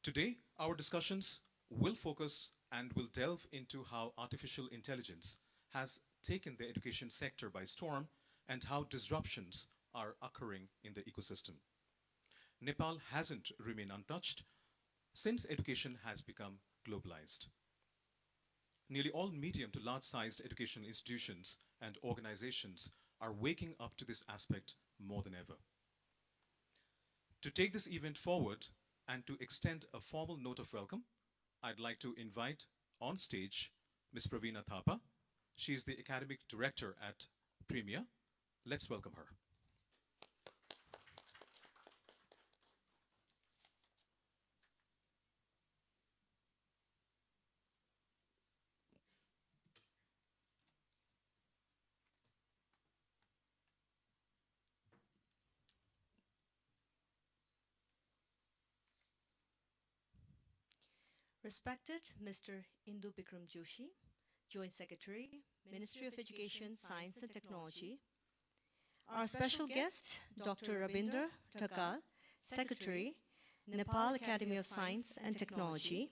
Today, our discussions will focus and will delve into how artificial intelligence has taken the education sector by storm and how disruptions are occurring in the ecosystem. Nepal hasn't remained untouched since education has become globalized. Nearly all medium to large-sized educational institutions and organizations are waking up to this aspect more than ever. To take this event forward and to extend a formal note of welcome, I'd like to invite on stage Ms. Praveena Thapa. She is the academic director at Premier. Let's welcome her. Respected Mr. Indu Bikram Joshi, Joint Secretary, Ministry of Education, Science and Technology. Our special guest, Dr. Rabindra Thakal, Secretary, Nepal Academy of Science and Technology.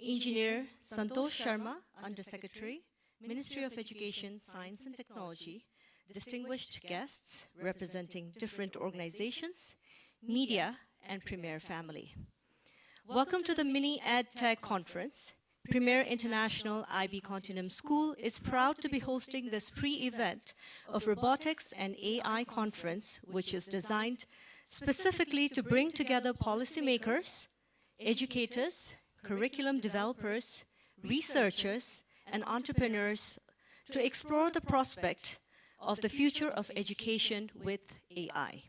Engineer Santosh Sharma, Undersecretary, Ministry of Education, Science and Technology. Distinguished guests representing different organizations, media, and Premier family. Welcome to the Mini-Edtech conference. Premier International IB Continuum School is proud to be hosting this pre-event of Robotics and AI conference, which is designed specifically to bring together policymakers, educators, curriculum developers, researchers, and entrepreneurs to explore the prospect of the future of education with AI.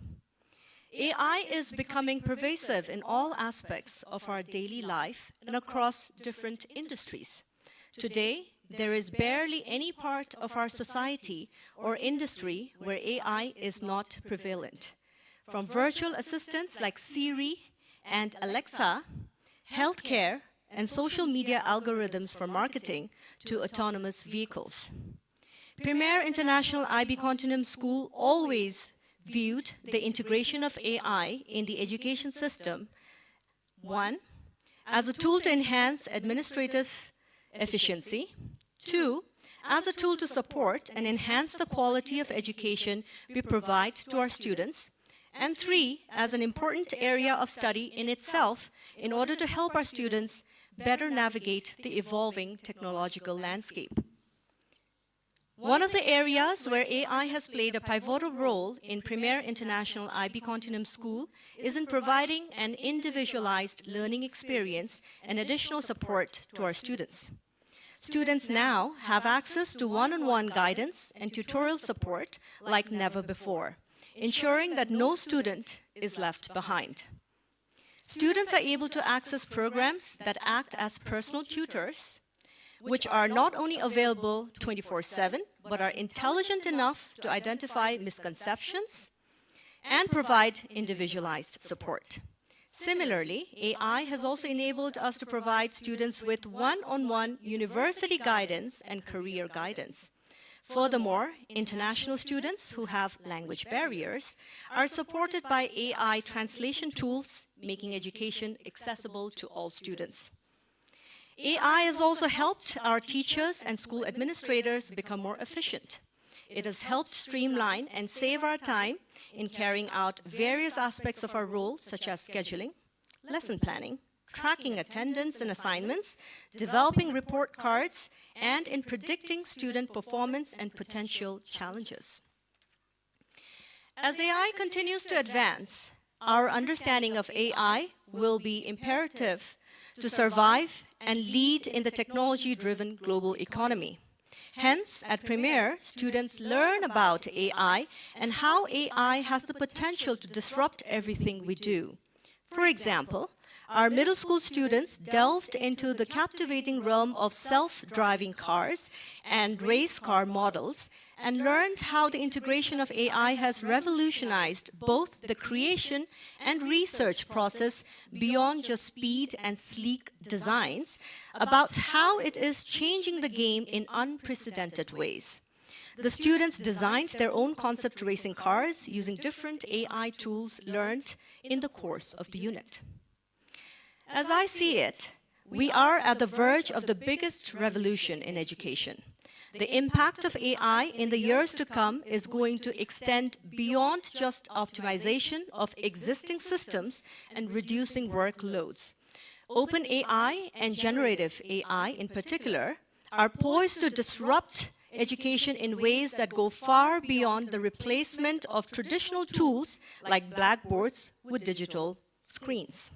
AI is becoming pervasive in all aspects of our daily life and across different industries. Today, there is barely any part of our society or industry where AI is not prevalent. From virtual assistants like Siri and Alexa, healthcare, and social media algorithms for marketing to autonomous vehicles. Premier International IB Continuum School always viewed the integration of AI in the education system, one, as a tool to enhance administrative efficiency, two, as a tool to support and enhance the quality of education we provide to our students, and three, as an important area of study in itself in order to help our students better navigate the evolving technological landscape. One of the areas where AI has played a pivotal role in Premier International IB Continuum School is in providing an individualized learning experience and additional support to our students. Students now have access to one-on-one guidance and tutorial support like never before, ensuring that no student is left behind. Students are able to access programs that act as personal tutors, which are not only available 24/7, but are intelligent enough to identify misconceptions and provide individualized support. Similarly, AI has also enabled us to provide students with one-on-one university guidance and career guidance. Furthermore, international students who have language barriers are supported by AI translation tools, making education accessible to all students. AI has also helped our teachers and school administrators become more efficient. It has helped streamline and save our time in carrying out various aspects of our role, such as scheduling, lesson planning, tracking attendance and assignments, developing report cards, and in predicting student performance and potential challenges. As AI continues to advance, our understanding of AI will be imperative to survive and lead in the technology-driven global economy. Hence, at Premier, students learn about AI and how AI has the potential to disrupt everything we do. For example, our middle school students delved into the captivating realm of self-driving cars and race car models and learned how the integration of AI has revolutionized both the creation and research process beyond just speed and sleek designs, about how it is changing the game in unprecedented ways. The students designed their own concept racing cars using different AI tools learned in the course of the unit. As I see it, we are at the verge of the biggest revolution in education. The impact of AI in the years to come is going to extend beyond just optimization of existing systems and reducing workloads. Open AI and generative AI in particular are poised to disrupt education in ways that go far beyond the replacement of traditional tools like blackboards with digital screens.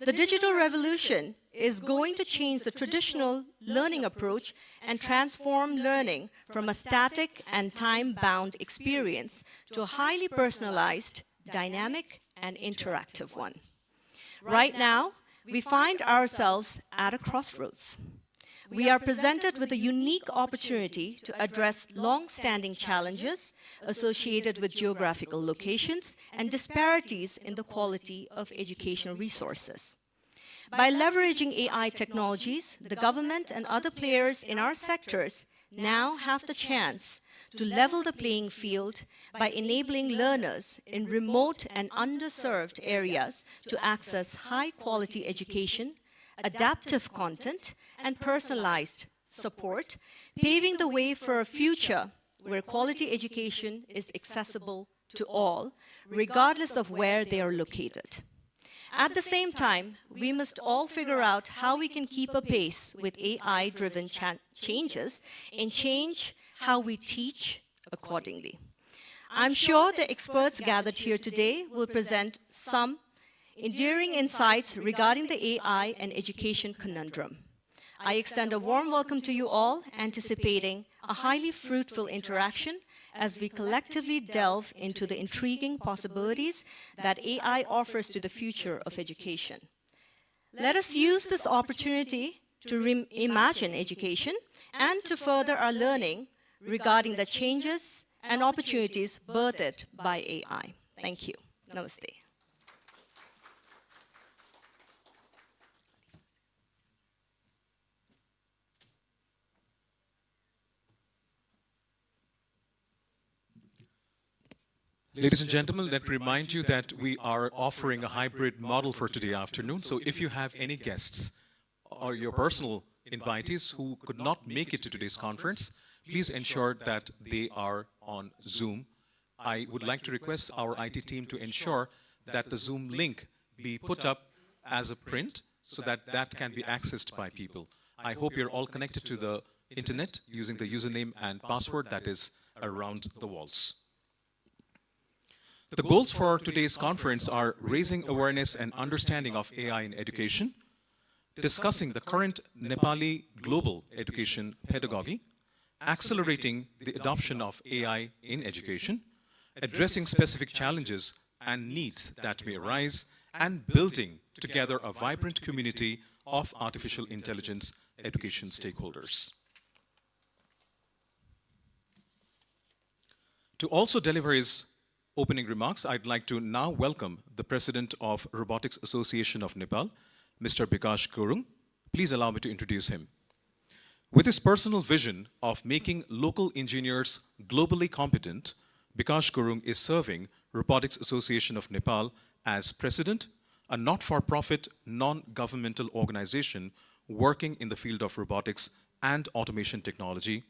The digital revolution is going to change the traditional learning approach and transform learning from a static and time-bound experience to a highly personalized, dynamic, and interactive one. Right now, we find ourselves at a crossroads. We are presented with a unique opportunity to address long-standing challenges associated with geographical locations and disparities in the quality of educational resources. By leveraging AI technologies, the government and other players in our sectors now have the chance to level the playing field by enabling learners in remote and underserved areas to access high-quality education, adaptive content, and personalized support, paving the way for a future where quality education is accessible to all, regardless of where they are located. At the same time, we must all figure out how we can keep apace with AI-driven changes and change how we teach accordingly. I'm sure the experts gathered here today will present some enduring insights regarding the AI and education conundrum. I extend a warm welcome to you all, anticipating a highly fruitful interaction as we collectively delve into the intriguing possibilities that AI offers to the future of education. Let us use this opportunity to reimagine education and to further our learning regarding the changes and opportunities birthed by AI. Thank you. Namaste. Ladies and gentlemen, let me remind you that we are offering a hybrid model for today afternoon. So if you have any guests or your personal invitees who could not make it to today's conference, please ensure that they are on Zoom. I would like to request our IT team to ensure that the Zoom link be put up as a print so that that can be accessed by people. I hope you're all connected to the internet using the username and password that is around the walls. The goals for today's conference are raising awareness and understanding of AI in education, discussing the current Nepali global education pedagogy, accelerating the adoption of AI in education, addressing specific challenges and needs that may arise, and building together a vibrant community of artificial intelligence education stakeholders. To also deliver his opening remarks, I'd like to now welcome the President of Robotics Association of Nepal, Mr. Bikash Gurung. Please allow me to introduce him. With his personal vision of making local engineers globally competent, Bikash Gurung is serving Robotics Association of Nepal as President, a not-for-profit, non-governmental organization working in the field of robotics and automation technology,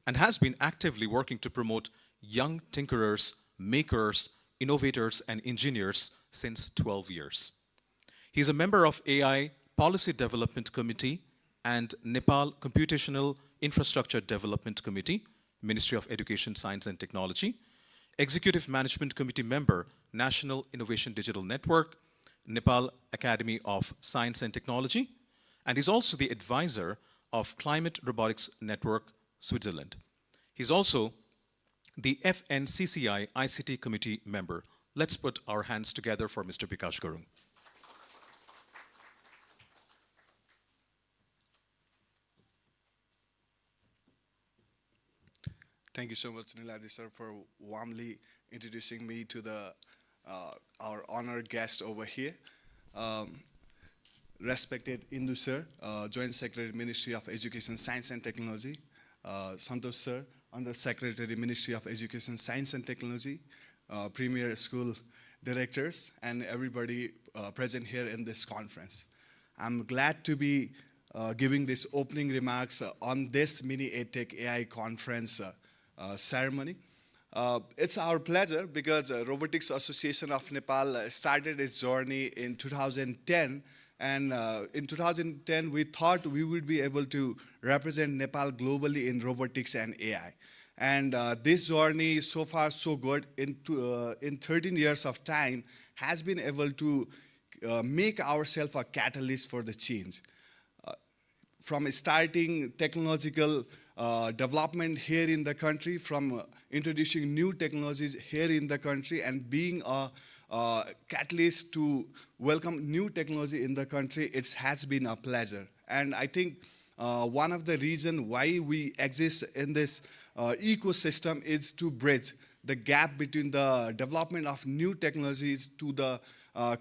and has been actively working to promote young tinkerers, makers, innovators, and engineers since 12 years. He is a member of AI Policy Development Committee and Nepal Computational Infrastructure Development Committee, Ministry of Education, Science and Technology, Executive Management Committee member, National Innovation Digital Network, Nepal Academy of Science and Technology, and he's also the advisor of Climate Robotics Network, Switzerland. He's also the FNCCI ICT Committee member. Let's put our hands together for Mr. Bikash Gurung. Thank you so much, Niladi sir, for warmly introducing me to our honored guest over here. Respected Indu sir, Joint Secretary, Ministry of Education, Science and Technology, Santosh sir, Under Secretary, Ministry of Education, Science and Technology, Premier School Directors, and everybody present here in this conference. I'm glad to be giving this opening remarks on this Mini-Edtech AI conference ceremony. It's our pleasure because Robotics Association of Nepal started its journey in 2010, and in 2010 we thought we would be able to represent Nepal globally in robotics and AI. And this journey, so far so good, in 13 years of time, has been able to make ourselves a catalyst for the change. From starting technological development here in the country, from introducing new technologies here in the country, and being a catalyst to welcome new technology in the country, it has been a pleasure. And I think one of the reasons why we exist in this ecosystem is to bridge the gap between the development of new technologies to the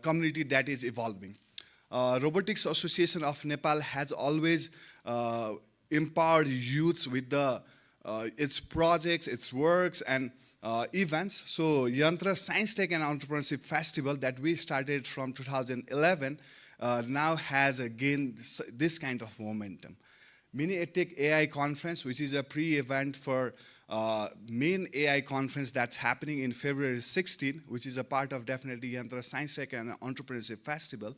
community that is evolving. Robotics Association of Nepal has always empowered youths with its projects, its works, and events. So Yantra Science Tech and Entrepreneurship Festival that we started from 2011 now has gained this kind of momentum. Mini-Edtech AI Conference, which is a pre-event for main AI conference that's happening in February 16, which is a part of definitely Yantra Science Tech and Entrepreneurship Festival.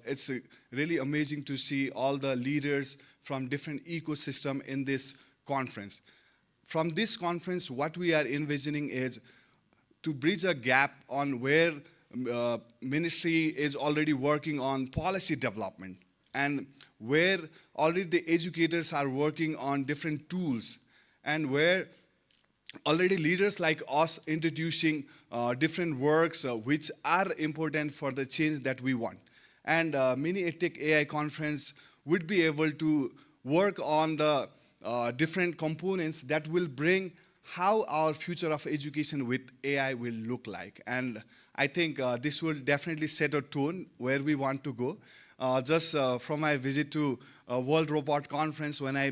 It's really amazing to see all the leaders from different ecosystem in this conference. From this conference, what we are envisioning is to bridge a gap on where ministry is already working on policy development, and where already the educators are working on different tools, and where already leaders like us introducing different works which are important for the change that we want. And Mini-Edtech AI conference would be able to work on the different components that will bring how our future of education with AI will look like. And I think this will definitely set a tone where we want to go. Just from my visit to World Robot Conference, when I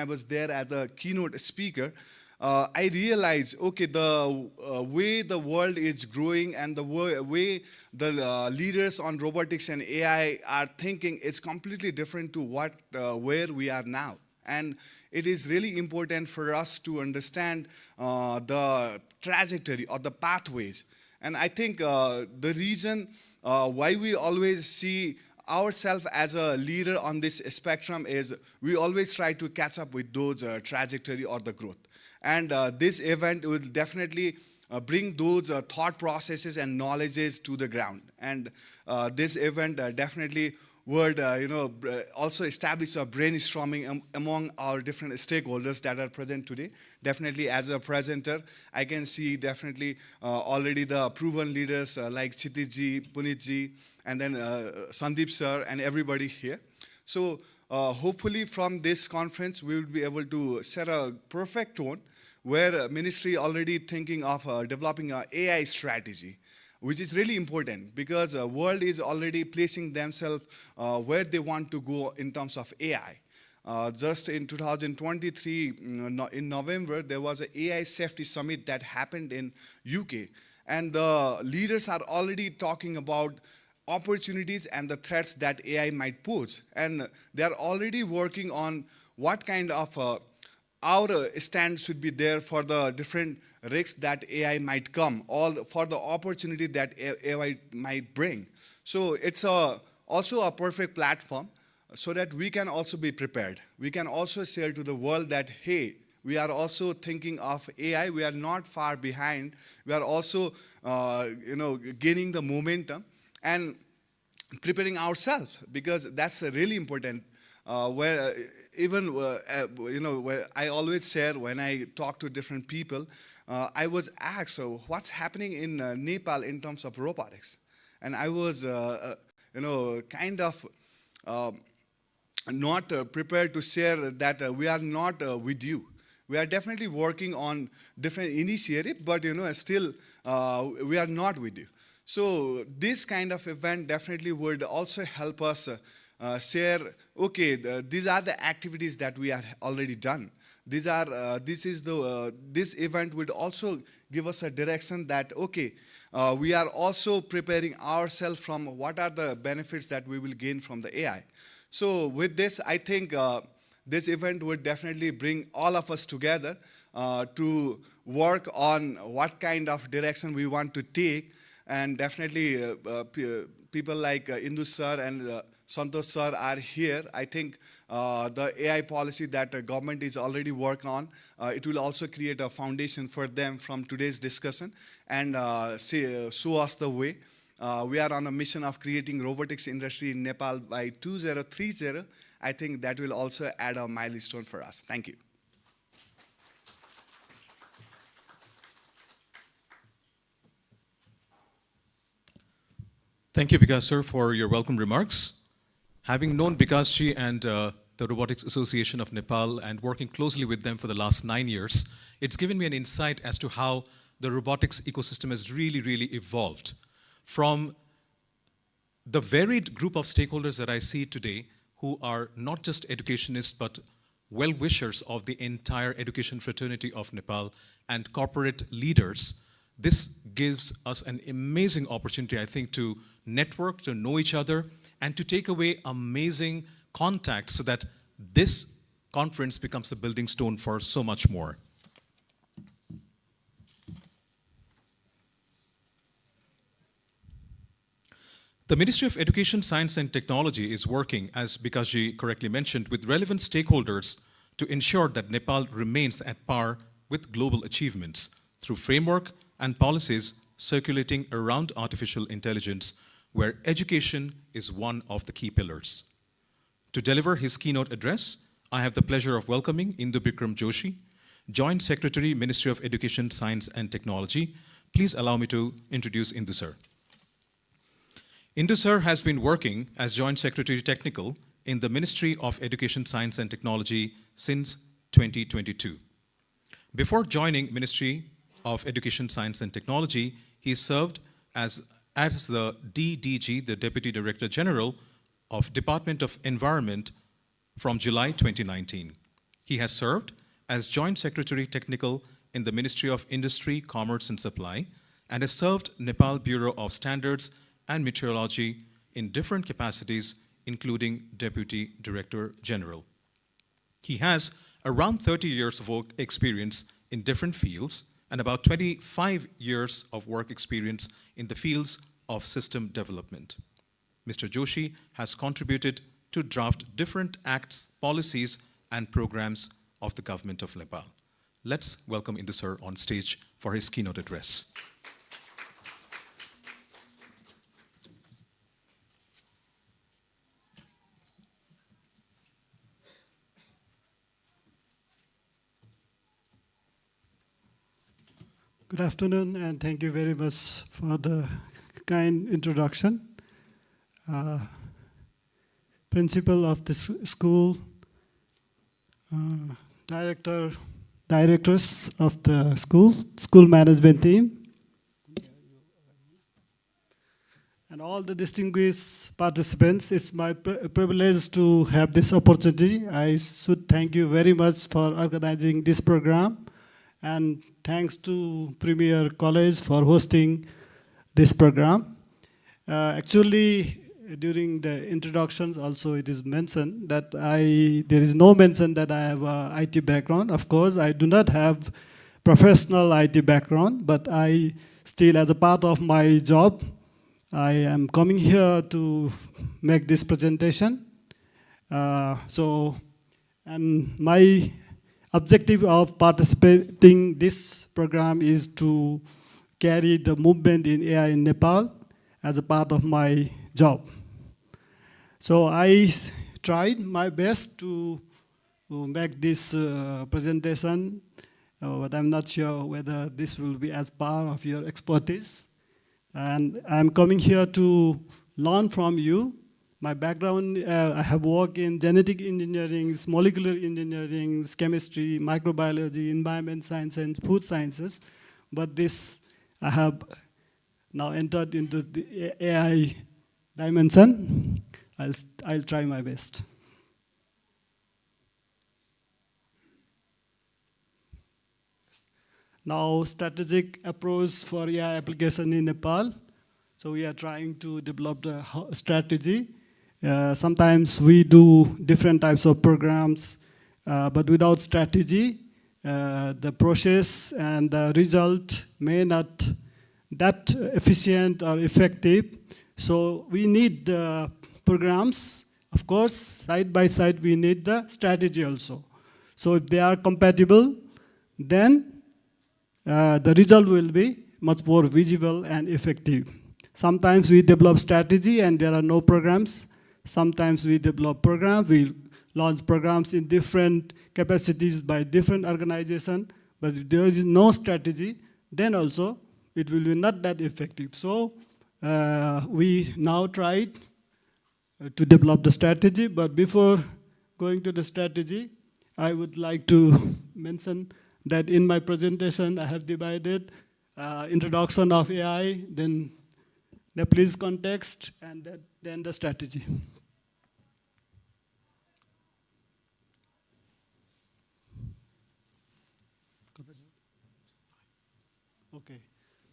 was there as the keynote speaker, I realized, okay, the way the world is growing and the way the leaders on robotics and AI are thinking is completely different to where we are now. And it is really important for us to understand the trajectory or the pathways. And I think the reason why we always see ourselves as a leader on this spectrum is we always try to catch up with those trajectory or the growth. And this event will definitely bring those thought processes and knowledges to the ground. And this event definitely would also establish a brainstorming among our different stakeholders that are present today. Definitely as a presenter, I can see definitely already the proven leaders like Kshitij, Punitji, and then Sandeep sir and everybody here. So hopefully from this conference, we will be able to set a perfect tone where ministry already thinking of developing an AI strategy, which is really important because the world is already placing themselves where they want to go in terms of AI. Just in 2023, in November, there was an AI Safety Summit that happened in UK. And the leaders are already talking about opportunities and the threats that AI might pose. And they're already working on what kind of our stand should be there for the different risks that AI might come, all for the opportunity that AI might bring. So it's also a perfect platform so that we can also be prepared. We can also share to the world that, hey, we are also thinking of AI. We are not far behind. We are also, gaining the momentum and preparing ourselves, because that's really important. Where I always share when I talk to different people, I was asked, so what's happening in Nepal in terms of robotics? And I was, kind of not prepared to share that we are not with you. We are definitely working on different initiatives, but still we are not with you. So this kind of event definitely would also help us share, okay, these are the activities that we are already done. This event would also give us a direction that, okay, we are also preparing ourselves from what are the benefits that we will gain from the AI. So with this, I think this event would definitely bring all of us together to work on what kind of direction we want to take. And definitely people like Indu sir and Santosh sir are here. I think the AI policy that the government is already working on, it will also create a foundation for them from today's discussion and show us the way. We are on a mission of creating robotics industry in Nepal by 2030. I think that will also add a milestone for us. Thank you. Thank you, Vikas sir, for your welcome remarks. Having known Vikas ji and the Robotics Association of Nepal and working closely with them for the last 9 years, it's given me an insight as to how the robotics ecosystem has really evolved. From the varied group of stakeholders that I see today, who are not just educationists, but well-wishers of the entire education fraternity of Nepal and corporate leaders, this gives us an amazing opportunity, I think, to network, to know each other, and to take away amazing contacts so that this conference becomes the building stone for so much more. The Ministry of Education, Science and Technology is working, as Bikaji correctly mentioned, with relevant stakeholders to ensure that Nepal remains at par with global achievements through framework and policies circulating around artificial intelligence, where education is one of the key pillars. To deliver his keynote address, I have the pleasure of welcoming Indu Bikram Joshi, Joint Secretary, Ministry of Education, Science and Technology. Please allow me to introduce Indu sir. Indu sir has been working as Joint Secretary Technical in the Ministry of Education, Science and Technology since 2022. Before joining Ministry of Education, Science and Technology, he served as the DDG, the Deputy Director General of Department of Environment from July 2019. He has served as Joint Secretary Technical in the Ministry of Industry, Commerce and Supply, and has served Nepal Bureau of Standards and Meteorology in different capacities, including Deputy Director General. He has around 30 years of work experience in different fields and about 25 years of work experience in the fields of system development. Mr. Joshi has contributed to draft different acts, policies, and programs of the government of Nepal. Let's welcome Indu sir on stage for his keynote address. Good afternoon, and thank you very much for the kind introduction. Principal of this school, directors of the school management team, and all the distinguished participants. It's my privilege to have this opportunity. I should thank you very much for organizing this program. And thanks to Premier College for hosting this program. Actually, during the introductions also it is mentioned that there is no mention that I have a IT background. Of course, I do not have professional IT background, but I still, as a part of my job, I am coming here to make this presentation. And my objective of participating this program is to carry the movement in AI in Nepal as a part of my job. So I tried my best to make this presentation, but I'm not sure whether this will be as part of your expertise. And I'm coming here to learn from you. My background, I have worked in genetic engineering, molecular engineering, chemistry, microbiology, environment science, and food sciences. But this, I have now entered into the AI dimension. I'll try my best. now strategic approach for AI application in Nepal. So we are trying to develop the strategy. Sometimes we do different types of programs, but without strategy, the process and the result may not that efficient or effective. So we need the programs. Of course, side by side, we need the strategy also. So if they are compatible, then the result will be much more visible and effective. Sometimes we develop strategy and there are no programs. Sometimes we develop programs, we launch programs in different capacities by different organizations, but if there is no strategy, then also it will be not that effective. So we now tried to develop the strategy, but before going to the strategy, I would like to mention that in my presentation I have divided introduction of AI, then Nepalese context, and then the strategy. Okay,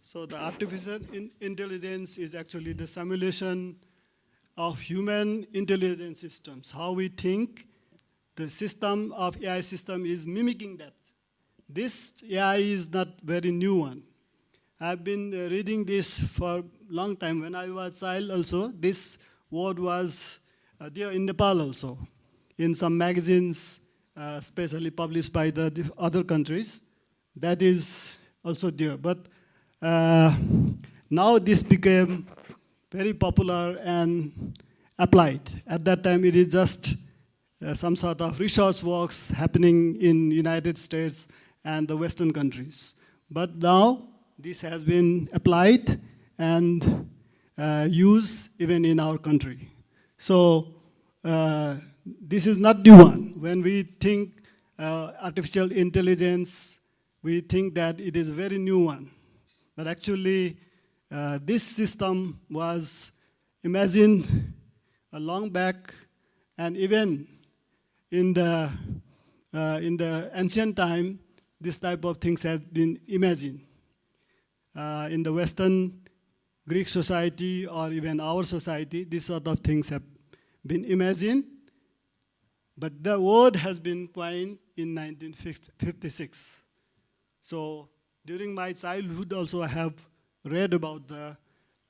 so the artificial intelligence is actually the simulation of human intelligence systems. How we think, the system of AI system is mimicking that. This AI is not very new one. I've been reading this for a long time. When I was a child also, this word was there in Nepal also, in some magazines, especially published by the other countries. That is also there. But now this became very popular and applied. At that time, it is just some sort of research works happening in United States and the Western countries. But now, this has been applied and used even in our country. So this is not new one. When we think artificial intelligence, we think that it is a very new one. But actually, this system was imagined a long back, and even in the ancient time, this type of things have been imagined. In the Western Greek society or even our society, these sort of things have been imagined, but the word has been coined in 1956. So during my childhood also I have read about the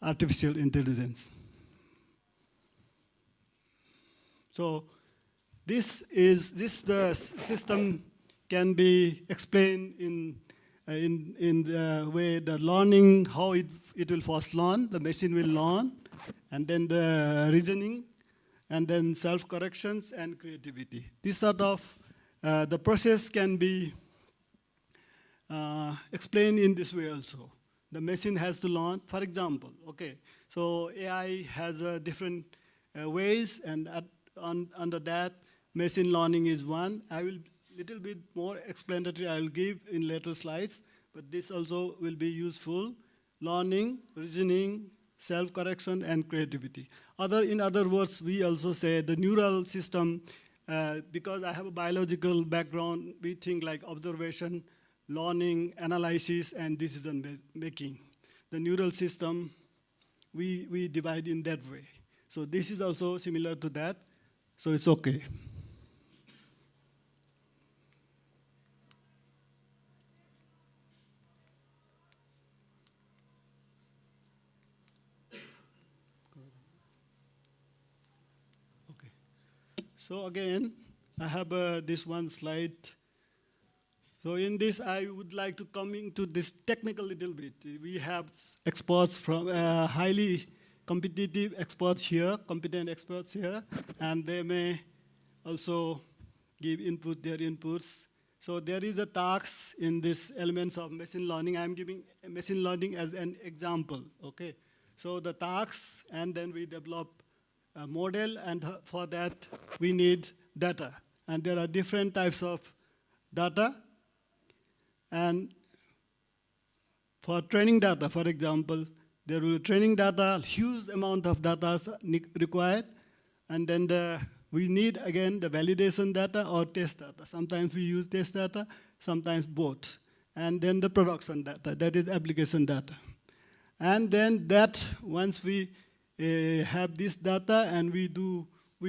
artificial intelligence. So the system can be explained in the way the learning, how it will first learn, the machine will learn, and then the reasoning, and then self-corrections and creativity. This sort of, the process can be explained in this way also. The machine has to learn, for example, okay, so AI has different ways, and under that, machine learning is one. I will little bit more explanatory I will give in later slides, but this also will be useful. Learning, reasoning, self-correction, and creativity. In other words, we also say the neural system, because I have a biological background, we think like observation, learning, analysis, and decision making. The neural system, we divide in that way. So this is also similar to that, so it's okay. So again, I have this one slide. So in this, I would like to come into this technical little bit. We have experts from highly competitive experts here, competent experts here, and they may also give their inputs. So there is a task in this elements of machine learning. I'm giving machine learning as an example, okay? So the tasks, and then we develop a model, and for that we need data. And there are different types of data. And for training data, for example, there will be training data, huge amount of data required. And then we need, again, the validation data or test data. Sometimes we use test data, sometimes both. and then the production data, that is application data. And then that, once we have this data and we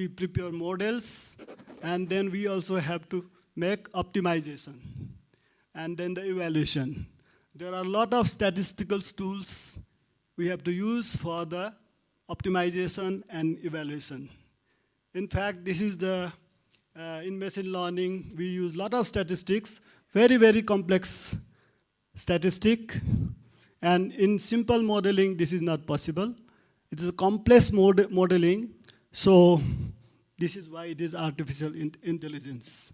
prepare models, and then we also have to make optimization, and then the evaluation. There are a lot of statistical tools we have to use for the optimization and evaluation. In fact, this is the, in machine learning, we use a lot of statistics, very, very complex statistic. And in simple modeling, this is not possible. It is a complex modeling, so this is why it is artificial intelligence.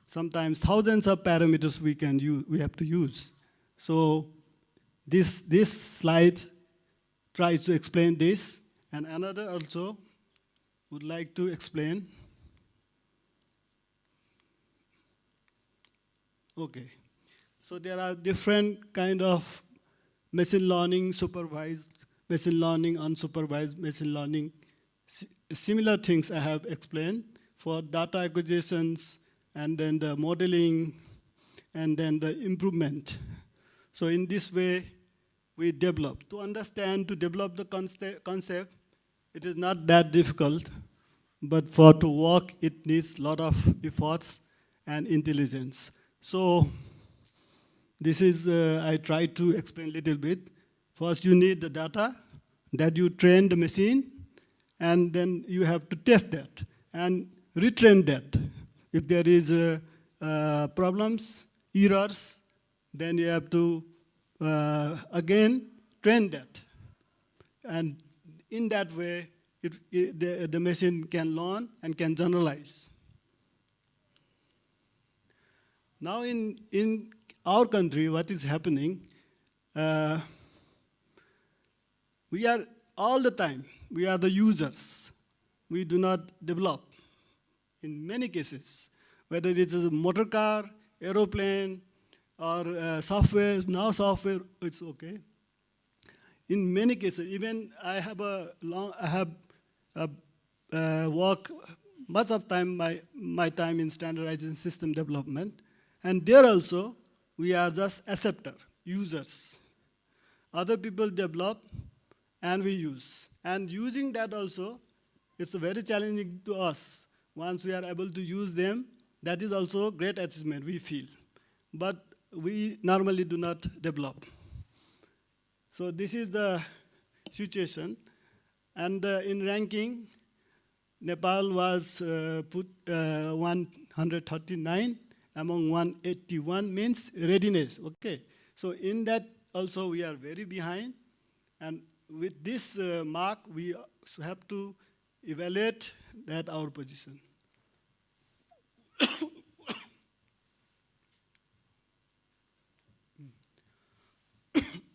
Sometimes thousands of parameters we have to use. So this slide tries to explain this, and another also would like to explain. Okay, so there are different kind of machine learning, supervised machine learning, unsupervised machine learning. Similar things I have explained for data acquisitions, and then the modeling, and then the improvement. So in this way, we develop. To understand, to develop the concept, it is not that difficult, but for to work, it needs a lot of efforts and intelligence. So this is, I try to explain a little bit. First, you need the data that you train the machine, and then you have to test that and retrain that. If there is problems, errors, then you have to again train that. And in that way, the machine can learn and can generalize. Now in our country, what is happening, we are all the time, we are the users. We do not develop in many cases, whether it is a motor car, aeroplane, or software. Now software, it's okay. In many cases, even I have work much of time, my time in standardization system development, and there also we are just acceptor, users. Other people develop and we use. And using that also, it's very challenging to us. Once we are able to use them, that is also a great achievement, we feel. But we normally do not develop. So this is the situation. And in ranking, Nepal was put 139 among 181, means readiness, okay. So in that also we are very behind. And with this mark, we have to evaluate that our position.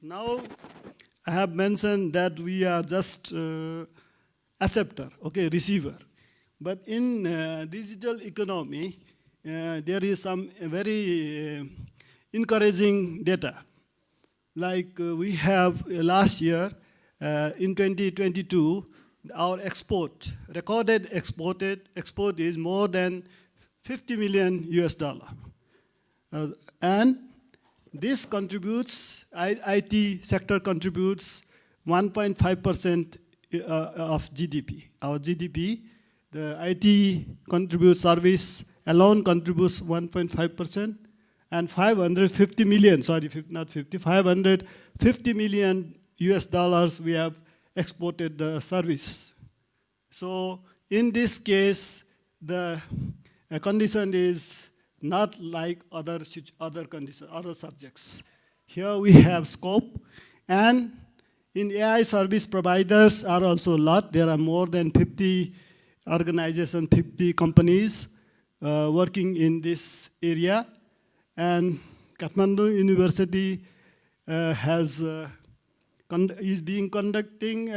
Now, I have mentioned that we are just acceptor, okay, receiver. But in digital economy, there is some very encouraging data. Like we have last year, in 2022, our recorded export is more than 50 million US dollar. And this contributes, IT sector contributes 1.5% of GDP. Our GDP, the IT contributes, service alone contributes 1.5%, and 550 million, sorry, not 50, 550 million US dollars we have exported the service. So in this case, the condition is not like other conditions, other subjects. Here we have scope, and in AI service providers are also a lot. There are more than 50 organizations, 50 companies working in this area. And Kathmandu University is being conducting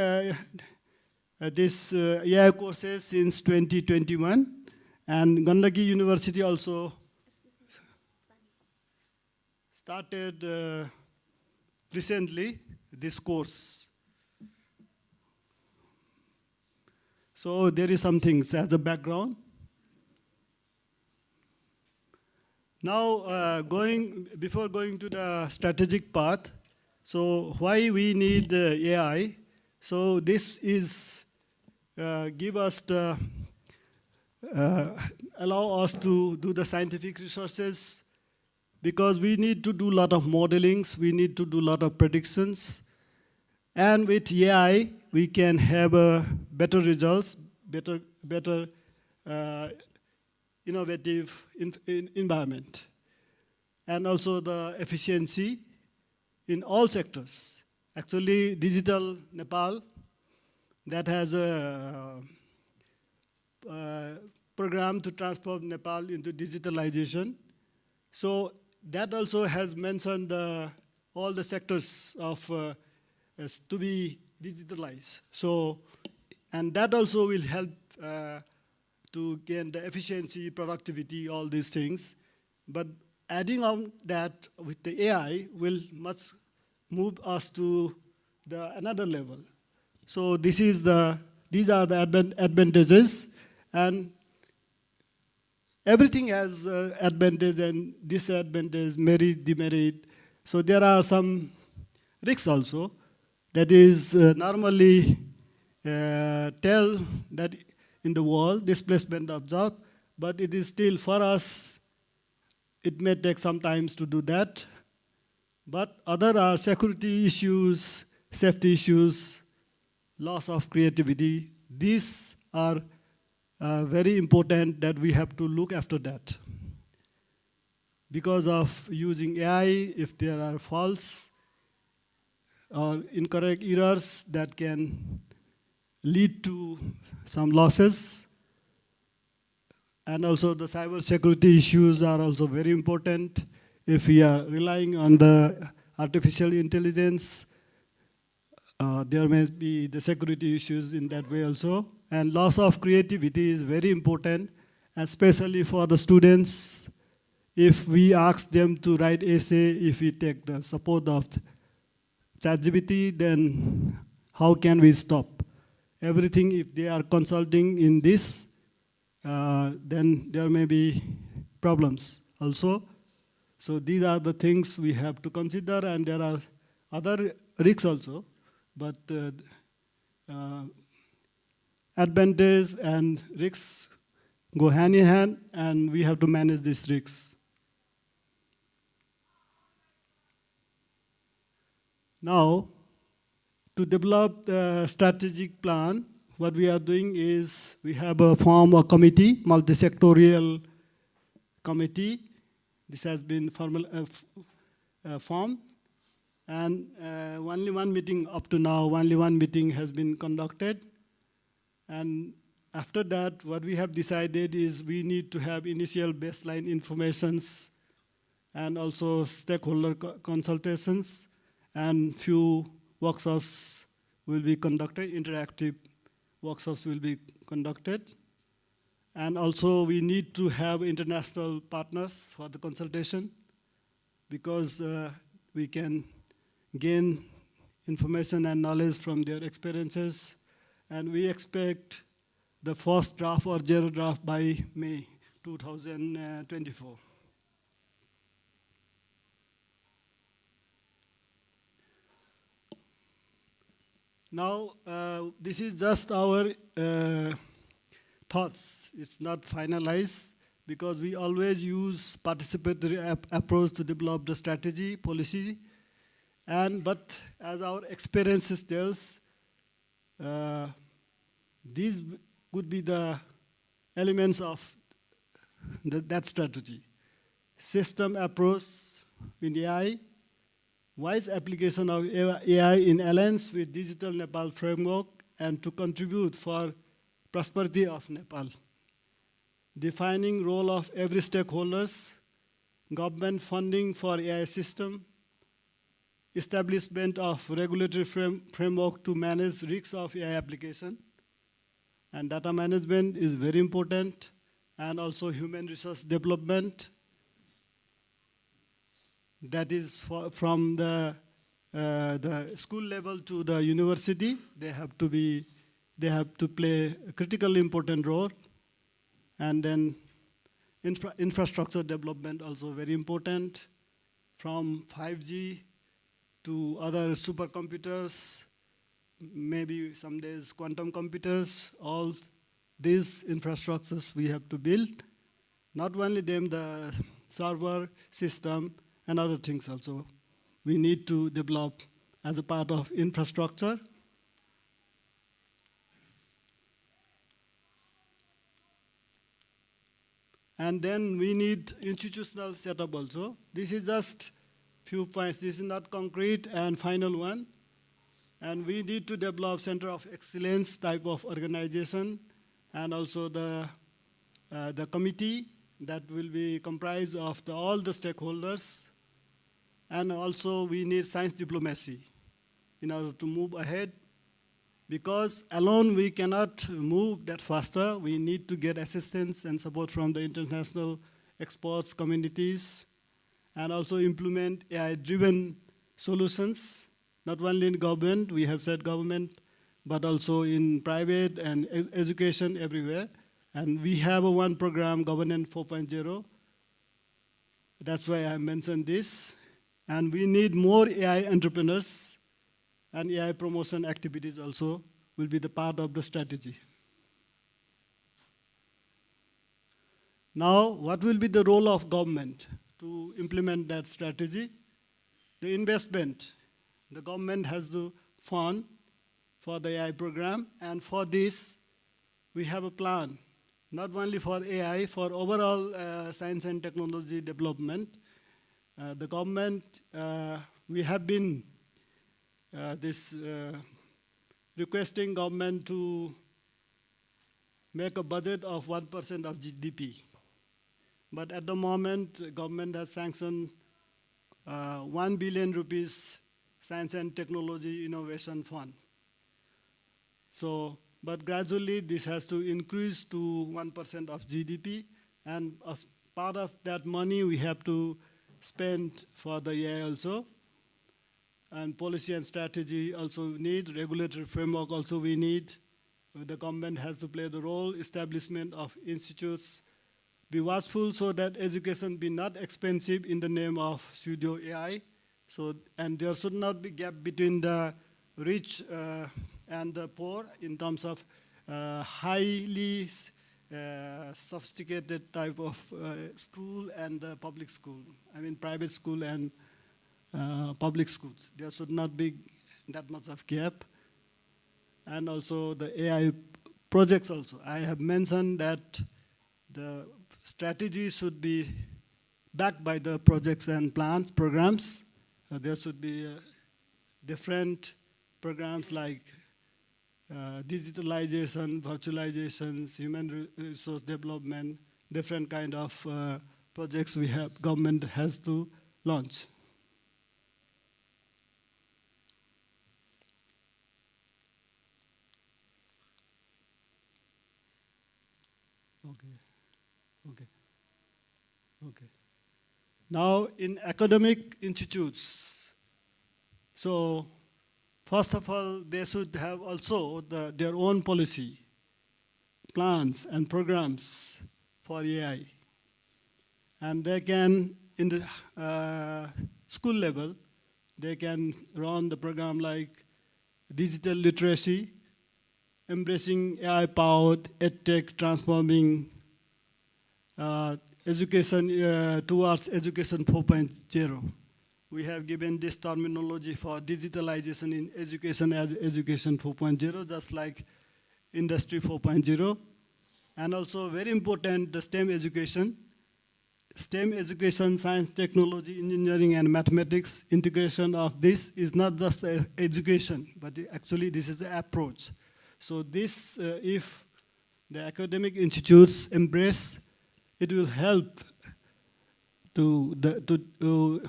this AI courses since 2021. And Gandaki University also started recently this course. So there is something as a background. Now, before going to the strategic path, so why we need AI? So this is give us the allow us to do the scientific resources, because we need to do a lot of modelings, we need to do a lot of predictions, and with AI we can have better results, better innovative environment, and also the efficiency in all sectors. Actually, Digital Nepal, that has a program to transform Nepal into digitalization. So that also has mentioned all the sectors of to be digitalized. So, and that also will help to gain the efficiency, productivity, all these things. But adding on that with the AI will much move us to another level. So these are the advantages, and everything has advantage and disadvantage, merit, demerit. So there are some risks also. That is normally tell that in the world, displacement of job, but it is still for us, it may take some time to do that. But other are security issues, safety issues, loss of creativity. These are very important that we have to look after that. Because of using AI, if there are false or incorrect errors, that can lead to some losses. And also the cyber security issues are also very important. If we are relying on the artificial intelligence, there may be the security issues in that way also. And loss of creativity is very important, especially for the students. If we ask them to write essay, if we take the support of ChatGPT, then how can we stop? Everything, if they are consulting in this, then there may be problems also. So these are the things we have to consider, and there are other risks also. But advantage and risks go hand in hand, and we have to manage these risks. Now, to develop the strategic plan, what we are doing is we have formed a committee, multi-sectorial committee. This has been formed, and only one meeting up to now, only one meeting has been conducted. And after that, what we have decided is we need to have initial baseline informations and also stakeholder consultations, and few workshops will be conducted, interactive workshops will be conducted. And also we need to have international partners for the consultation, because we can gain information and knowledge from their experiences. And we expect the first draft or zero draft by May 2024. Now, this is just our thoughts. It's not finalized, because we always use participatory approach to develop the strategy, policy. But as our experiences tells, these could be the elements of that strategy. System approach in AI, wise application of AI in alliance with Digital Nepal framework, and to contribute for prosperity of Nepal. Defining role of every stakeholders, government funding for AI system, establishment of regulatory framework to manage risks of AI application, and data management is very important, and also human resource development. That is from the school level to the university. They have to play a critically important role. And then infrastructure development also very important, from 5G to other supercomputers, maybe some days quantum computers. All these infrastructures we have to build. Not only them, the server system and other things also we need to develop as a part of infrastructure. And then we need institutional setup also. This is just few points. This is not concrete and final one. And we need to develop center of excellence type of organization, and also the committee that will be comprised of all the stakeholders. And also we need science diplomacy in order to move ahead, because alone we cannot move that faster. We need to get assistance and support from the international experts communities, and also implement AI-driven solutions, not only in government, we have said government, but also in private and education everywhere. And we have one program, Governance 4.0. That's why I mentioned this. And we need more AI entrepreneurs, and AI promotion activities also will be the part of the strategy. Now, what will be the role of government to implement that strategy? The investment. The government has to fund for the AI program, and for this, we have a plan, not only for AI, for overall science and technology development. The government, we have been requesting government to make a budget of 1% of GDP. But at the moment, government has sanctioned 1 billion rupees Science and Technology Innovation Fund. So, but gradually this has to increase to 1% of GDP, and as part of that money we have to spend for the AI also. And policy and strategy also need, regulatory framework also we need. The government has to play the role, establishment of institutes, be watchful so that education be not expensive in the name of pseudo AI. So, and there should not be gap between the rich and the poor in terms of highly sophisticated type of school and the public school. I mean private school and public schools. There should not be that much of gap. And also the AI projects also. I have mentioned that the strategy should be backed by the projects and plans, programs. There should be different programs like digitalization, virtualizations, human resource development, different kind of projects we have, government has to launch. Okay. Now in academic institutes, so first of all, they should have also their own policy, plans and programs for AI. And they can, in the school level, they can run the program like digital literacy, embracing AI-powered EdTech, transforming education towards education 4.0. We have given this terminology for digitalization in education as education 4.0, just like industry 4.0. And also very important, the STEM education. STEM education, science, technology, engineering, and mathematics, integration of this is not just education, but actually this is the approach. So this, if the academic institutes embrace, it will help to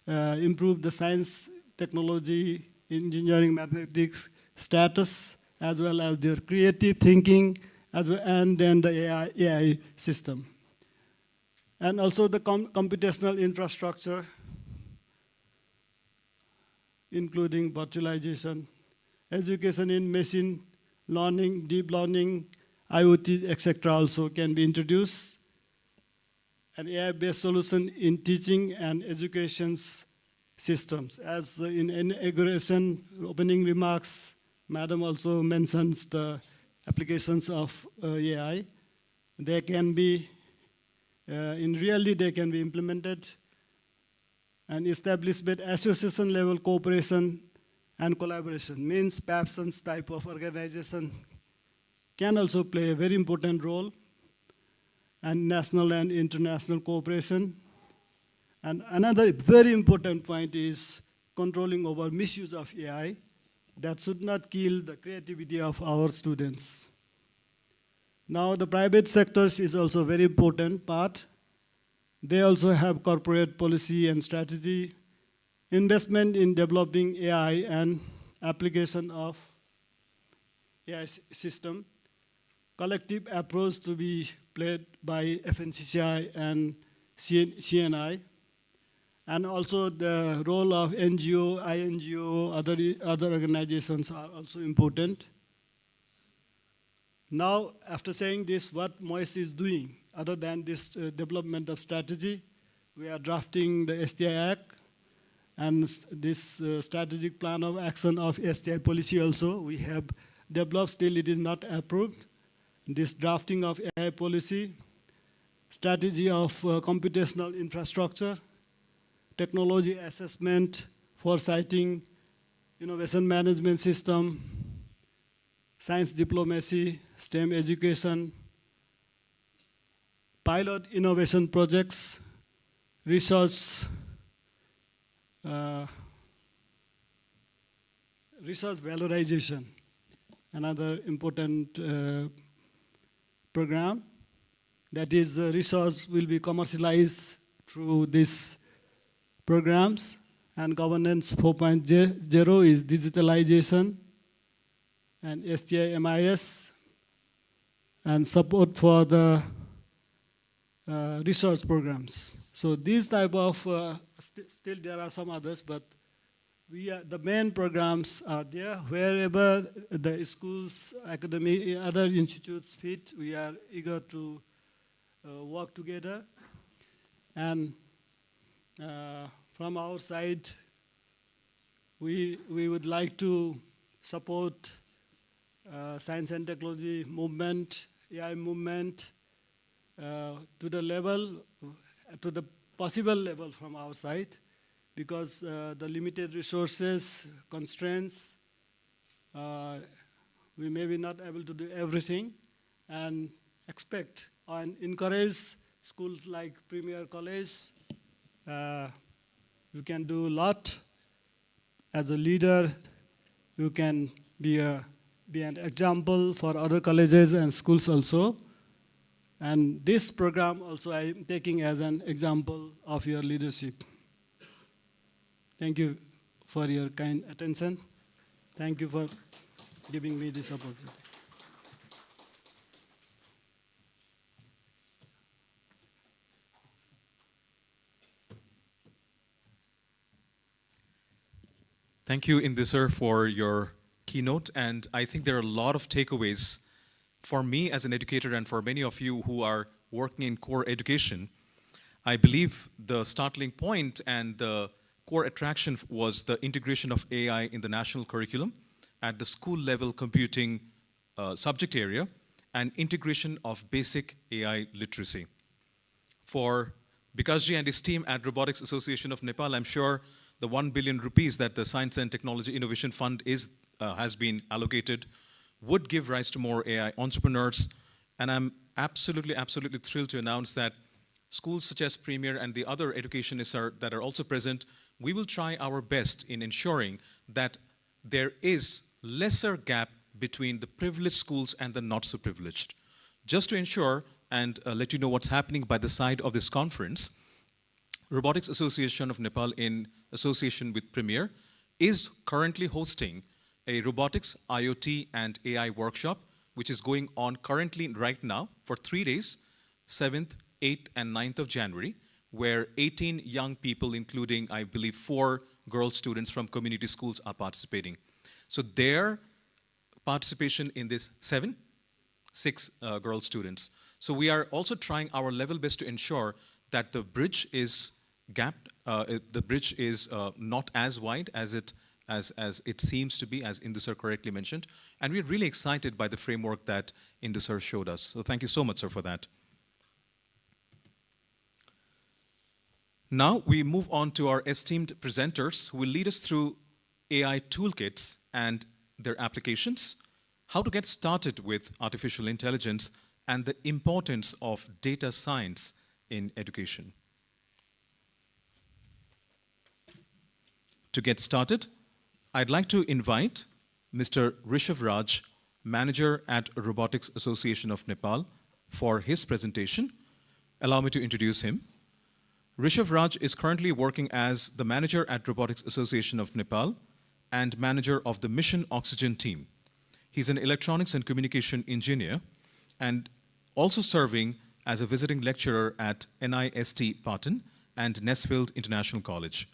improve the science, technology, engineering, mathematics status, as well as their creative thinking, as well, and then the AI system. And also the computational infrastructure, including virtualization, education in machine learning, deep learning, IoT, etc. also can be introduced. an AI-based solution in teaching and education systems. As in inauguration opening remarks, Madam also mentions the applications of AI. They can be, in reality, they can be implemented and establishment association level cooperation and collaboration. Means PAPSON's type of organization can also play a very important role, and national and international cooperation. And another very important point is controlling over misuse of AI that should not kill the creativity of our students. Now the private sectors is also a very important part. They also have corporate policy and strategy, investment in developing AI and application of AI system, collective approach to be played by FNCCI and CNI, and also the role of NGO, INGO, other organizations are also important. Now, after saying this, what MOIS is doing, other than this development of strategy, we are drafting the STI Act, and this strategic plan of action of STI policy also we have developed, still it is not approved. This drafting of AI policy, strategy of computational infrastructure, technology assessment, foresighting, innovation management system, science diplomacy, STEM education, pilot innovation projects, research, research valorization, another important program. That is, research will be commercialized through these programs, and governance 4.0 is digitalization, and STI MIS, and support for the research programs. So these type of, still there are some others, but the main programs are there. Wherever the schools, academy, other institutes fit, we are eager to work together. And from our side, we would like to support science and technology movement, AI movement, to the level, to the possible level from our side, because the limited resources, constraints, we may be not able to do everything, and expect and encourage schools like Premier College. You can do a lot. As a leader, you can be an example for other colleges and schools also. And this program also I am taking as an example of your leadership. Thank you for your kind attention. Thank you for giving me this opportunity. Thank you, Indusar, for your keynote. And I think there are a lot of takeaways for me as an educator and for many of you who are working in core education. I believe the startling point and the core attraction was the integration of AI in the national curriculum at the school level computing subject area and integration of basic AI literacy. For Bikasji and his team at Robotics Association of Nepal, I'm sure the 1 billion rupees that the Science and Technology Innovation Fund has been allocated would give rise to more AI entrepreneurs. And I'm absolutely thrilled to announce that schools such as Premier and the other educationists that are also present, we will try our best in ensuring that there is lesser gap between the privileged schools and the not so privileged. Just to ensure and let you know what's happening by the side of this conference, Robotics Association of Nepal, in association with Premier, is currently hosting a robotics, IoT, and AI workshop, which is going on currently right now for 3 days, 7th, 8th, and 9th of January, where 18 young people, including, I believe, 4 girl students from community schools are participating. So their participation in this 6 girl students. So we are also trying our level best to ensure that the bridge is not as wide as it seems to be, as Indu sir correctly mentioned. And we're really excited by the framework that Indu sir showed us. So thank you so much, sir, for that. Now we move on to our esteemed presenters who will lead us through AI toolkits and their applications, how to get started with artificial intelligence, and the importance of data science in education. To get started, I'd like to invite Mr. Rishabh Raj, Manager at Robotics Association of Nepal, for his presentation. Allow me to introduce him. Rishabh Raj is currently working as the Manager at Robotics Association of Nepal and Manager of the Mission Oxygen team. He's an electronics and communication engineer and also serving as a visiting lecturer at NIST Patan and Nesfield International College.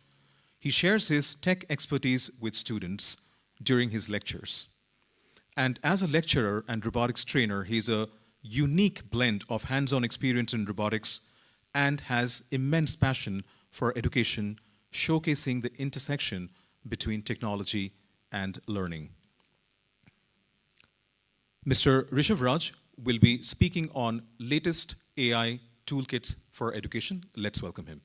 He shares his tech expertise with students during his lectures. And as a lecturer and robotics trainer, he's a unique blend of hands-on experience in robotics and has immense passion for education, showcasing the intersection between technology and learning. Mr. Rishabh Raj will be speaking on latest AI toolkits for education. Let's welcome him.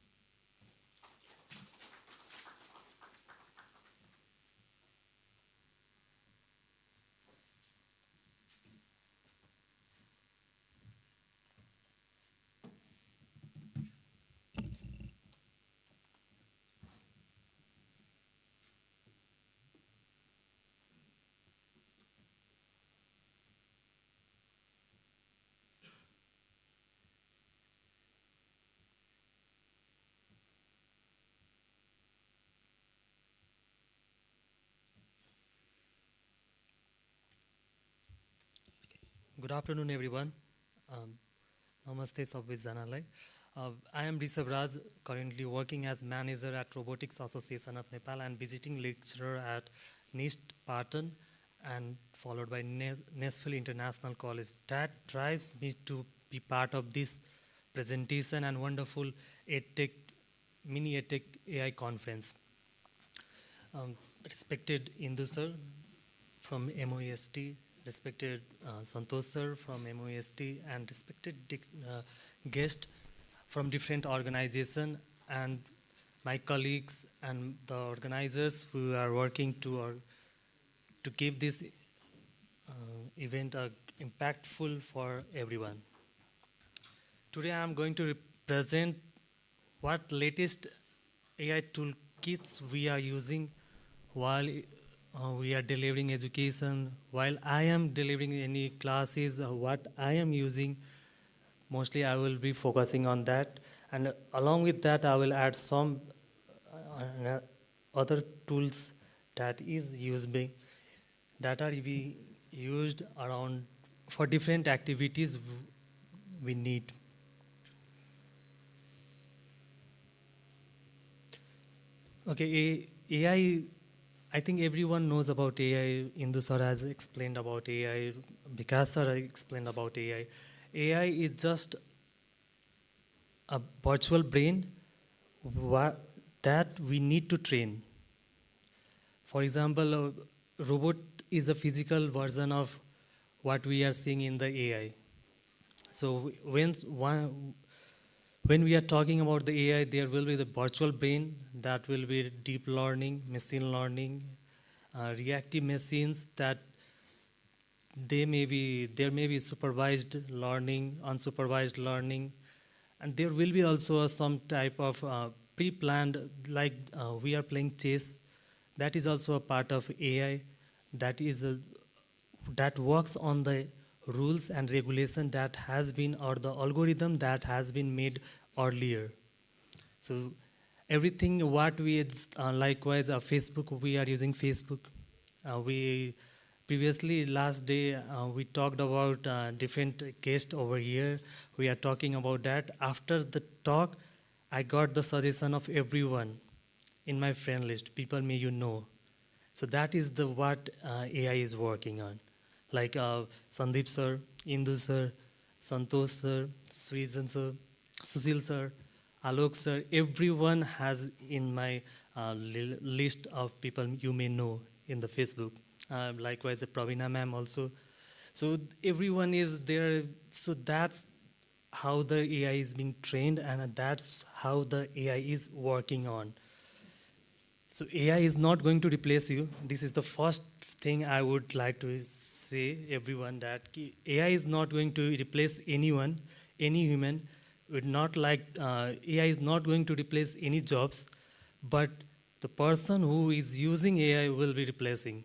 Good afternoon, everyone. Namaste Sabhijanaलाई. I am Rishabh Raj, currently working as manager at Robotics Association of Nepal and visiting lecturer at NIST Patan and followed by Nesfield International College. That drives me to be part of this presentation and wonderful EdTech, Mini-Edtech AI conference. Respected Indu sir from MOEST, respected Santosh sir from MOEST, and respected guests from different organizations, and my colleagues and the organizers who are working to give this event impactful for everyone. Today I am going to present what latest AI toolkits we are using while we are delivering education, while I am delivering any classes, what I am using. Mostly I will be focusing on that, and along with that I will add some other tools that are being used around for different activities we need. Okay, AI, I think everyone knows about AI. Indu sir has explained about AI. Vikas sir explained about AI. AI is just a virtual brain that we need to train. For example, a robot is a physical version of what we are seeing in the AI. So when we are talking about the AI, there will be the virtual brain that will be deep learning, machine learning, reactive machines that there may be supervised learning, unsupervised learning, and there will be also some type of pre-planned, like we are playing chess. That is also a part of AI. That works on the rules and regulation that has been, or the algorithm that has been made earlier. So everything what we likewise Facebook, we are using Facebook. We previously last day we talked about different guests over here. We are talking about that. After the talk, I got the suggestion of everyone in my friend list. People may you know. So that is the what AI is working on. Like Sandeep sir, Indu sir, Santosh sir, Susan sir, Susil sir, Alok sir, everyone has in my list of people you may know in the Facebook. Likewise, Pravina ma'am also. So everyone is there. So that's how the AI is being trained, and that's how the AI is working on. So AI is not going to replace you. This is the first thing I would like to say everyone that AI is not going to replace anyone, any human. Would not like AI is not going to replace any jobs, but the person who is using AI will be replacing.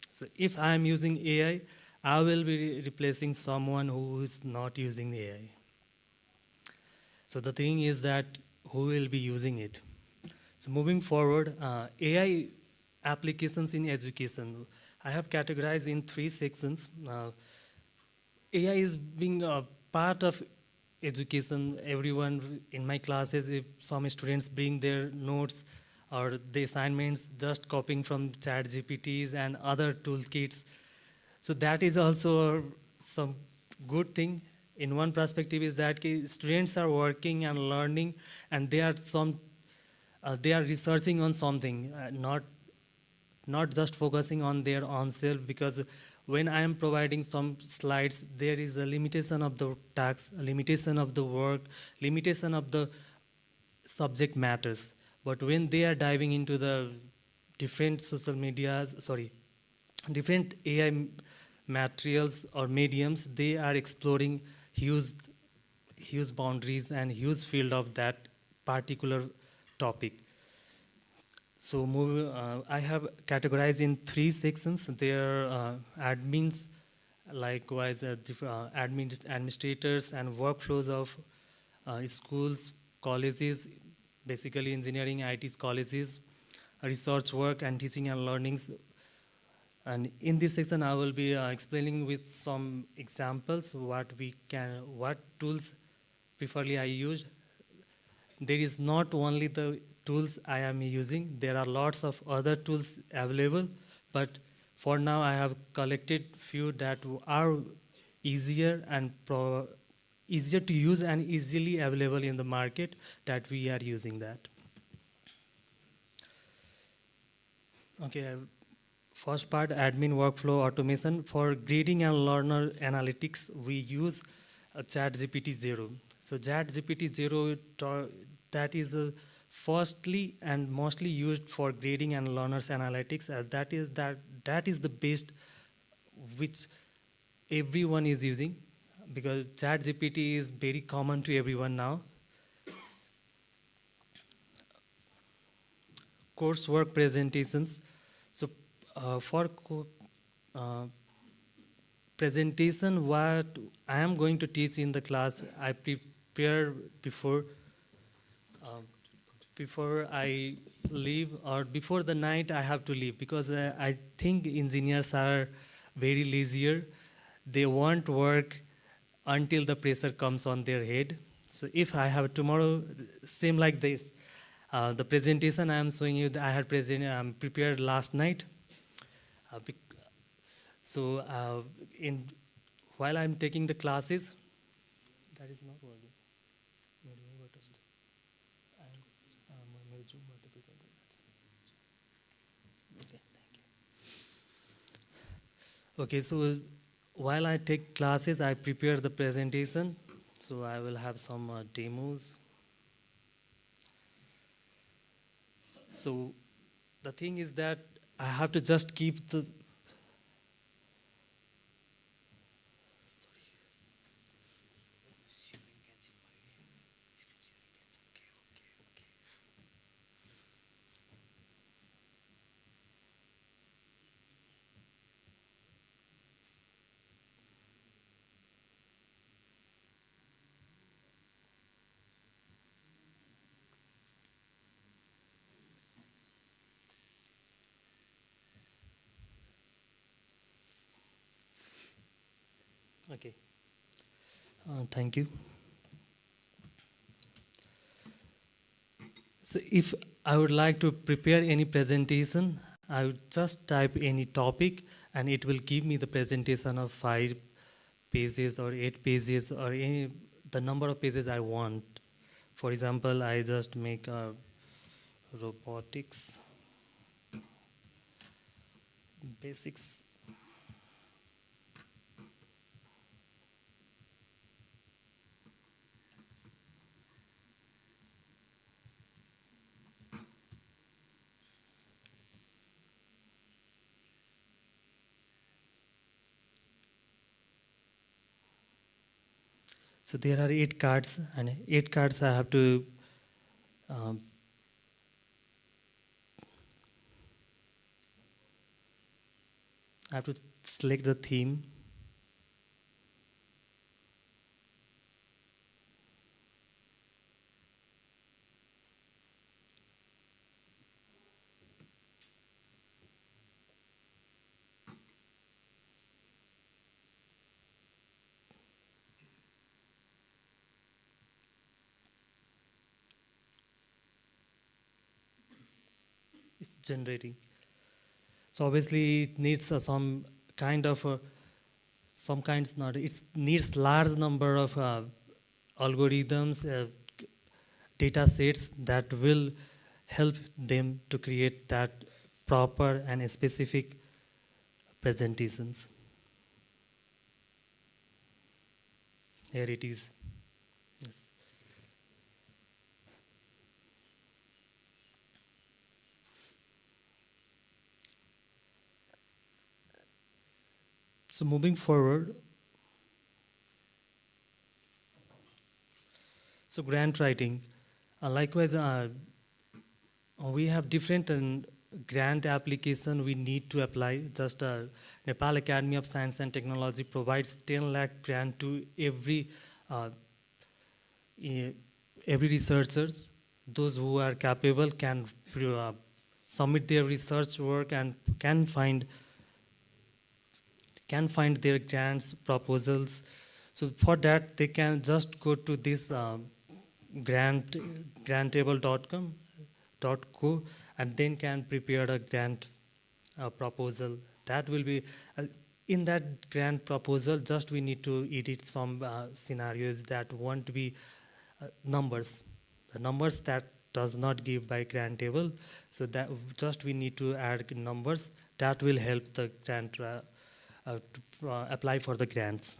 So if I am using AI, I will be replacing someone who is not using AI. So the thing is that who will be using it? So moving forward, AI applications in education. I have categorized in 3 sections. AI is being a part of education. Everyone in my classes, if some students bring their notes or the assignments just copying from chat GPTs and other toolkits. So that is also some good thing. In one perspective is that students are working and learning, and they are researching on something, not just focusing on their own self, because when I am providing some slides, there is a limitation of the task, a limitation of the work, limitation of the subject matters. But when they are diving into the different social medias, different AI materials or mediums, they are exploring huge boundaries and huge field of that particular topic. So I have categorized in 3 sections. There are admins, likewise administrators and workflows of schools, colleges, basically engineering, IT colleges, research work and teaching and learnings. And in this section, I will be explaining with some examples what tools preferably I use. There is not only the tools I am using, there are lots of other tools available, but for now I have collected few that are easier easier to use and easily available in the market that we are using that. Okay, first part, admin workflow automation. For grading and learner analytics, we use ChatGPT 0. So ChatGPT 0, that is firstly and mostly used for grading and learners analytics. That is the best which everyone is using, because ChatGPT is very common to everyone now. Coursework presentations. So for presentation, what I am going to teach in the class, I prepare before I leave, or before the night I have to leave, because I think engineers are very lazier. They won't work until the pressure comes on their head. So if I have tomorrow, same like this, the presentation I am showing you, I had prepared last night. So while I'm taking the classes, that is not working. Okay, so while I take classes, I prepare the presentation. So I will have some demos. So the thing is that I have to just keep the okay. Thank you. So if I would like to prepare any presentation, I would just type any topic and it will give me the presentation of 5 pages or 8 pages or the number of pages I want For example, I just make robotics basics. So there are 8 cards, and 8 cards I have to um, select the theme. It's generating. So obviously it needs some kind of some kinds not it needs large number of algorithms, data sets that will help them to create that proper and specific presentations. Here it is. Yes. So moving forward, so grant writing. Likewise, we have different grant application we need to apply. Just Nepal Academy of Science and Technology provides 10 lakh grant to uh, every researchers. Those who are capable can submit their research work and can find their grants proposals. So for that, they can just go to this grantable.com.co and then can prepare a grant proposal. That will be in that grant proposal. Just we need to edit some scenarios that won't be numbers, the numbers that does not give by grantable. So that just we need to add numbers that will help the grant to apply for the grants.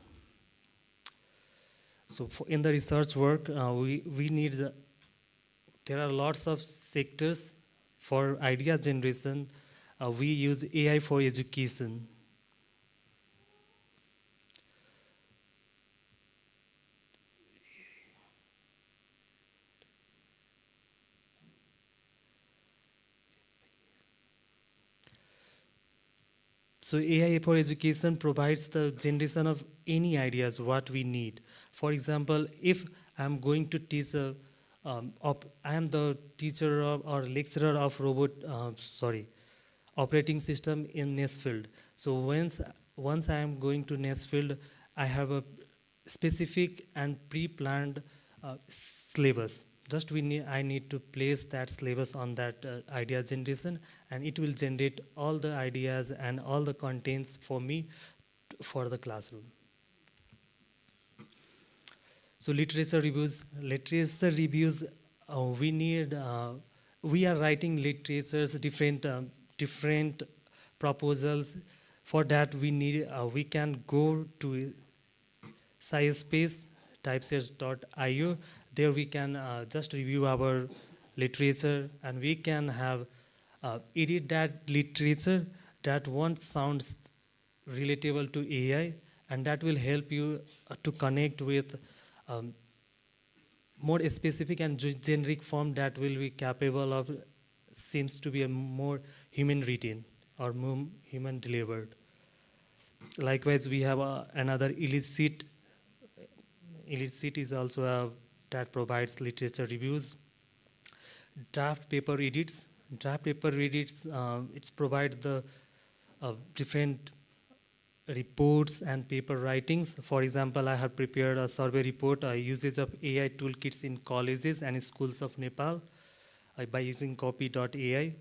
So in the research work, we need there are lots of sectors for idea generation. We use AI for education. So AI for education provides the generation of any ideas what we need. For example, if I'm going to teach I am the teacher or lecturer of operating system in Nesfield. So once I am going to Nesfield, I have a specific and pre-planned syllabus. Just I need to place that syllabus on that idea generation, and it will generate all the ideas and all the contents for me for the classroom. So literature reviews. We are writing literatures, different proposals. For that we can go to SciSpace, typespace.io. There we can just review our literature, and we can have edit that literature that won't sound relatable to AI, and that will help you to connect with more specific and generic form that will be capable of seems to be a more human written or more human delivered. Likewise, we have another illicit. Illicit is also that provides literature reviews. Draft paper edits. It provides the different reports and paper writings. For example, I have prepared a survey report, usage of AI toolkits in colleges and schools of Nepal by using copy.ai.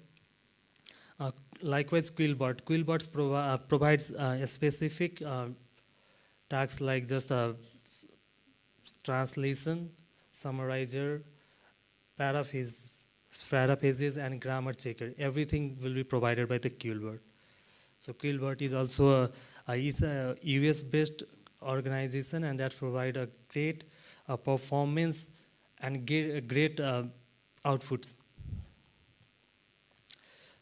Likewise, Quillbot. Quillbot provides a specific tasks like just a translation, summarizer, paraphrases and grammar checker. Everything will be provided by the Quillbot. So Quillbot is also a US-based organization, and that provide a great performance and great outputs.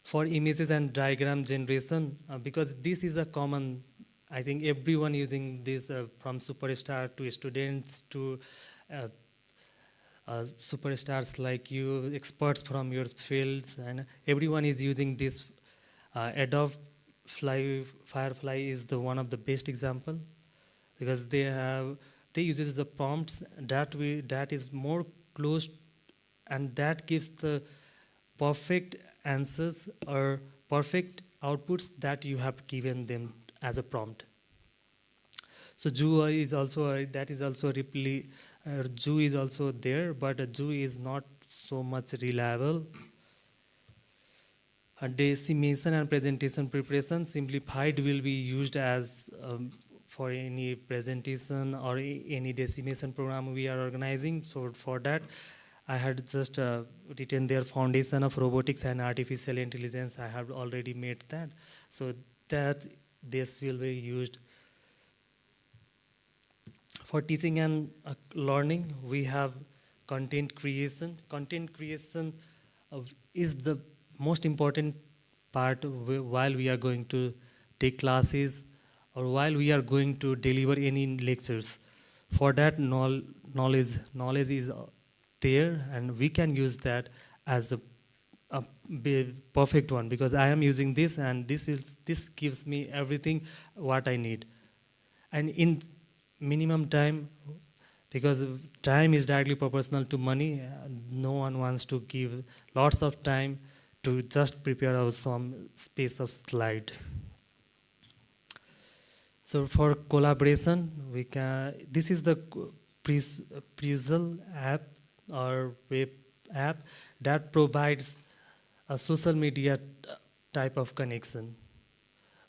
For images and diagram generation, because this is a common, I think everyone using this, from superstar to students to uh, superstars like you, experts from your fields, and everyone is using this. Adobe Firefly is the one of the best example, because they uses the prompts that is more close, and that gives the perfect answers or perfect outputs that you have given them as a prompt. So Zoo is also that is also really Zoo is also there, but Zoo is not so much reliable. Decimation and presentation preparation simplified will be used as for any presentation or any decimation program we are organizing. So for that, I had just written their foundation of robotics and artificial intelligence. I have already made that, so that this will be used for teaching and learning. We have content creation. Content creation is the most important part while we are going to take classes or while we are going to deliver any lectures. For that, knowledge is there, and we can use that as a perfect one, because I am using this, and this gives me everything what I need, and in minimum time, because time is directly proportional to money. No one wants to give lots of time to just prepare some space of slide. So for collaboration, we can. This is the Puzzle app or web app that provides a social media type of connection.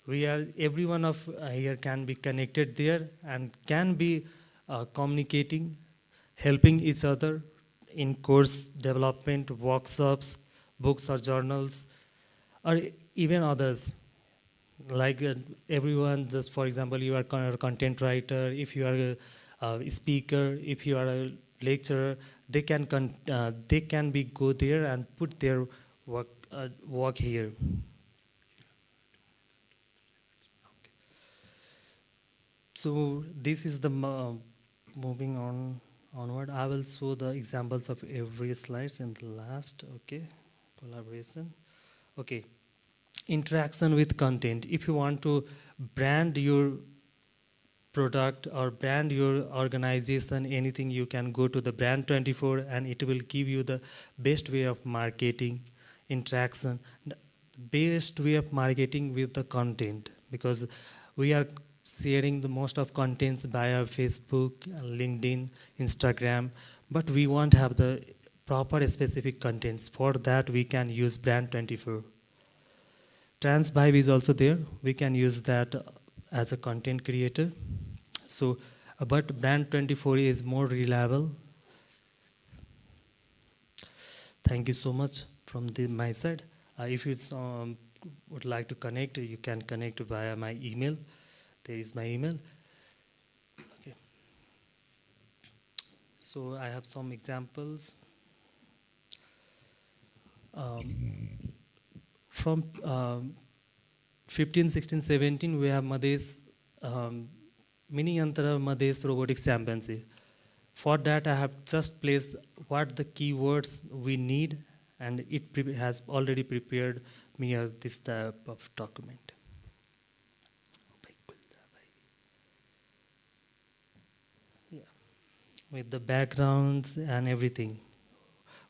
Every one of here can be connected there and can be communicating, helping each other in course development, workshops, books or journals, or even others. Like everyone, just for example, you are a content writer, if you are a speaker, if you are a lecturer, they can be go there and put their work here. So this is the moving onward. I will show the examples of every slides in the last. Okay, collaboration. Okay, interaction with content. If you want to brand your product or brand your organization, anything, you can go to the Brand24, and it will give you the best way of marketing, interaction, best way of marketing with the content, because we are sharing the most of contents via Facebook, LinkedIn, Instagram, but we won't have the proper specific contents. For that, we can use Brand24. Transvibe is also there. We can use that as a content creator. So, but Brand24 is more reliable. Thank you so much from my side. If you would like to connect, you can connect via my email. There is my email. Okay. So I have some examples. From 15, 16, 17, we have Madhes, Mini-Edtech Madhes Robotics Championship. For that, I have just placed what the keywords we need, and it has already prepared me this type of document. Yeah. With the backgrounds and everything.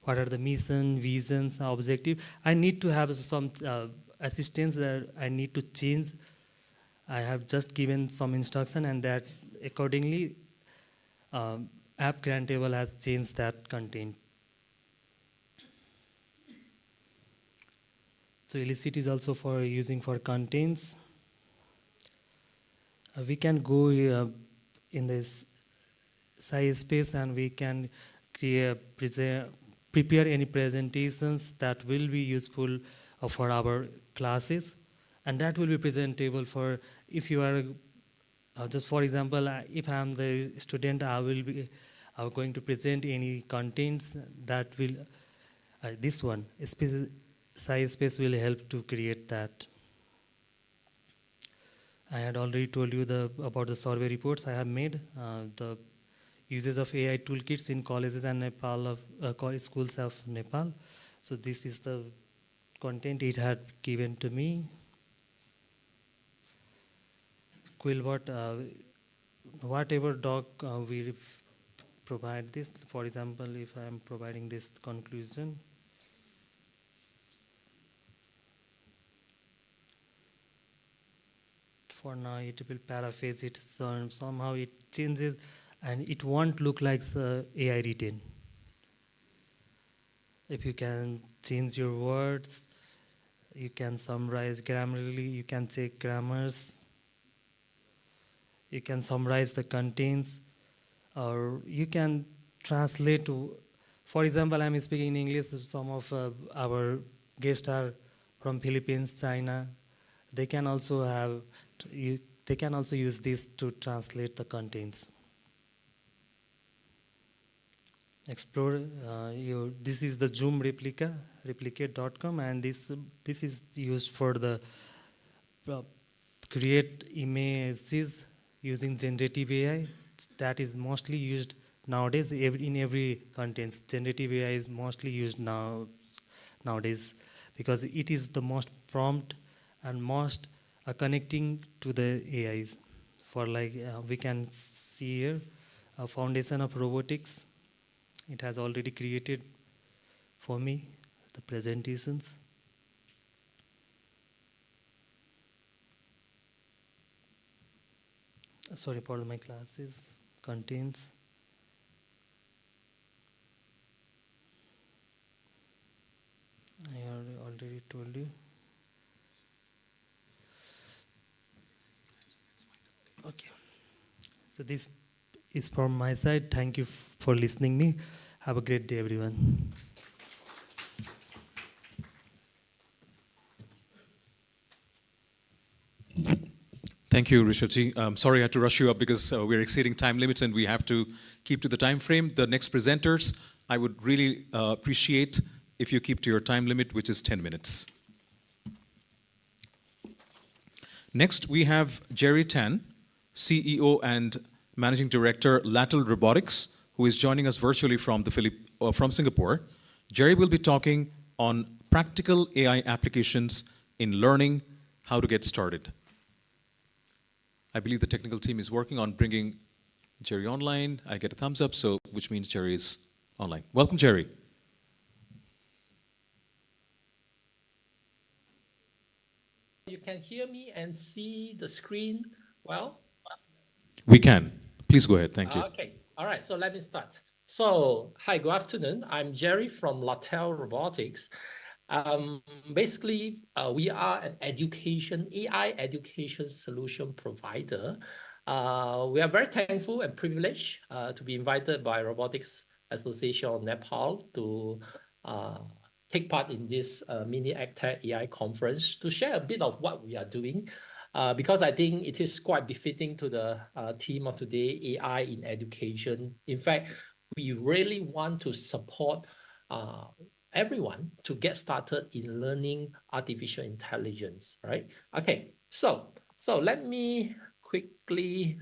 What are the mission, visions, objective? I need to have some assistance that I need to change. I have just given some instruction, and that accordingly, App Grantable has changed that content. So illicit is also for using for contents. We can go in this size space, and we can create prepare any presentations that will be useful for our classes, and that will be presentable for if you are just for example, if I am the student, I will be going to present any contents that will this one size space will help to create that. I had already told you about the survey reports I have made, the uses of AI toolkits in colleges and Nepal schools of Nepal. So this is the content it had given to me. Quillbot, whatever doc we provide this, for example, if I am providing this conclusion, for now it will paraphrase it, so somehow it changes and it won't look like AI written. If you can change your words, you can summarize grammarly, you can check grammars, you can summarize the contents, or you can translate to, for example, I'm speaking in English, some of our guests are from Philippines, China, they can also use this to translate the contents. Explore this is the Zoom replicate.com, and this is used for the create images using generative AI. That is mostly used nowadays in every contents. Generative AI is mostly used nowadays because it is the most prompt and most connecting to the AIs. For like we can see here a foundation of robotics. It has already created for me the presentations. Sorry for my classes contains. I already told you. Okay. So this is from my side. Thank you for listening me. Have a great day, everyone. Thank you, Rishabji. Sorry I had to rush you up because we're exceeding time limits and we have to keep to the time frame. The next presenters, I would really appreciate if you keep to your time limit, which is 10 minutes. Next, we have Jerry Tan, CEO and Managing Director, Lateral Robotics, who is joining us virtually from Singapore. Jerry will be talking on practical AI applications in learning how to get started. I believe the technical team is working on bringing Jerry online. I get a thumbs up, so which means Jerry is online. Welcome, Jerry. You can hear me and see the screen well? We can. Please go ahead. Thank you. Okay. All right. So let me start. So, hi, good afternoon. I'm Jerry from Lateral Robotics. Basically, we are an AI education solution provider. We are very thankful and privileged to be invited by Robotics Association of Nepal to take part in this Mini-Edtech AI conference to share a bit of what we are doing, because I think it is quite befitting to the theme of today, AI in education. In fact, we really want to support everyone to get started in learning artificial intelligence, right? Okay, so let me quickly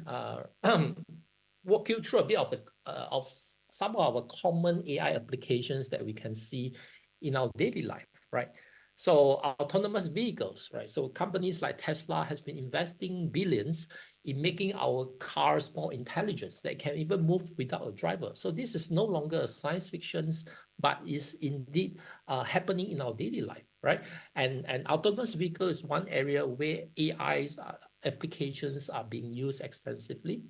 walk you through a bit of some of our common AI applications that we can see in our daily life, right? So autonomous vehicles, right? So companies like Tesla has been investing billions in making our cars more intelligent. They can even move without a driver. So this is no longer a science fiction, but is indeed happening in our daily life, right? And autonomous vehicle is one area where AI's applications are being used extensively.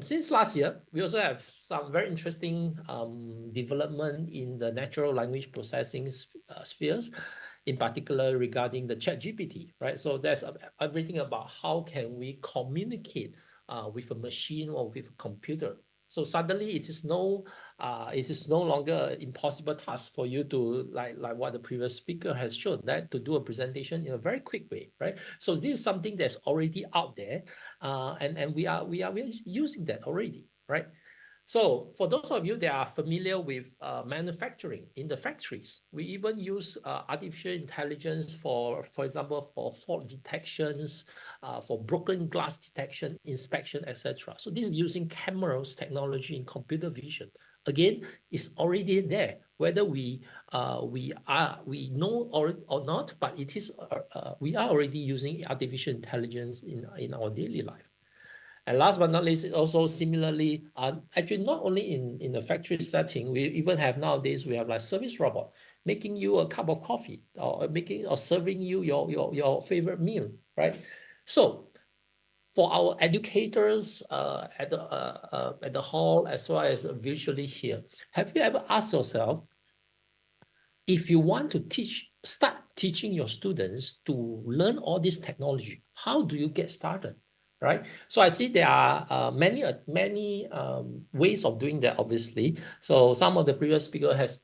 Since last year, we also have some very interesting development in the natural language processing spheres, in particular regarding the ChatGPT, right? So there's everything about how can we communicate with a machine or with a computer. So suddenly it is no longer an impossible task for you to, like what the previous speaker has shown, that to do a presentation in a very quick way, right? So this is something that's already out there, and we are using that already, right? So for those of you that are familiar with manufacturing in the factories, we even use artificial intelligence for example, for fault detections, for broken glass detection, inspection, etc. So this is using cameras, technology, and computer vision. Again, it's already there, whether we know or not, but it is we are already using artificial intelligence in our daily life. And last but not least, also similarly, actually not only in a factory setting, we even have nowadays, we have like service robot making you a cup of coffee or serving you your favorite meal, right? So for our educators at the hall as well as visually here, have you ever asked yourself, if you want to start teaching your students to learn all this technology, how do you get started? Right. So I see there are many ways of doing that, obviously. So some of the previous speaker has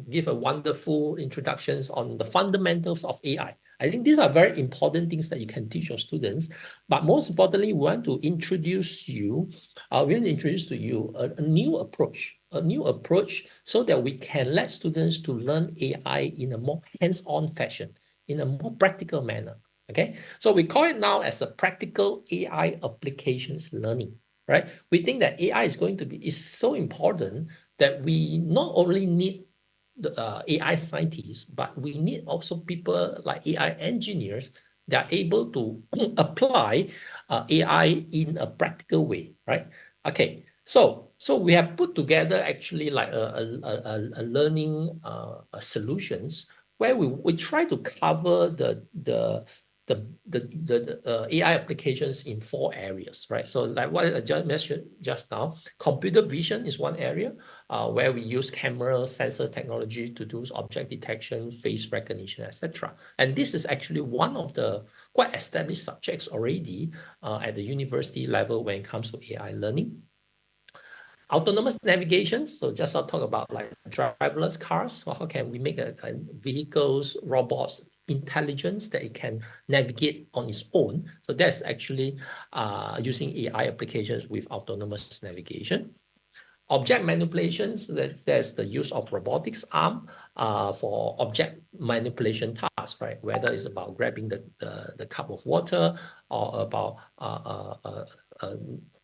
give a wonderful introductions on the fundamentals of AI. I think these are very important things that you can teach your students. But most importantly, we want to introduce to you a new approach so that we can let students to learn AI in a more hands-on fashion, in a more practical manner. Okay, so we call it now as a practical AI applications learning, right? We think that AI is so important that we not only need the AI scientists, but we need also people like AI engineers that are able to apply AI in a practical way, right? Okay, so we have put together actually like a learning solutions where we try to cover the AI applications in 4 areas, right? So like what I just mentioned just now, computer vision is one area where we use camera sensor technology to do object detection, face recognition, etc. And this is actually one of the quite established subjects already at the university level when it comes to AI learning. Autonomous navigation, so just I'll talk about like driverless cars. So how can we make vehicles, robots, intelligence that it can navigate on its own? So that's actually using AI applications with autonomous navigation. Object manipulations, there's the use of robotics arm for object manipulation tasks, right? Whether it's about grabbing the cup of water or about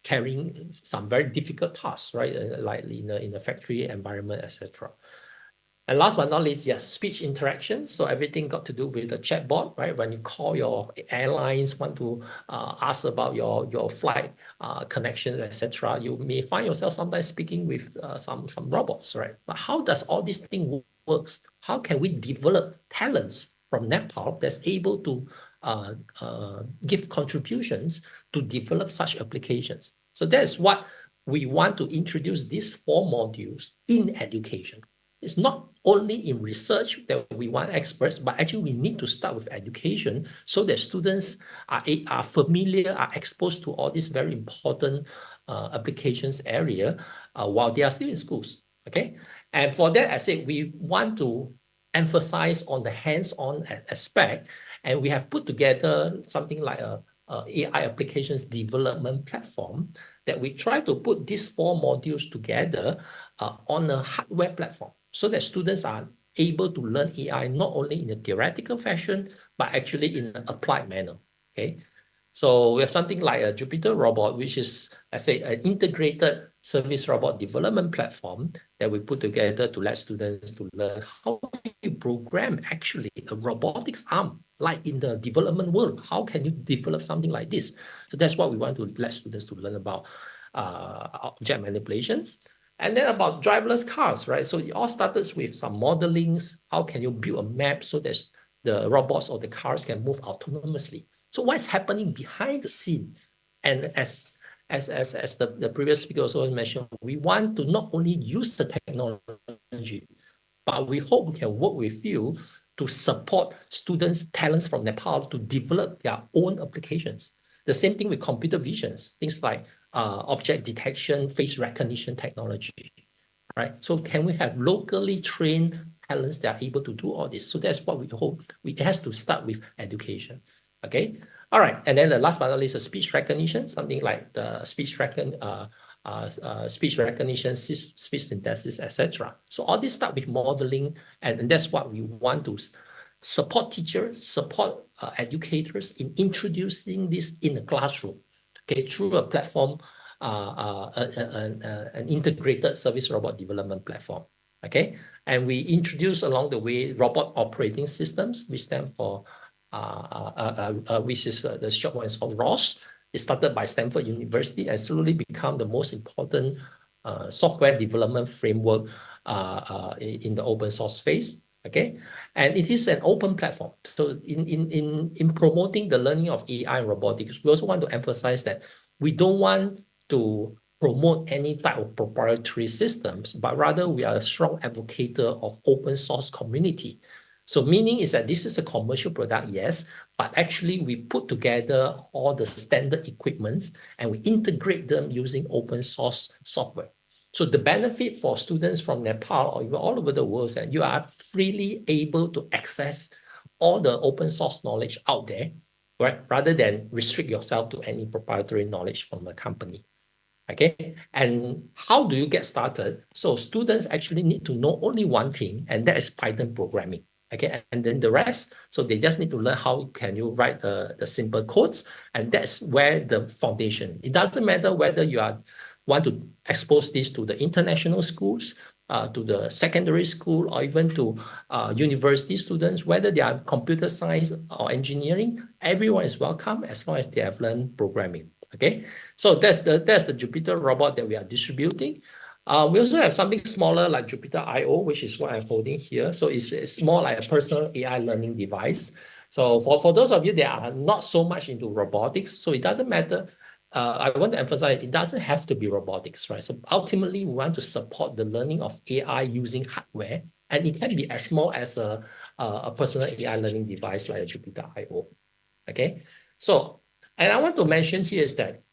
carrying some very difficult tasks, right? Like in a factory environment, etc. And last but not least, yes, speech interaction. So everything got to do with the chatbot, right? When you call your airlines, want to ask about your flight connection, etc., you may find yourself sometimes speaking with some robots, right? But how does all this thing works? How can we develop talents from Nepal that's able to give contributions to develop such applications? So that's what we want to introduce these 4 modules in education. It's not only in research that we want experts, but actually we need to start with education so that students are familiar, are exposed to all these very important applications area while they are still in schools, okay? And for that, I say we want to emphasize on the hands-on aspect, and we have put together something like a AI applications development platform that we try to put these 4 modules together on a hardware platform, so that students are able to learn AI not only in a theoretical fashion, but actually in an applied manner, okay? So we have something like a Jupyter robot, which is, let's say, an integrated service robot development platform that we put together to let students to learn how you program actually a robotics arm, like in the development world. How can you develop something like this? So that's what we want to let students to learn about object manipulations. And then about driverless cars, right? So it all started with some modelings. How can you build a map so that the robots or the cars can move autonomously? So what's happening behind the scene? And as the previous speaker also mentioned, we want to not only use the technology, but we hope we can work with you to support students' talents from Nepal to develop their own applications. The same thing with computer visions, things like object detection, face recognition technology, right? So can we have locally trained talents that are able to do all this? So that's what we hope. It has to start with education, okay? All right, and then the last but not least, speech recognition, something like the speech recognition, speech synthesis, etc. So all this start with modeling, and that's what we want to support teachers, support educators in introducing this in the classroom, okay, through a platform, an integrated service robot development platform, okay? And we introduce along the way robot operating systems, which stand for, which is the short one is called ROS. It started by Stanford University and slowly become the most important software development framework in the open source space, okay? And it is an open platform. So in promoting the learning of AI and robotics, we also want to emphasize that we don't want to promote any type of proprietary systems, but rather we are a strong advocate of open source community. So meaning is that this is a commercial product, yes, but actually we put together all the standard equipments and we integrate them using open source software. So the benefit for students from Nepal or even all over the world is that you are freely able to access all the open source knowledge out there, right? Rather than restrict yourself to any proprietary knowledge from the company. Okay, and how do you get started? So students actually need to know only one thing, and that is Python programming. Okay, and then the rest, so they just need to learn how can you write the simple codes, and that's where the foundation. It doesn't matter whether you want to expose this to the international schools, to the secondary school, or even to university students, whether they are computer science or engineering, everyone is welcome as long as they have learned programming. Okay, so that's the Jupyter robot that we are distributing. We also have something smaller like Jupyter I/O, which is what I'm holding here. So it's more like a personal AI learning device. So for those of you that are not so much into robotics, so it doesn't matter. I want to emphasize it doesn't have to be robotics, right? So ultimately, we want to support the learning of AI using hardware, and it can be as small as a personal AI learning device like a Jupyter I/O. Okay, so. And I want to mention here is that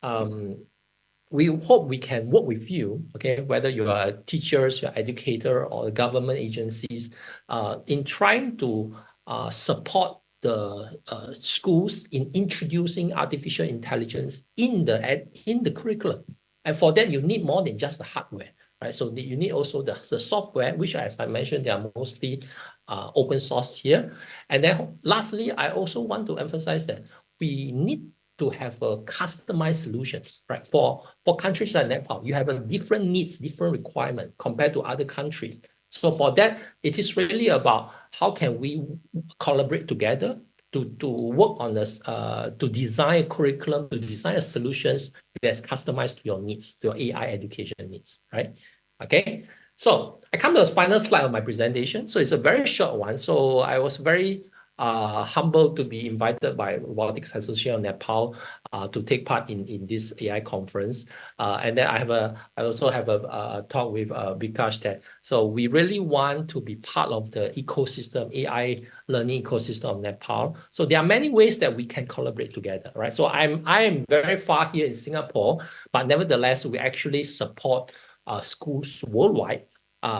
we hope we can work with you, okay, whether you are teachers, you're educator, or government agencies, in trying to support the schools in introducing artificial intelligence in the curriculum. And for that, you need more than just the hardware, right? So you need also the software, which, as I mentioned, they are mostly open source here. And then lastly, I also want to emphasize that we need to have a customized solutions, right? For countries like Nepal, you have a different needs, different requirement compared to other countries. So for that, it is really about how can we collaborate together to work on this, to design a curriculum, to design a solutions that's customized to your needs, to your AI education needs, right? Okay, so I come to the final slide of my presentation. So it's a very short one. So I was very humbled to be invited by Robotics Association of Nepal to take part in this AI conference. And then I also have a talk with Bikash that, so we really want to be part of the ecosystem, AI learning ecosystem of Nepal. So there are many ways that we can collaborate together, right? So I am very far here in Singapore, but nevertheless, we actually support schools worldwide,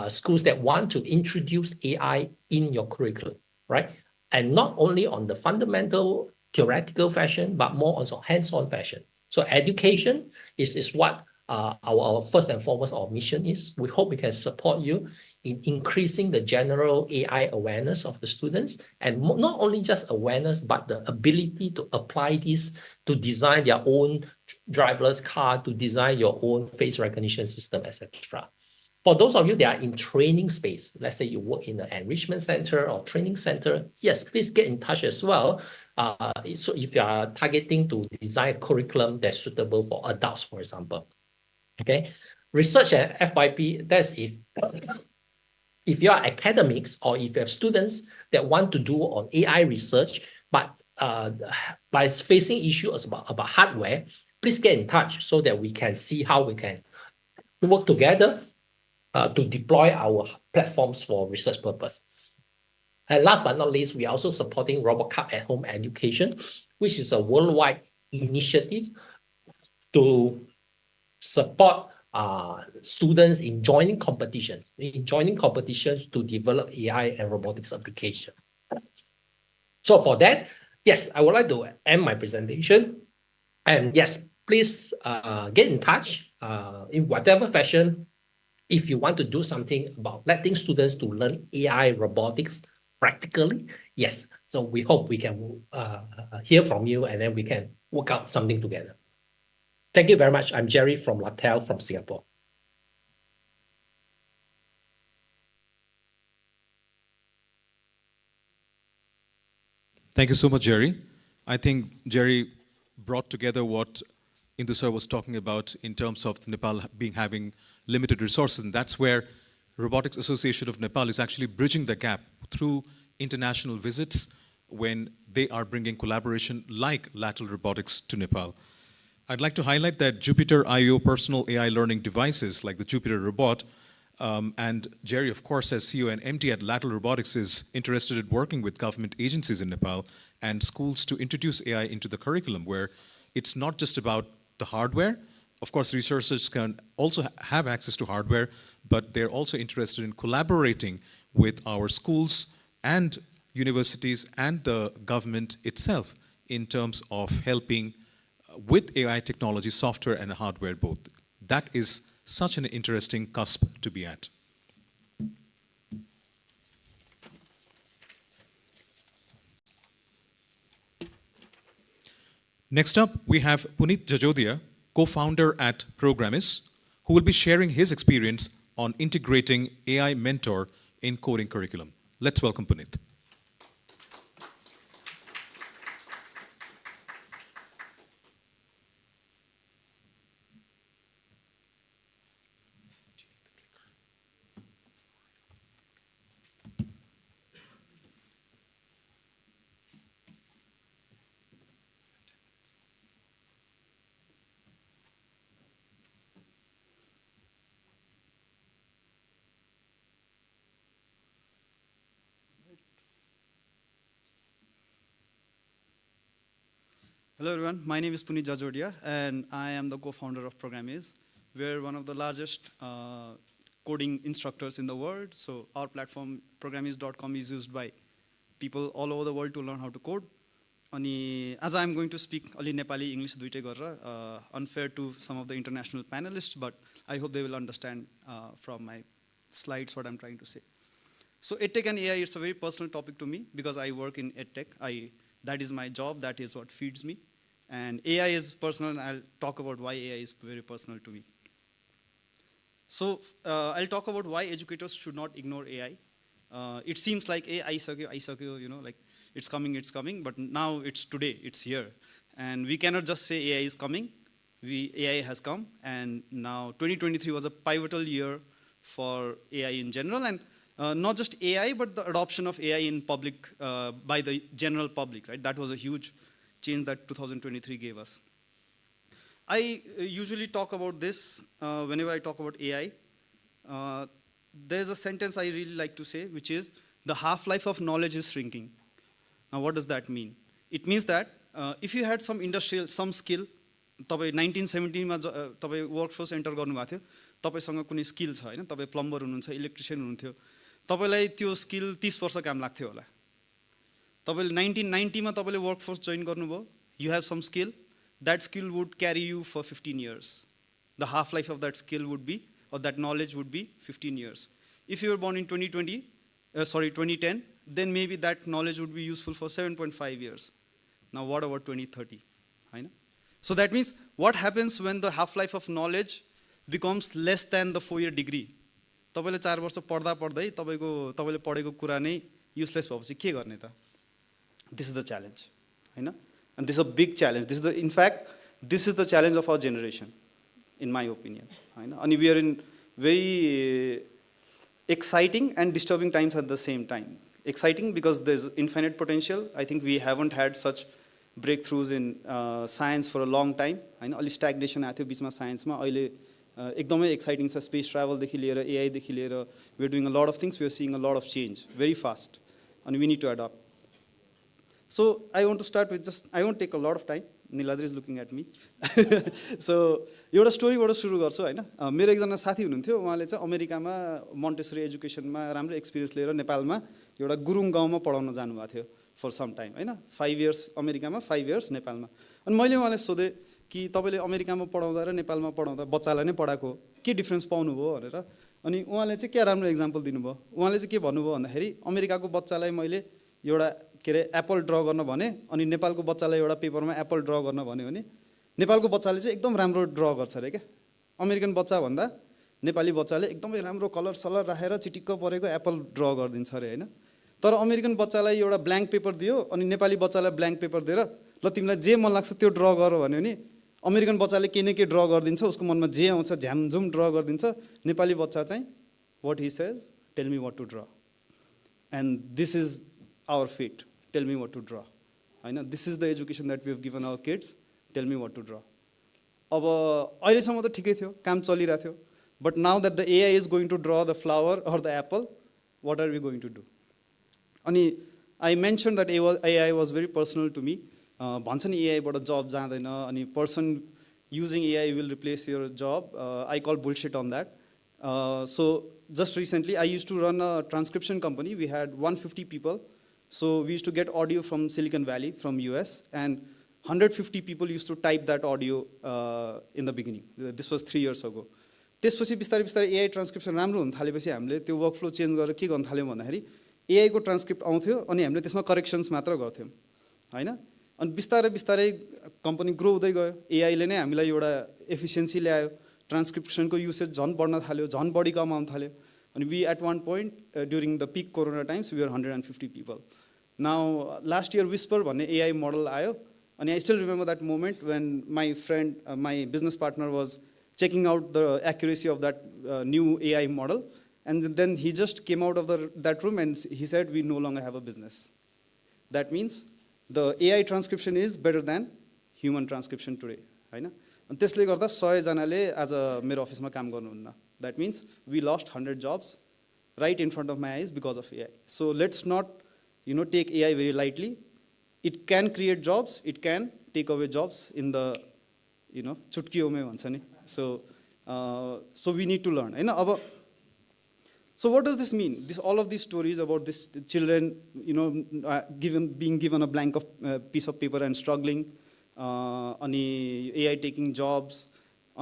schools that want to introduce AI in your curriculum, right? And not only on the fundamental theoretical fashion, but more on hands-on fashion. So education is what our first and foremost our mission is. We hope we can support you in increasing the general AI awareness of the students, and not only just awareness, but the ability to apply this to design their own driverless car, to design your own face recognition system, etc. For those of you that are in training space, let's say you work in an enrichment center or training center, yes, please get in touch as well. So if you are targeting to design a curriculum that's suitable for adults, for example, okay? Research at FYP, that's if you are academics or if you have students that want to do on AI research, but by facing issues about hardware, please get in touch so that we can see how we can work together to deploy our platforms for research purpose. And last but not least, we are also supporting RobotCup at Home Education, which is a worldwide initiative to support students in joining competitions to develop AI and robotics application. So for that, yes, I would like to end my presentation. And yes, please get in touch in whatever fashion if you want to do something about letting students to learn AI robotics practically. Yes, so we hope we can hear from you and then we can work out something together. Thank you very much. I'm Jerry from Latel from Singapore. Thank you so much, Jerry. I think Jerry brought together what Indu sir was talking about in terms of Nepal having limited resources, and that's where Robotics Association of Nepal is actually bridging the gap through international visits when they are bringing collaboration like lateral robotics to Nepal. I'd like to highlight that Jupiter IO personal AI learning devices like the Jupiter robot, and Jerry, of course, as CEO and MD at Lateral Robotics, is interested in working with government agencies in Nepal and schools to introduce AI into the curriculum, where it's not just about the hardware. Of course, researchers can also have access to hardware, but they're also interested in collaborating with our schools and universities and the government itself in terms of helping with AI technology, software and hardware both. That is such an interesting cusp to be at. Next up, we have Puneet Jajodia, co-founder at Programmis, who will be sharing his experience on integrating AI mentor in coding curriculum. Let's welcome Puneet. Hello everyone, my name is Puneet Jajodia and I am the co-founder of Programmis. We're one of the largest coding instructors in the world. So our platform, programmis.com, is used by people all over the world to learn how to code. As I'm going to speak only Nepali, English, duite garra, unfair to some of the international panelists, but I hope they will understand from my slides what I'm trying to say. So EdTech and AI, it's a very personal topic to me because I work in EdTech. That is my job, that is what feeds me. And AI is personal, and I'll talk about why AI is very personal to me. So I'll talk about why educators should not ignore AI. It seems like AI sakyo, you know, like it's coming, but now it's today, it's here. And we cannot just say AI is coming, AI has come, and now 2023 was a pivotal year for AI in general, and not just AI, but the adoption of AI in public by the general public, right? That was a huge change that 2023 gave us. I usually talk about this whenever I talk about AI. There's a sentence I really like to say, which is, the half-life of knowledge is shrinking. Now, what does that mean? It means that if you had some skill, 1917 मा तपाईं workforce enter गर्नुभएको थियो, तपाईसँग कुनै skill छ हैन, तपाईं plumber हुनुहुन्छ, electrician हुनुहुन्थ्यो, तपाईलाई त्यो स्किल 30 वर्ष काम लाग्थ्यो होला. तपाईले 1990 मा तपाईले वर्कफोर्स जोइन गर्नुभयो, you have some skill, that skill would carry you for 15 years. The half life of that skill would be, or that knowledge would be 15 years. If you were born in 2010, then maybe that knowledge would be useful for 7.5 years. Now what about 2030? So that means what happens when the half life of knowledge becomes less than the 4-year degree? तपाईले 4 वर्ष पढ्दा पढ्दै तपाईले पढेको कुरा नै useless भएपछि के गर्ने त? This is the challenge, Hahn? And this is a big challenge. In fact, this is the challenge of our generation, in my opinion. And we are in very exciting and disturbing times at the same time. Exciting because there's infinite potential. I think we haven't had such breakthroughs in science for a long time. Only stagnation आएको थियो बीचमा साइन्समा. अहिले एकदमै exciting छ, space travel देखि लिएर AI देखि लिएर, we're doing a lot of things. We're seeing a lot of change very fast, and we need to adapt. So I want to start with I won't take a lot of time. Niladri is looking at me. So एउटा स्टोरीबाट सुरु गर्छु हैन मेरो एकजना साथी हुनुहुन्थ्यो उहाँले चाहिँ अमेरिकामा मोन्टेसरी एजुकेसनमा राम्रो एक्सपिरियन्स लिएर नेपालमा एउटा गुरुङ गाउँमा पढाउन जानुभएको थियो फर सम टाइम हैन 5 इयर्स अमेरिकामा 5 इयर्स नेपालमा अनि मैले उहाँले सोधेँ कि तपाईँले अमेरिकामा पढाउँदा र नेपालमा पढाउँदा बच्चालाई नै पढाएको के डिफ्रेन्स पाउनुभयो भनेर अनि उहाँले चाहिँ क्या राम्रो एक्जाम्पल दिनुभयो उहाँले चाहिँ के भन्नुभयो भन्दाखेरि अमेरिकाको बच्चालाई मैले एउटा के अरे एप्पल ड्र गर्न भने अनि नेपालको बच्चालाई एउटा पेपरमा एप्पल ड्र गर्न भन्यो भने नेपालको बच्चाले चाहिँ एकदम राम्रो ड्र गर्छ अरे क्या अमेरिकन बच्चा भन्दा नेपाली बच्चाले एकदमै राम्रो कलर सलर राखेर चिटिक्क परेको एप्पल ड्र गरिदिन्छ अरे हैन तर अमेरिकन बच्चालाई एउटा ब्ल्याङ्क पेपर दियो अनि नेपाली बच्चालाई ब्ल्याङ्क पेपर दिएर ल तिमीलाई जे मन लाग्छ त्यो ड्र गर भन्यो नि अमेरिकन बच्चाले के न के ड्र गरिदिन्छ उसको मनमा जे आउँछ झ्यामझुम ड्र गरिदिन्छ नेपाली बच्चा चाहिँ what he says tell me what to draw and this is our fate tell me what to draw हैन this is the education that we have given our kids tell me what to draw अब अहिलेसम्म त ठिकै थियो काम चलिरहेको थियो but now that the AI is going to draw the flower or the apple what are we going to do अनि I mention that AI was very personal to me भन्छ नि एआईबाट जब जाँदैन अनि person using AI will replace your जब I call bullshit on that so just recently I used to run a transcription company we had 150 people so we used to get audio from Silicon Valley from US and 150 people used to type that audio in the beginning. This was 3 years ago. त्यसपछि बिस्तारै बिस्तारै AI transcription राम्रो हुन थालेपछि हामीले त्यो workflow change गरेर के गर्न थाल्यौँ भन्दाखेरि एआई को ट्रान्सक्रिप्ट आउँथ्यो अनि हामीले त्यसमा करेक्सन्स मात्र गर्थ्यौँ हैन अनि बिस्तारै बिस्तारै कम्पनी ग्रो हुँदै गयो एआईले नै हामीलाई एउटा एफिसिएन्सी ल्यायो ट्रान्सक्रिप्सनको युसेज झन् बढ्न थाल्यो झन् बढी कमाउन थाल्यो and we at one point during the peak corona times we were 150 people now last year whisper भन्ने AI model आयो and I still remember that moment when my friend my business partner was checking out the accuracy of that new AI model and then he just came out of that room and he said we no longer have a business that means the AI transcription is better than human transcription today हैन अनि त्यसले गर्दा 100 जनाले आज मेरो अफिसमा काम गर्नुहुन्न that means we lost 100 jobs right in front of my eyes because of AI so let's not take AI very lightly it can create jobs it can take away jobs in the chutkiyo mein bhancha ni so we need to learn हैन अब so what does this mean all of these stories about this children being given a blank of piece of paper and struggling अनि AI taking jobs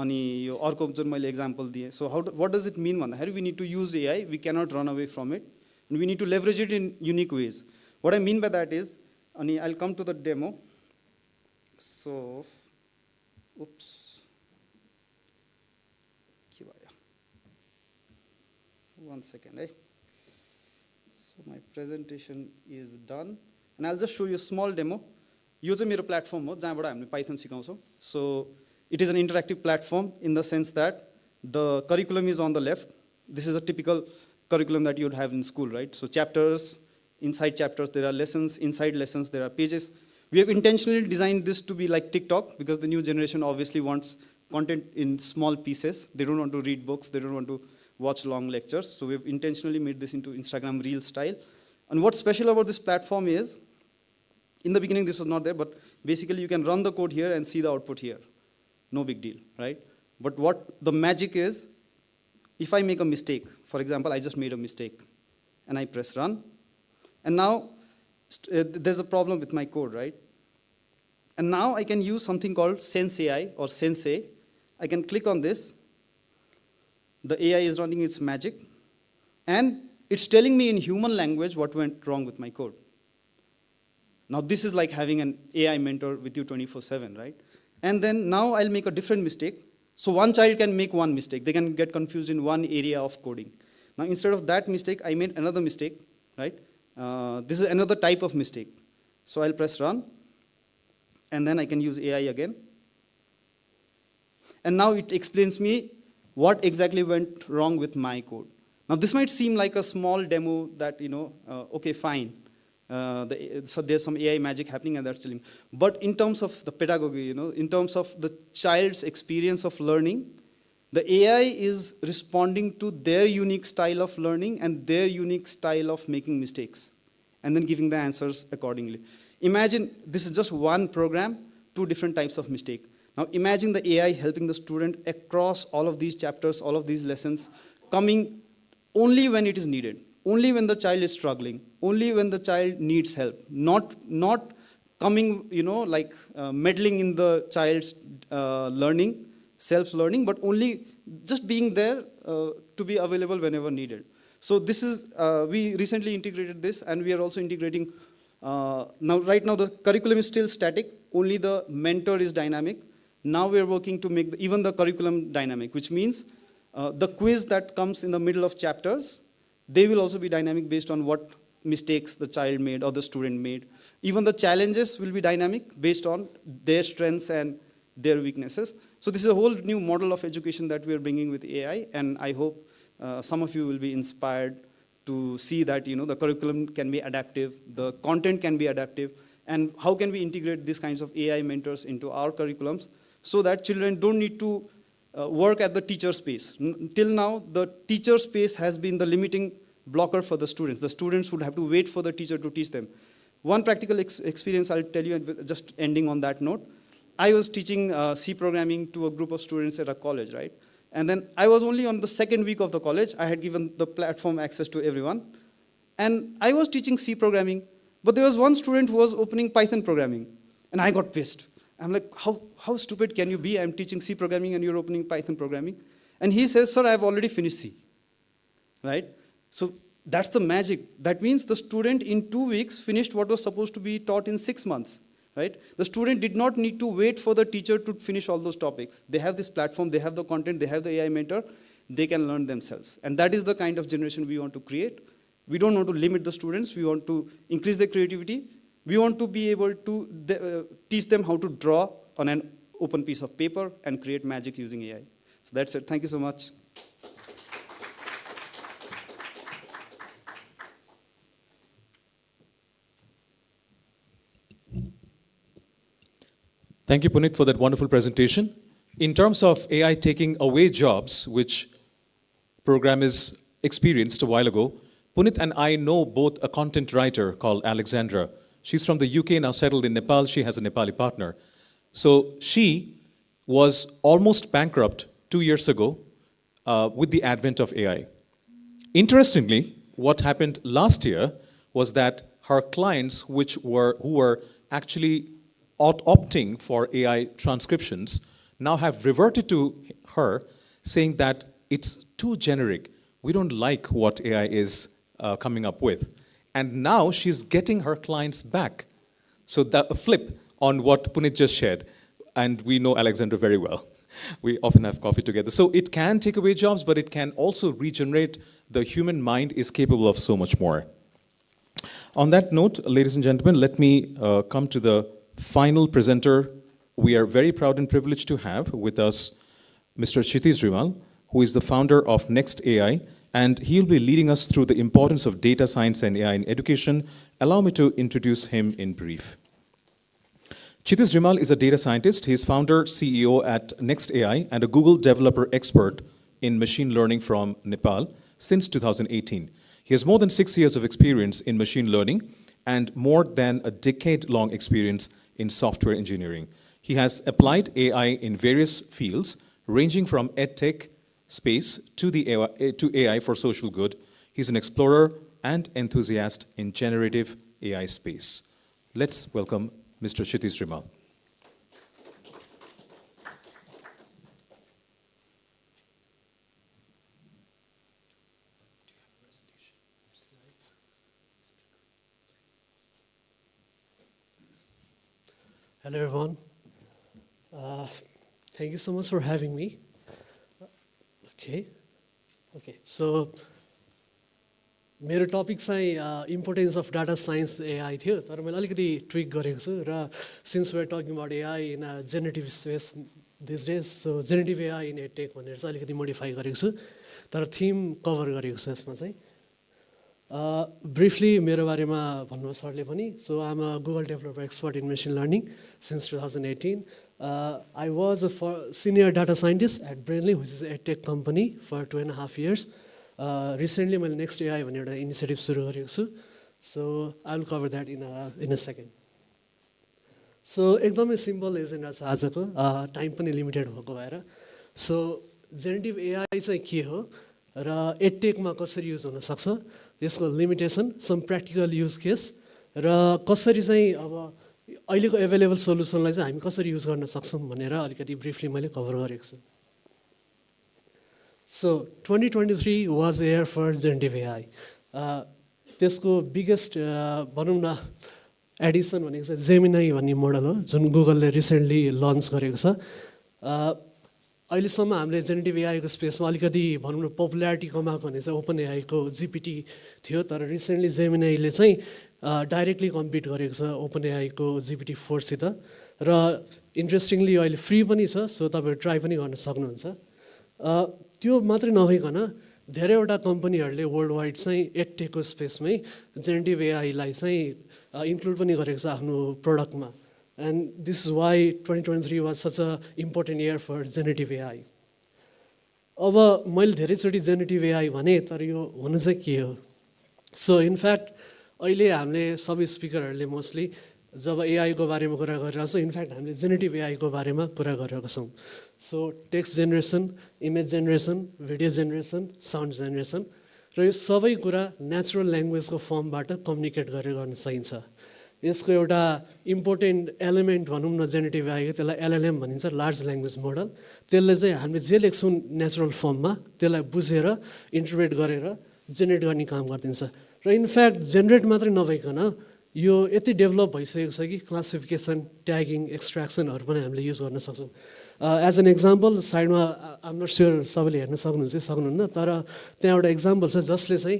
अनि यो अर्को जुन मैले example दिएँ सो what does it mean भन्दाखेरि we need to use AI we cannot run away from it and we need to leverage it in unique ways what I mean by that is अनि I'll come to the demo so oops के भयो 1 second so my presentation is done and I'll just show you a small demo यो चाहिँ मेरो platform हो जहाँबाट हामीले Python सिकाउँछौँ so it is an interactive platform in the sense that the curriculum is on the left. This is a typical curriculum that you would have in school, right? So chapters, inside chapters there are lessons, inside lessons there are pages. We have intentionally designed this to be like TikTok because the new generation obviously wants content in small pieces. They don't want to read books, they don't want to watch long lectures. So we've intentionally made this into Instagram reel style. And what's special about this platform is, in the beginning this was not there, but basically you can run the code here and see the output here. No big deal, right? But what the magic is, if I make a mistake, for example, I just made a mistake, and I press run, and now there's a problem with my code, right? And now I can use something called Sense AI or Sensei. I can click on this. The AI is running its magic, and it's telling me in human language what went wrong with my code. Now this is like having an AI mentor with you 24/7, right? And then now I'll make a different mistake. So one child can make one mistake. They can get confused in one area of coding. Now instead of that mistake, I made another mistake, right? This is another type of mistake. So I'll press run. And then I can use AI again. And now it explains me what exactly went wrong with my code. Now this might seem like a small demo that, okay, fine. So there's some AI magic happening and that's telling. But in terms of the pedagogy, in terms of the child's experience of learning, the AI is responding to their unique style of learning and their unique style of making mistakes and then giving the answers accordingly. Imagine this is just one program, two different types of mistake. Now imagine the AI helping the student across all of these chapters, all of these lessons, coming only when it is needed, only when the child is struggling, only when the child needs help, not coming, like meddling in the child's learning, self-learning, but only just being there to be available whenever needed. So this is, we recently integrated this, and we are also integrating, right now the curriculum is still static, only the mentor is dynamic. Now we are working to make even the curriculum dynamic, which means the quiz that comes in the middle of chapters, they will also be dynamic based on what mistakes the child made or the student made. Even the challenges will be dynamic based on their strengths and their weaknesses. So this is a whole new model of education that we are bringing with AI, and I hope some of you will be inspired to see that the curriculum can be adaptive, the content can be adaptive, and how can we integrate these kinds of AI mentors into our curriculums so that children don't need to work at the teacher space. Till now, the teacher space has been the limiting blocker for the students. The students would have to wait for the teacher to teach them. One practical experience I'll tell you, and just ending on that note. I was teaching C programming to a group of students at a college, right? And then I was only on the second week of the college. I had given the platform access to everyone. And I was teaching C programming, but there was one student who was opening Python programming. And I got pissed. I'm like, how stupid can you be? I'm teaching C programming and you're opening Python programming. And he says, sir, I've already finished C, right? So that's the magic. That means the student in 2 weeks finished what was supposed to be taught in 6 months, right? The student did not need to wait for the teacher to finish all those topics. They have this platform, they have the content, they have the AI mentor, they can learn themselves. And that is the kind of generation we want to create. We don't want to limit the students, we want to increase their creativity. We want to be able to teach them how to draw on an open piece of paper and create magic using AI. So that's it. Thank you so much. Thank you, Punit, for that wonderful presentation. In terms of AI taking away jobs, which program is experienced a while ago, Punit and I know both a content writer called Alexandra. She's from the UK, now settled in Nepal. She has a Nepali partner. So she was almost bankrupt 2 years ago with the advent of AI. Interestingly, what happened last year was that her clients, who were actually opting for AI transcriptions, now have reverted to her, saying that it's too generic. We don't like what AI is coming up with. And now she's getting her clients back. So that a flip on what Punit just shared. And we know Alexander very well. We often have coffee together. So it can take away jobs, but it can also regenerate. The human mind is capable of so much more. On that note, ladies and gentlemen, let me come to the final presenter. We are very proud and privileged to have with us Mr. Kshitiz Rimal, who is the founder of Next AI, and he'll be leading us through the importance of data science and AI in education. Allow me to introduce him in brief. Kshitiz Rimal is a data scientist. He is founder, CEO at Next AI, and a Google developer expert in machine learning from Nepal since 2018. He has more than 6 years of experience in machine learning and more than a decade-long experience in software engineering. He has applied AI in various fields, ranging from EdTech space to AI for social good. He's an explorer and enthusiast in generative AI space. Let's welcome Mr. Kshitiz Rimal. Hello, everyone. Thank you so much for having me. Okay. So, मेरो topic चाहिँ importance of data science AI थियो, तर मैले अलिकति tweak गरेको छु र since we are talking about AI in a generative space this days, so generative AI in edtech भनेर चाहिँ अलिकति मोडिफाई गरेको छु, तर थिम कभर गरेको छु यसमा चाहिँ। ब्रिफली मेरो बारेमा भन्नु सरले पनि, so I am a Google developer expert in machine learning since 2018. I was a senior data scientist at Brainly, which is a tech company, for 2.5 years. Recently, my Next AI initiative सुरु गरेको छु. So I'll cover that in a second. सो एकदमै simple agenda छ आजको, time पनि limited भएको भएर. सो generative AI चाहिँ के हो र एडटेकमा कसरी युज हुनसक्छ, यसको लिमिटेसन, सम प्र्याक्टिकल युज केस र कसरी चाहिँ अब अहिलेको एभाइलेबल सोल्युसनलाई चाहिँ हामी कसरी युज गर्न सक्छौँ भनेर अलिकति ब्रिफली मैले कभर गरेको छु. So 2023 was a year for generative AI. त्यसको बिगेस्ट भनौँ न एडिसन भनेको चाहिँ जेमिनाई भन्ने मोडल हो जुन गुगलले रिसेन्टली लन्च गरेको छ. अहिलेसम्म हामीले जेनेरेटिभ एआईको स्पेसमा अलिकति भनौँ न पपुल्यारिटी कमाएको भने चाहिँ ओपन एआईको जिपिटी थियो, तर रिसेन्टली जेमिनाईले चाहिँ डाइरेक्टली कम्पिट गरेको छ ओपन एआईको GPT-4 सित र इन्ट्रेस्टिङली अहिले फ्री पनि छ, सो तपाईँहरू ट्राई पनि गर्न सक्नुहुन्छ. त्यो मात्रै नभइकन धेरैवटा कम्पनीहरूले वर्ल्ड वाइड चाहिँ एडटेकको स्पेसमै जेनेरेटिभ एआईलाई चाहिँ इन्क्लुड पनि गरेको छ आफ्नो प्रडक्टमा. And this is why 2023 was such an important year for generative AI. अब मैले धेरैचोटि जेनेरेटिभ एआई भने, तर यो हुन चाहिँ के हो? सो इनफ्याक्ट अहिले हामीले सबै स्पिकरहरूले मोस्टली जब एआईको बारेमा कुरा गरिरहेको छौँ, इनफ्याक्ट हामीले जेनेरेटिभ एआईको बारेमा कुरा गरिरहेको छौँ. So text generation, image generation, video generation, sound generation र यो सबै कुरा नेचुरल ल्याङ्ग्वेजको फर्मबाट कम्युनिकेट गरेर गर्न सकिन्छ. यसको एउटा इम्पोर्टेन्ट एलिमेन्ट भनौँ न जेनेरेटिभ एआईको, त्यसलाई एलएलएम भनिन्छ, लार्ज ल्याङ्ग्वेज मोडल. त्यसले चाहिँ हामीले जे लेख्छौँ नेचुरल फर्ममा त्यसलाई बुझेर इन्टरप्रेट गरेर जेनेरेट गर्ने काम गरिदिन्छ. र इनफ्याक्ट जेनेरेट मात्रै नभइकन यो यति डेभलप भइसकेको छ कि क्लासिफिकेसन, ट्यागिङ, एक्सट्र्याक्सनहरू पनि हामीले युज गर्न सक्छौँ. एज एन एक्जाम्पल साइडमा आम नट स्योर सबैले हेर्न सक्नुहुन्छ सक्नुहुन्न, तर त्यहाँ एउटा एक्जाम्पल छ जसले चाहिँ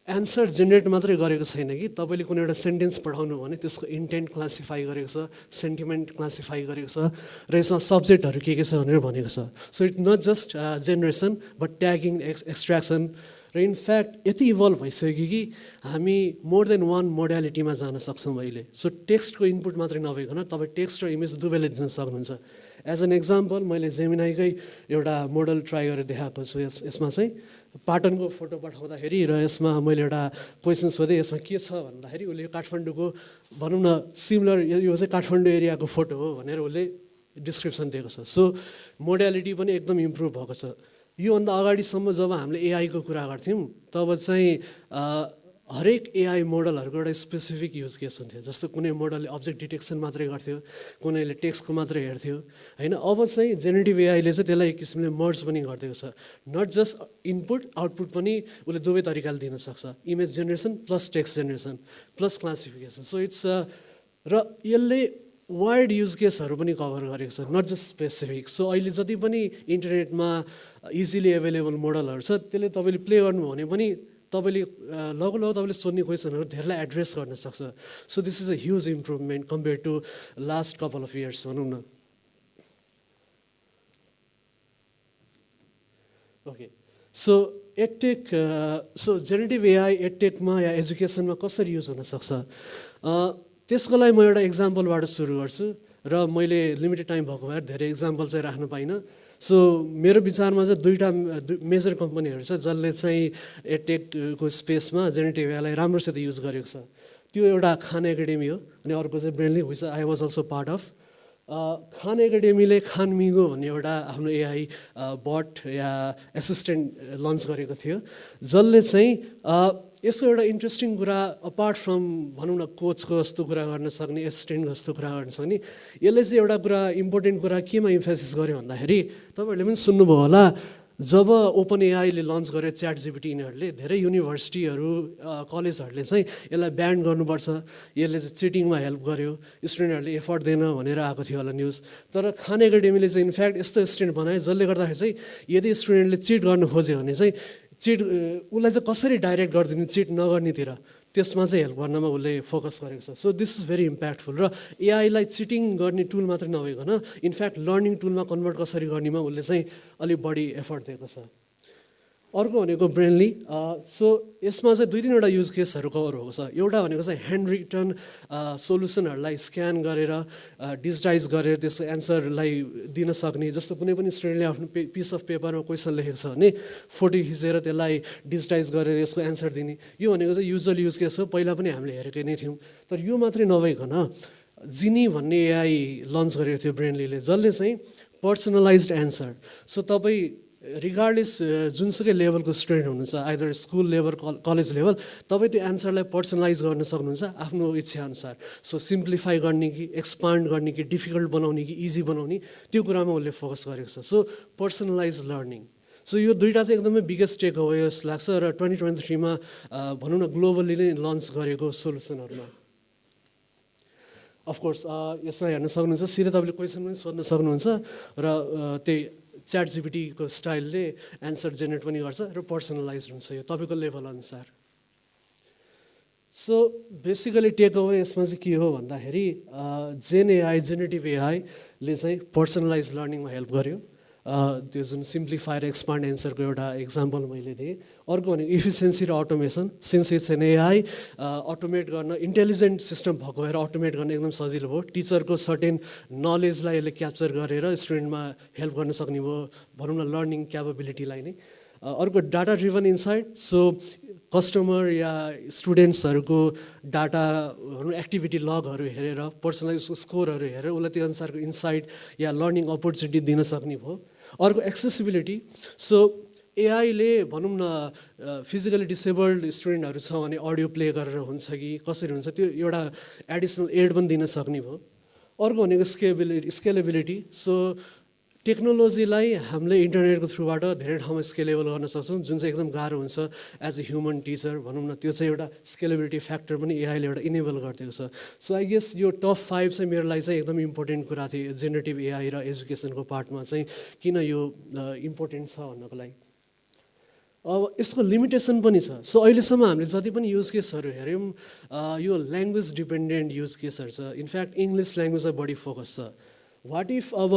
एन्सर जेनेरेट मात्रै गरेको छैन कि तपाईँले कुनै एउटा सेन्टेन्स पढाउनु भने त्यसको इन्टेन्ट क्लासिफाई गरेको छ, सेन्टिमेन्ट क्लासिफाई गरेको छ र यसमा सब्जेक्टहरू के छ भनेर भनेको छ. So it's not just generation but tagging, extraction र इनफ्याक्ट यति इभल्भ भइसक्यो कि हामी मोर देन वान मोडालिटीमा जान सक्छौँ अहिले. सो टेक्स्टको इनपुट मात्रै नभइकन तपाईँ टेक्स्ट र इमेज दुवैले दिन सक्नुहुन्छ. एज एन एक्जाम्पल मैले जेमिनाईकै एउटा मोडल ट्राई गरेर देखाएको छु. यसमा चाहिँ पाटनको फोटो पठाउँदाखेरि र यसमा मैले एउटा क्वेसन सोधेँ, यसमा के छ भन्दाखेरि उसले काठमाडौँको भनौँ न सिमिलर यो चाहिँ काठमाडौँ एरियाको फोटो हो भनेर उसले डिस्क्रिप्सन दिएको छ. सो मोडालिटी पनि एकदम इम्प्रुभ भएको छ. योभन्दा अगाडिसम्म जब हामीले एआईको कुरा गर्थ्यौँ तब चाहिँ हरेक एआई मोडलहरूको एउटा स्पेसिफिक युज केस हुन्थ्यो. जस्तो कुनै मोडलले अब्जेक्ट डिटेक्सन मात्रै गर्थ्यो, कुनैले टेक्स्टको मात्रै हेर्थ्यो होइन. अब चाहिँ जेनेरेटिभ एआईले चाहिँ त्यसलाई एक किसिमले मर्ज पनि गरिदिएको छ. नट जस्ट इनपुट आउटपुट पनि उसले दुवै तरिकाले दिन सक्छ. Image generation plus text generation plus classification. So it's र यसले वाइड युज केसहरू पनि कभर गरेको छ, नट जस्ट स्पेसिफिक. सो अहिले जति पनि इन्टरनेटमा इजिली एभाइलेबल मोडलहरू छ त्यसले तपाईँले प्ले गर्नुभयो भने पनि तपाईँले लगभग तपाईँले सोध्ने क्वेसनहरू धेरैलाई एड्रेस गर्न सक्छ. So this is a huge improvement compare to last couple of years भनौँ न. Okay, so edtech, so generative AI एडटेकमा या एजुकेसनमा कसरी युज हुनसक्छ त्यसको लागि म एउटा एक्जाम्पलबाट सुरु गर्छु. र मैले लिमिटेड टाइम भएको भएर धेरै एक्जाम्पल चाहिँ राख्न पाइनँ. सो मेरो विचारमा चाहिँ दुईवटा मेजर कम्पनीहरू छ जसले चाहिँ एडटेकको स्पेसमा जेनेरेटिभ एआईलाई राम्रोसित युज गरेको छ. त्यो एउटा खान एकाडेमी हो अनि अर्को चाहिँ Brainly which I was also part of. खान एकाडेमीले खान मिगो भन्ने एउटा आफ्नो एआई बट या एसिस्टेन्ट लन्च गरेको थियो जसले चाहिँ यसको एउटा इन्ट्रेस्टिङ कुरा अपार्ट फ्रम भनौँ न कोचको जस्तो कुरा गर्न सक्ने, एसिस्टेन्टको जस्तो कुरा गर्न सक्ने, यसले चाहिँ एउटा कुरा इम्पोर्टेन्ट कुरा केमा इम्फेसिस गर्यो भन्दाखेरि तपाईँहरूले पनि सुन्नुभयो होला, जब ओपन एआईले लन्च गरे च्याट जिपिटी यिनीहरूले धेरै युनिभर्सिटीहरू कलेजहरूले चाहिँ यसलाई ब्यान गर्नुपर्छ, यसले चाहिँ चिटिङमा हेल्प गर्यो, स्टुडेन्टहरूले एफर्ट दिएन भनेर आएको थियो होला न्युज. तर खान एकाडेमीले चाहिँ इनफ्याक्ट यस्तो स्टुडेन्ट बनायो जसले गर्दाखेरि चाहिँ यदि स्टुडेन्टले चिट गर्नु खोज्यो भने चाहिँ चिट उसलाई चाहिँ कसरी डाइरेक्ट गरिदिने चिट नगर्नेतिर त्यसमा चाहिँ हेल्प गर्नमा उसले फोकस गरेको छ. So this is very impactful. र एआईलाई चिटिङ गर्ने टुल मात्रै नभइकन इनफ्याक्ट लर्निङ टुलमा कन्भर्ट कसरी गर्नेमा उसले चाहिँ अलिक बढी एफर्ट दिएको छ. अर्को भनेको ब्रेन्डली. सो यसमा चाहिँ दुई तिनवटा युज केसहरू कभर भएको छ. एउटा भनेको चाहिँ ह्यान्ड रिटन सोल्युसनहरूलाई स्क्यान गरेर डिजिटाइज गरेर त्यसको एन्सरलाई दिन सक्ने. जस्तो कुनै पनि स्टुडेन्टले आफ्नो पिस अफ पेपरमा क्वेसन लेखेको छ भने फोटो खिचेर त्यसलाई डिजिटाइज गरेर यसको एन्सर दिने. यो भनेको चाहिँ युजल युज केस हो, पहिला पनि हामीले हेरेकै नै थियौँ. तर यो मात्रै नभइकन जिनी भन्ने एआई लन्च गरेको थियो ब्रेन्डलीले, जसले चाहिँ पर्सनलाइज्ड एन्सर, सो तपाईँ रिगार्डलेस जुनसुकै लेभलको स्टुडेन्ट हुनुहुन्छ, either school level college level, तपाईँ त्यो एन्सरलाई पर्सनलाइज गर्न सक्नुहुन्छ आफ्नो इच्छाअनुसार। सो सिम्प्लिफाई गर्ने कि एक्सपान्ड गर्ने कि डिफिकल्ट बनाउने कि इजी बनाउने, त्यो कुरामा उसले फोकस गरेको छ। सो पर्सनलाइज लर्निङ, सो यो दुईवटा चाहिँ एकदमै बिगेस्ट टेक हो जस्तो लाग्छ र 2023मा भनौँ न ग्लोबली नै लन्च गरेको सोल्युसनहरूमा। अफकोर्स यसमा हेर्न सक्नुहुन्छ, सिधै तपाईँले क्वेसन पनि सोध्न सक्नुहुन्छ र त्यही च्याट जिपिटीको स्टाइलले एन्सर जेनेरेट पनि गर्छ र पर्सनलाइज हुन्छ यो तपाईँको लेभल अनुसार। सो बेसिकली टेक अवे यसमा चाहिँ के हो भन्दाखेरि जेन एआई, जेनेरेटिभ एआईले चाहिँ पर्सनलाइज लर्निङमा हेल्प गर्यो। त्यो जुन सिम्प्लिफायर एक्सपान्ड एन्सरको एउटा इक्जाम्पल मैले दिएँ। अर्को भनेको इफिसियन्सी र automation, since it's an AI, automate गर्न इन्टेलिजेन्ट सिस्टम भएको भएर अटोमेट गर्न एकदम सजिलो भयो। टिचरको सर्टेन नलेजलाई यसले क्याप्चर गरेर स्टुडेन्टमा हेल्प गर्न सक्ने भयो, भनौँ न लर्निङ क्यापेबिलिटीलाई नै। अर्को data driven insight, so customer या स्टुडेन्ट्सहरूको डाटा भनौँ एक्टिभिटी लगहरू हेरेर पर्सनलाइज स्कोरहरू हेरेर उसलाई त्यो अनुसारको इन्साइट या लर्निङ अपर्च्युनिटी दिन सक्ने भयो। अर्को एक्सेसिबिलिटी, सो एआईले भनौँ न फिजिकली डिसेबल्ड स्टुडेन्टहरू छ भने अडियो प्ले गरेर हुन्छ कि कसरी हुन्छ त्यो एउटा एडिसनल एड पनि दिन सक्ने भयो। अर्को भनेको स्केलेबिलिटी, सो टेक्नोलोजीलाई हामीले इन्टरनेटको थ्रुबाट धेरै ठाउँमा स्केलेबल गर्न सक्छौँ, जुन चाहिँ एकदम गाह्रो हुन्छ एज अ ह्युमन टिचर भनौँ न, त्यो चाहिँ एउटा स्केलेबिलिटी फ्याक्टर पनि एआईले एउटा इनेबल गरिदिएको छ। सो आई गेस यो टप 5 चाहिँ मेरो लागि चाहिँ एकदम इम्पोर्टेन्ट कुरा थियो जेनेरेटिभ एआई र एजुकेसनको पार्टमा चाहिँ किन यो इम्पोर्टेन्ट छ भन्नको लागि। अब यसको लिमिटेसन पनि छ। सो अहिलेसम्म हामीले जति पनि युज केसहरू हेऱ्यौँ यो ल्याङ्ग्वेज डिपेन्डेन्ट युज केसहरू छ। इनफ्याक्ट इङ्ग्लिस ल्याङ्ग्वेजलाई बढी फोकस छ। वाट इफ अब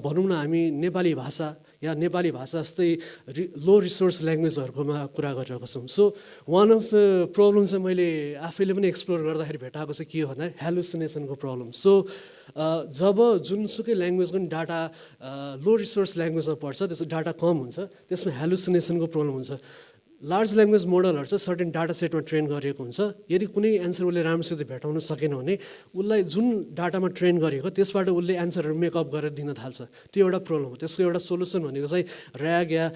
भनौँ न हामी नेपाली भाषा या नेपाली भाषा जस्तै लो रिसोर्स ल्याङ्ग्वेजहरूकोमा कुरा गरिरहेको छौँ। सो वान अफ द प्रब्लम चाहिँ मैले आफैले पनि एक्सप्लोर गर्दाखेरि भेटाएको चाहिँ के हो भन्दाखेरि हेलुसिनेसनको प्रब्लम। सो जब जुनसुकै ल्याङ्ग्वेजको पनि डाटा लो रिसोर्स ल्याङ्ग्वेजमा पर्छ, त्यसको डाटा कम हुन्छ, त्यसमा हेलुसिनेसनको प्रब्लम हुन्छ। लार्ज ल्याङ्ग्वेज मोडलहरू चाहिँ सर्टेन डाटा सेटमा ट्रेन गरिएको हुन्छ। यदि कुनै एन्सर उसले राम्रोसित भेटाउन सकेन भने उसलाई जुन डाटामा ट्रेन गरेको त्यसबाट उसले एन्सरहरू मेकअप गरेर दिन थाल्छ। त्यो एउटा प्रब्लम हो। त्यसको एउटा सोल्युसन भनेको चाहिँ ऱ्याग या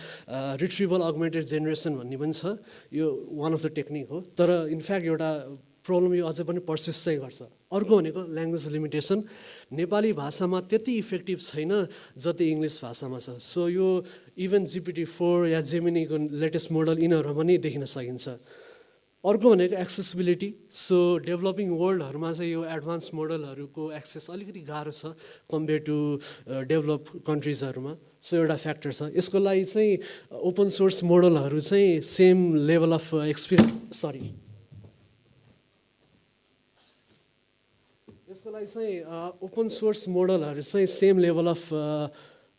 रिट्रिभल अगमेन्टेड जेनेरेसन भन्ने पनि छ। यो वान अफ द टेक्निक हो, तर इनफ्याक्ट एउटा प्रब्लम यो अझै पनि पर्सिस्ट चाहिँ गर्छ। अर्को भनेको ल्याङ्ग्वेज लिमिटेसन, नेपाली भाषामा त्यति इफेक्टिभ छैन जति इङ्ग्लिस भाषामा छ। सो यो इभन GPT-4 या जेमिनीको लेटेस्ट मोडल यिनीहरूमा पनि देखिन सकिन्छ। अर्को भनेको एक्सेसिबिलिटी, सो डेभलपिङ वर्ल्डहरूमा चाहिँ यो एडभान्स मोडलहरूको एक्सेस अलिकति गाह्रो छ कम्पेयर टु डेभलप कन्ट्रिजहरूमा। सो एउटा फ्याक्टर छ। यसको लागि चाहिँ ओपन सोर्स मोडलहरू चाहिँ सेम लेभल अफ यसको लागि चाहिँ ओपन सोर्स मोडलहरू चाहिँ सेम लेभल अफ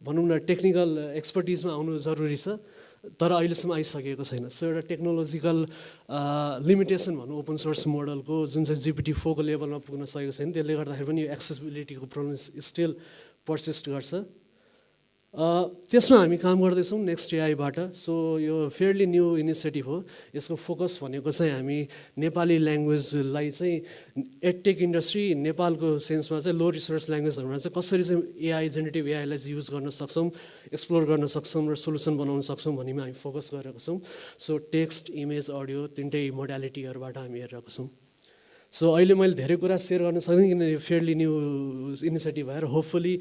भनौँ न टेक्निकल एक्सपर्टिजमा आउनु जरुरी छ, तर अहिलेसम्म आइसकेको छैन। सो एउटा टेक्नोलोजिकल लिमिटेसन भनौँ ओपन सोर्स मोडलको, जुन चाहिँ GPT-4 को लेभलमा पुग्न सकेको छैन। त्यसले गर्दाखेरि पनि यो एक्सेसिबिलिटीको प्रब्लम स्टिल पर्सिस्ट गर्छ। त्यसमा हामी काम गर्दैछौँ नेक्स्ट एआईबाट। सो यो फेयरली न्यू इनिसिएटिभ हो। यसको फोकस भनेको चाहिँ हामी नेपाली ल्याङ्ग्वेजलाई चाहिँ एडटेक इन्डस्ट्री नेपालको सेन्समा चाहिँ लो रिसोर्स ल्याङ्ग्वेजहरूमा चाहिँ कसरी चाहिँ एआई जेनेरेटिभ एआईलाई युज गर्न सक्छौँ, एक्सप्लोर गर्न सक्छौँ र सोल्युसन बनाउन सक्छौँ भन्नेमा हामी फोकस गरेको छौँ। सो टेक्स्ट, इमेज, अडियो तिनटै मोडालिटीहरूबाट हामी हेरिरहेको छौँ। सो अहिले मैले धेरै कुरा सेयर गर्न सक्दिनँ किनभने फेयरली न्यू इनिसिएटिभ भएर होपफुली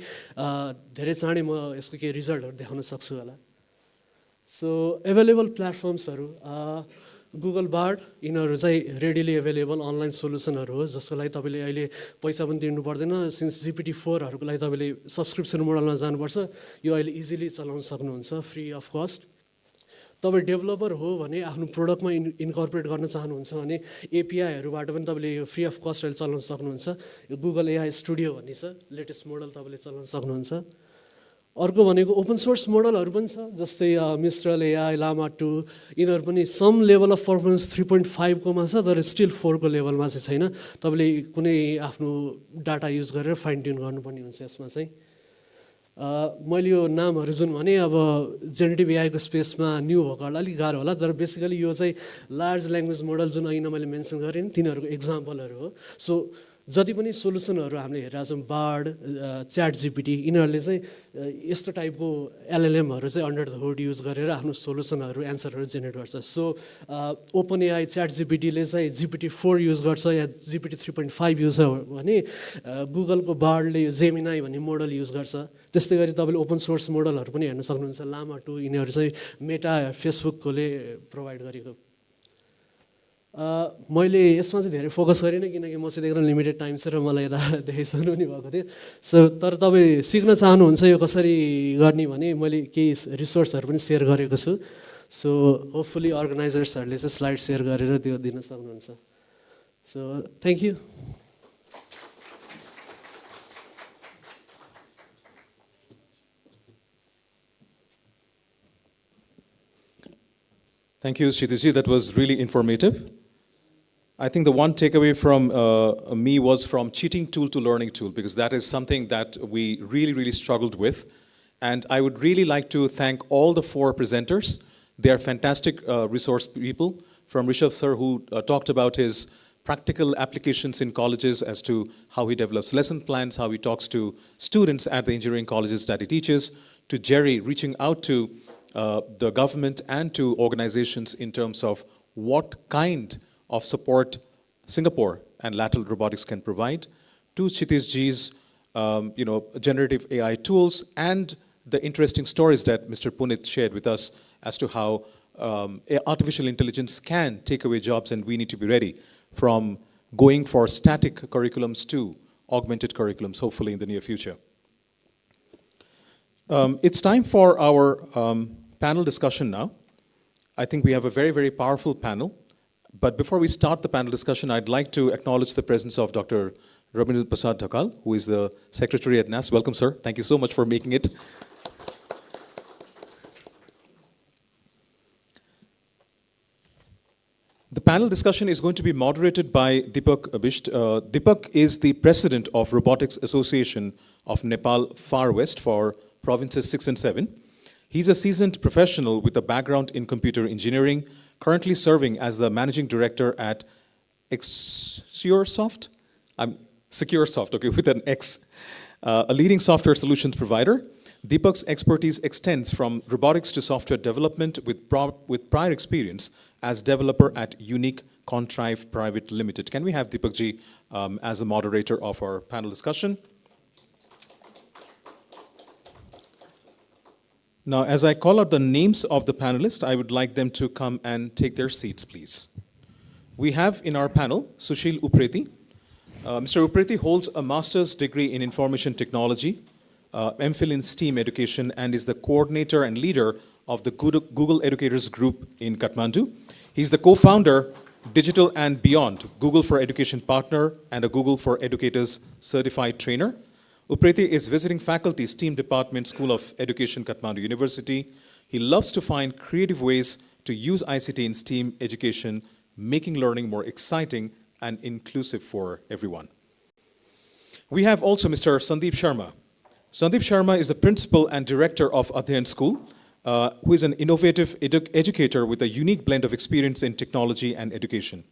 धेरै चाँडै म यसको केही रिजल्टहरू देखाउन सक्छु होला। सो एभाइलेबल प्लेटफर्म्सहरू गुगल बार्ड, यिनीहरू चाहिँ रेडिली एभाइलेबल अनलाइन सोल्युसनहरू हो जसको लागि तपाईँले अहिले पैसा पनि तिर्नु पर्दैन। सिन्स GPT-4हरूको लागि तपाईँले सब्सक्रिप्सन मोडलमा जानुपर्छ, यो अहिले इजिली चलाउन सक्नुहुन्छ फ्री अफ कस्ट। तपाईँ डेभलपर हो भने आफ्नो प्रोडक्टमा इन्कर्पोरेट गर्न चाहनुहुन्छ भने एपिआईहरूबाट पनि तपाईँले यो फ्री अफ कस्ट अहिले चलाउन सक्नुहुन्छ। यो गुगल एआई स्टुडियो भन्ने छ, लेटेस्ट मोडल तपाईँले चलाउन सक्नुहुन्छ। अर्को भनेको ओपन सोर्स मोडलहरू पनि छ जस्तै मिस्ट्रल एआई, लामा 2, यिनीहरू पनि सम लेभल अफ पर्फर्मेन्स 3.5 कोमा छ, तर स्टिल 4 को लेभलमा चाहिँ छैन। तपाईँले कुनै आफ्नो डाटा युज गरेर फाइन ट्युन गर्नुपर्ने हुन्छ यसमा चाहिँ। मैले यो नामहरू जुन भने अब जेनेरेटिभ एआईको स्पेसमा न्यू भएकोहरूलाई अलिक गाह्रो होला, तर बेसिकली यो चाहिँ लार्ज ल्याङ्ग्वेज मोडल जुन अहिले मैले मेन्सन गरेँ नि तिनीहरूको एक्जाम्पलहरू हो। सो जति पनि सोलुसनहरू हामीले हेरेका छौँ बार्ड च्याट जिपिटी यिनीहरूले चाहिँ यस्तो टाइपको एलएलएमहरू चाहिँ अन्डर द हुड युज गरेर आफ्नो सोलुसनहरू एन्सरहरू जेनेरेट गर्छ सो ओपन एआई च्याट जिपिटीले चाहिँ GPT-4 युज गर्छ या GPT-3.5 युज भने गुगलको बार्डले यो जेमिनाई भन्ने मोडल युज गर्छ त्यस्तै गरी तपाईँले ओपन सोर्स मोडलहरू पनि हेर्न सक्नुहुन्छ लामा 2 यिनीहरू चाहिँ मेटा फेसबुककोले प्रोभाइड गरेको मैले यसमा चाहिँ धेरै फोकस गरिनँ किनकि मसित एकदम लिमिटेड टाइम छ र मलाई यता देखाइसक्नु नि भएको थियो सो तर तपाईँ सिक्न चाहनुहुन्छ यो कसरी गर्ने भने मैले केही रिसोर्सहरू पनि सेयर गरेको छु सो होपफुली अर्गनाइजर्सहरूले चाहिँ स्लाइड सेयर गरेर त्यो दिन सक्नुहुन्छ so thank you Thank you, Kshitiji. That was really informative. I think the one takeaway from me was from cheating tool to learning tool, because that is something that we really, really struggled with. And I would really like to thank all the 4 presenters. They are fantastic resource people. From Rishabh sir, who talked about his practical applications in colleges as to how he develops lesson plans, how he talks to students at the engineering colleges that he teaches, to Jerry reaching out to the government and to organizations in terms of what kind of support Singapore and lateral robotics can provide, to Kshitij's generative AI tools, and the interesting stories that Mr. Punit shared with us as to how artificial intelligence can take away jobs, and we need to be ready, from going for static curriculums to augmented curriculums, hopefully in the near future. It's time for our panel discussion now. I think we have a very, very powerful panel. But before we start the panel discussion, I'd like to acknowledge the presence of Dr. Rabindra Prasad Dhakal, who is the Secretary at NAS. Welcome, sir. Thank you so much for making it. The panel discussion is going to be moderated by Deepak Abhisht. Deepak is the president of Robotics Association of Nepal Far West for provinces 6 and 7. He's a seasoned professional with a background in computer engineering, currently serving as the managing director at SecureSoft, okay, with an X, a leading software solutions provider. Deepak's expertise extends from robotics to software development with prior experience as developer at Unique Contrive Private Limited. Can we have Deepak ji as the moderator of our panel discussion? Now, as I call out the names of the panelists, I would like them to come and take their seats, please. We have in our panel Sushil Upreti. Mr. Upreti holds a master's degree in information technology, MPhil in STEAM education, and is the coordinator and leader of the Google Educators Group in Kathmandu. He's the co-founder, Digital and Beyond, Google for Education partner, and a Google for Educators certified trainer. Upreti is visiting faculty, STEAM Department, School of Education, Kathmandu University. He loves to find creative ways to use ICT in STEAM education, making learning more exciting and inclusive for everyone. We have also Mr. Sandeep Sharma. Sandeep Sharma is the principal and director of Adhyan School, who is an innovative educator with a unique blend of experience in technology and education.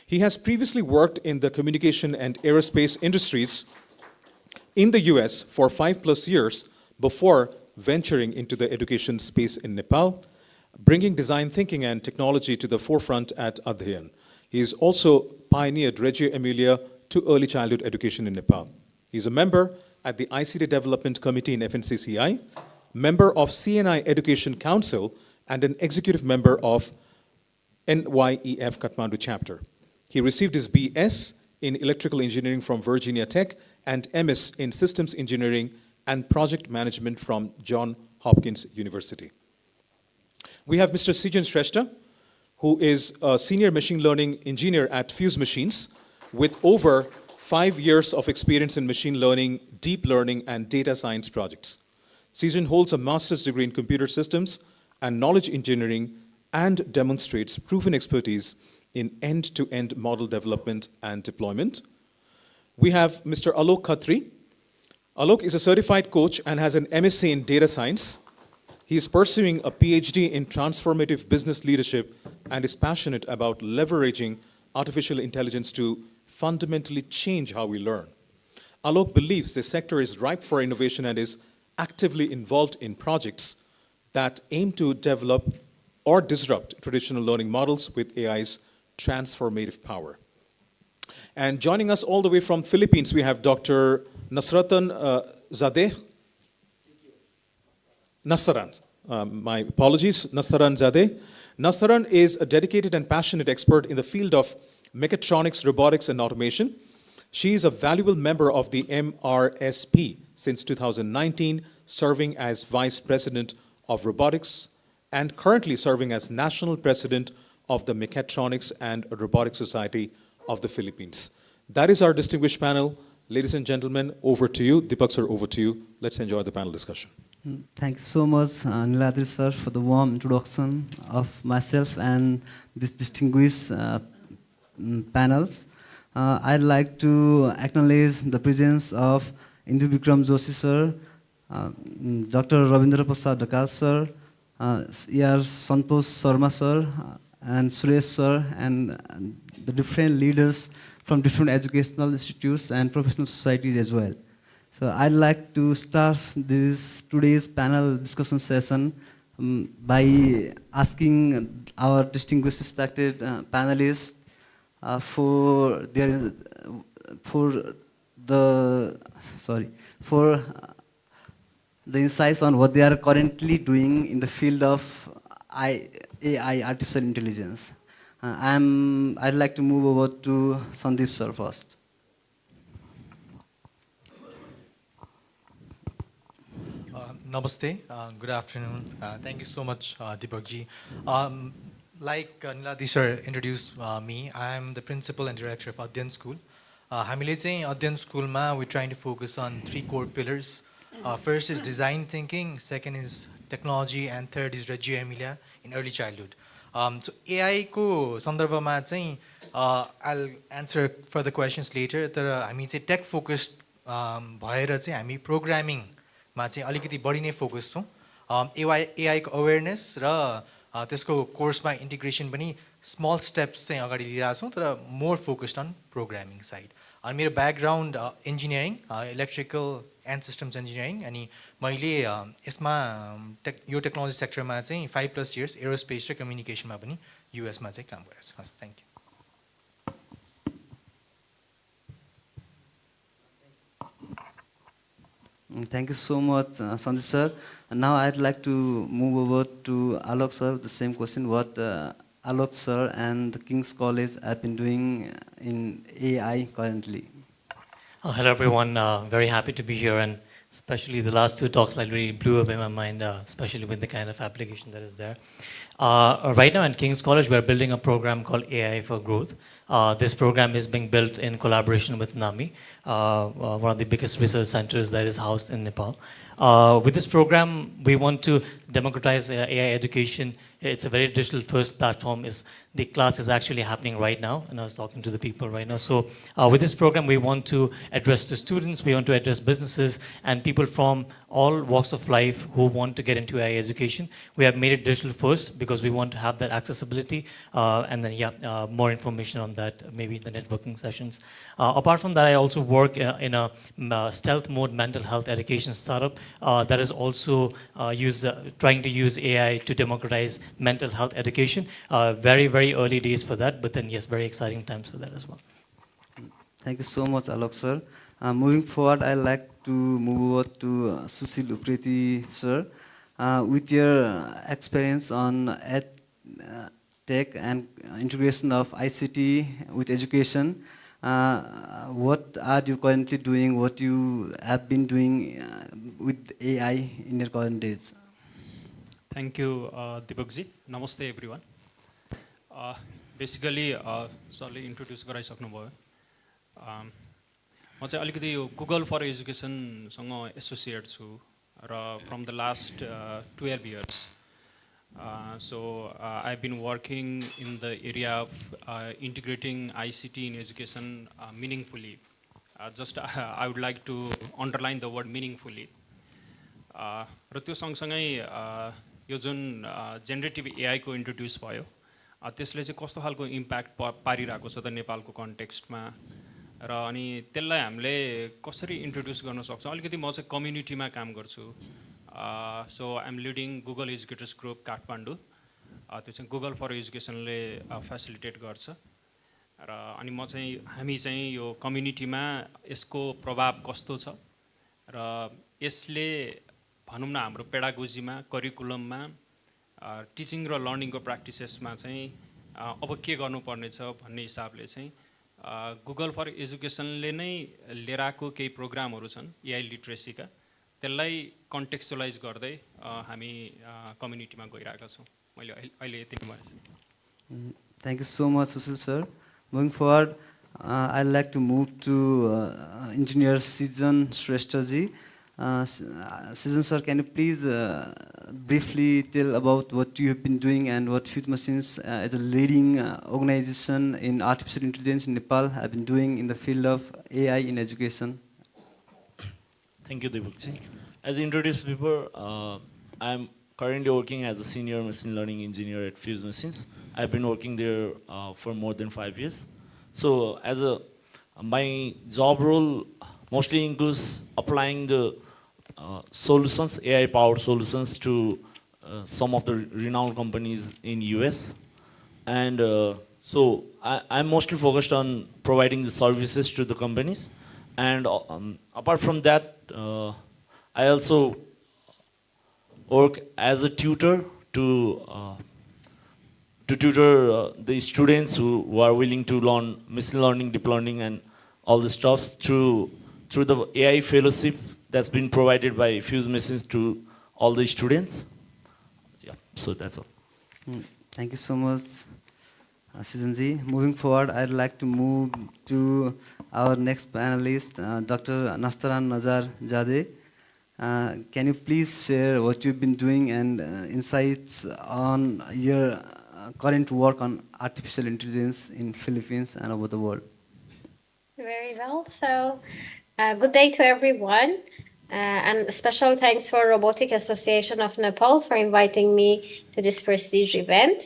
He has previously worked in the communication and aerospace industries in the US for 5+ years before venturing into the education space in Nepal, bringing design thinking and technology to the forefront at Adhyan. He has also pioneered Reggio Emilia to early childhood education in Nepal. He is a member at the ICT Development Committee in FNCCI, member of CNI Education Council, and an executive member of NYEF Kathmandu chapter. He received his BS in electrical engineering from Virginia Tech and MS in systems engineering and project management from Johns Hopkins University. We have Mr. Sijan Shrestha, who is a senior machine learning engineer at Fuse Machines with over 5 years of experience in machine learning, deep learning, and data science projects. Sijan holds a master's degree in computer systems and knowledge engineering and demonstrates proven expertise in end-to-end model development and deployment. We have Mr. Alok Khatri. Alok is a certified coach and has an MSc in data science. He is pursuing a PhD in transformative business leadership and is passionate about leveraging artificial intelligence to fundamentally change how we learn. Alok believes the sector is ripe for innovation and is actively involved in projects that aim to develop or disrupt traditional learning models with AI's transformative power. And joining us all the way from Philippines, we have Dr. Nasratan Zadeh. Nastaran, my apologies, Nastaran Zadeh. Nastaran is a dedicated and passionate expert in the field of mechatronics, robotics, and automation. She is a valuable member of the MRSP since 2019, serving as Vice President of Robotics and currently serving as National President of the Mechatronics and Robotics Society of the Philippines. That is our distinguished panel. Ladies and gentlemen, over to you. Deepak sir, over to you. Let's enjoy the panel discussion. Thank you so much, Niladri sir, for the warm introduction of myself and this distinguished panels. I'd like to acknowledge the presence of Indu Bikram Joshi sir, Dr. Rabindra Prasad Dakal sir, E.R. Santosh Sharma sir, and Suresh sir, and the different leaders from different educational institutes and professional societies as well. So I'd like to start today's panel discussion session by asking our distinguished respected panelists for the insights on what they are currently doing in the field of AI, artificial intelligence. I'd like to move over to Sandeep sir first. Namaste, good afternoon. Thank you so much, Deepak ji. Like Niladri sir introduced me, I am the principal and director of Adyan School. हामीले चाहिँ Adyan School ma we're trying to focus on 3 core pillars. First is design thinking, second is technology, and third is Reggio Emilia in early childhood. So AI ko sandarbhama चाहिँ I'll answer further questions later. तर हामी चाहिँ tech focused भएर चाहिँ हामी programming मा चाहिँ अलिकति बढी नै फोकस छौं. AI को awareness र त्यसको कोर्समा integration पनि small steps चाहिँ अगाडि लिइरा छौं तर more focused on programming side. अनि मेरो background engineering, electrical and systems engineering, अनि मैले यसमा यो technology sector मा चाहिँ 5+ years aerospace र communication मा पनि US मा चाहिँ काम गरेको छु. Thank you. Thank you so much, Sandeep sir. And now I'd like to move over to Alok sir. The same question: what Alok sir and the King's College have been doing in AI currently? Hello everyone, very happy to be here, and especially the last 2 talks like really blew away my mind, especially with the kind of application that is there. Right now at King's College, we're building a program called AI for Growth. This program is being built in collaboration with NAMI, one of the biggest research centers that is housed in Nepal. With this program, we want to democratize AI education. It's a very digital first platform. The class is actually happening right now, and I was talking to the people right now. So with this program, we want to address the students, we want to address businesses, and people from all walks of life who want to get into AI education. We have made it digital first because we want to have that accessibility, and then more information on that maybe in the networking sessions. Apart from that, I also work in a stealth mode mental health education startup that is also trying to use AI to democratize mental health education. Very early days for that, but then yes, very exciting times for that as well. Thank you so much, Alok sir. Moving forward, I'd like to move over to Sushil Upreti sir. With your experience on tech and integration of ICT with education, what are you currently doing, what you have been doing with AI in your current days? Thank you, Deepakji. Namaste, everyone. Basically, सरले introduce गराइसक्नुभयो. म चाहिँ अलिकति यो Google फर एजुकेसनसँग associate छु र from the last 12 years. So I've been working in the area of integrating ICT in education meaningfully. I would like to underline the word meaningfully. र त्यो सँगसँगै यो जुन जेनरेटिभ AI को introduce भयो त्यसले चाहिँ कस्तो खालको इम्प्याक्ट पारिरहेको छ त नेपालको कन्टेक्स्टमा र अनि त्यसलाई हामीले कसरी इन्ट्रोड्युस गर्न सक्छौँ अलिकति म चाहिँ कम्युनिटीमा काम गर्छु so I am leading Google educators group Kathmandu त्यो चाहिँ गुगल फर एजुकेसनले फेसिलिटेट गर्छ र अनि म चाहिँ हामी चाहिँ यो कम्युनिटीमा यसको प्रभाव कस्तो छ र यसले भनौँ न हाम्रो पेडागोजीमा करिकुलममा टिचिङ र लर्निङको प्र्याक्टिसेसमा चाहिँ अब के गर्नुपर्ने छ भन्ने हिसाबले चाहिँ गुगल फर एजुकेसनले नै लिएर आएको केही प्रोग्रामहरू छन् एआई लिट्रेसीका त्यसलाई कन्टेक्चुअलाइज गर्दै हामी कम्युनिटीमा गइरहेका छौँ मैले अहिले यति नै भनेँ Thank you so much, Sushil sir. Moving forward, I'd like to move to Engineer Sijan Shresthaji. Sijan sir, can you please briefly tell about what you have been doing and what Fuse Machines as a leading organization in artificial intelligence in Nepal have been doing in the field of AI in education? Thank you, Deepakji. As introduced before, I am currently working as a senior machine learning engineer at Fuse Machines. I've been working there for more than 5 years. So my job role mostly includes applying the solutions, AI-powered solutions to some of the renowned companies in US. And so I'm mostly focused on providing the services to the companies. And apart from that, I also work as a tutor to tutor the students who are willing to learn machine learning, deep learning, and all the stuff through the AI fellowship that's been provided by Fuse Machines to all the students. Yeah, so that's all. Thank you so much, Sijanji. Moving forward, I'd like to move to our next panelist, Dr. Nastaran Nazar Jade. Can you please share what you've been doing and insights on your current work on artificial intelligence in Philippines and over the world? Very well. So, good day to everyone. And a special thanks for Robotic Association of Nepal for inviting me to this prestige event.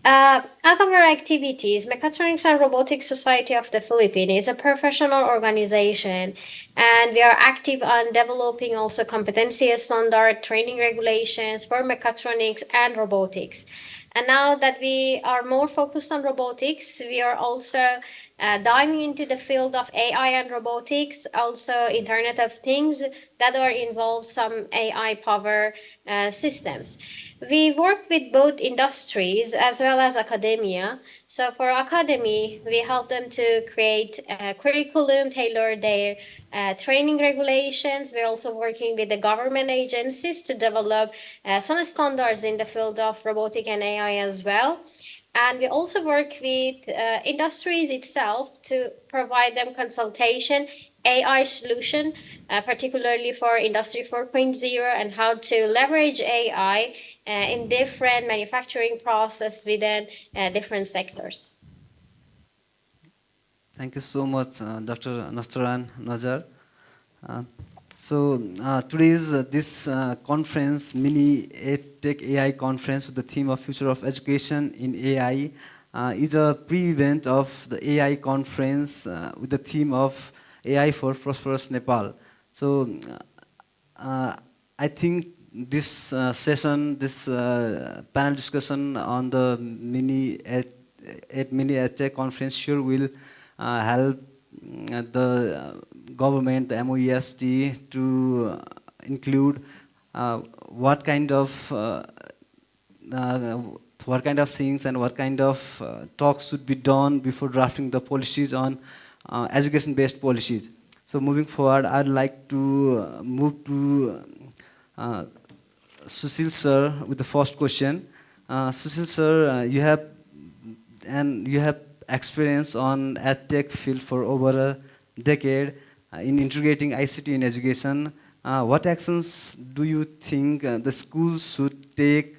As of our activities, Mechatronics and Robotics Society of the Philippines is a professional organization, and we are active on developing also competency standard training regulations for mechatronics and robotics. And now that we are more focused on robotics, we are also diving into the field of AI and robotics, also Internet of Things that are involved some AI power systems. We work with both industries as well as academia. So for academy, we help them to create a curriculum, tailor their training regulations. We're also working with the government agencies to develop some standards in the field of robotic and AI as well. And we also work with industries itself to provide them consultation, AI solution, particularly for Industry 4.0 and how to leverage AI in different manufacturing process within different sectors. Thank you so much, Dr. Nastaran Nazar. So today's this conference, Mini-Edtech AI conference with the theme of Future of Education in AI is a pre-event of the AI conference with the theme of AI for Prosperous Nepal. So I think this session, this panel discussion on the Mini-Edtech conference sure will help the government, the MOEST, to include what kind of things and what kind of talks should be done before drafting the policies on education-based policies. So moving forward, I'd like to move to Sushil sir with the first question. Sushil sir, you have experience on EdTech field for over a decade in integrating ICT in education. What actions do you think the schools should take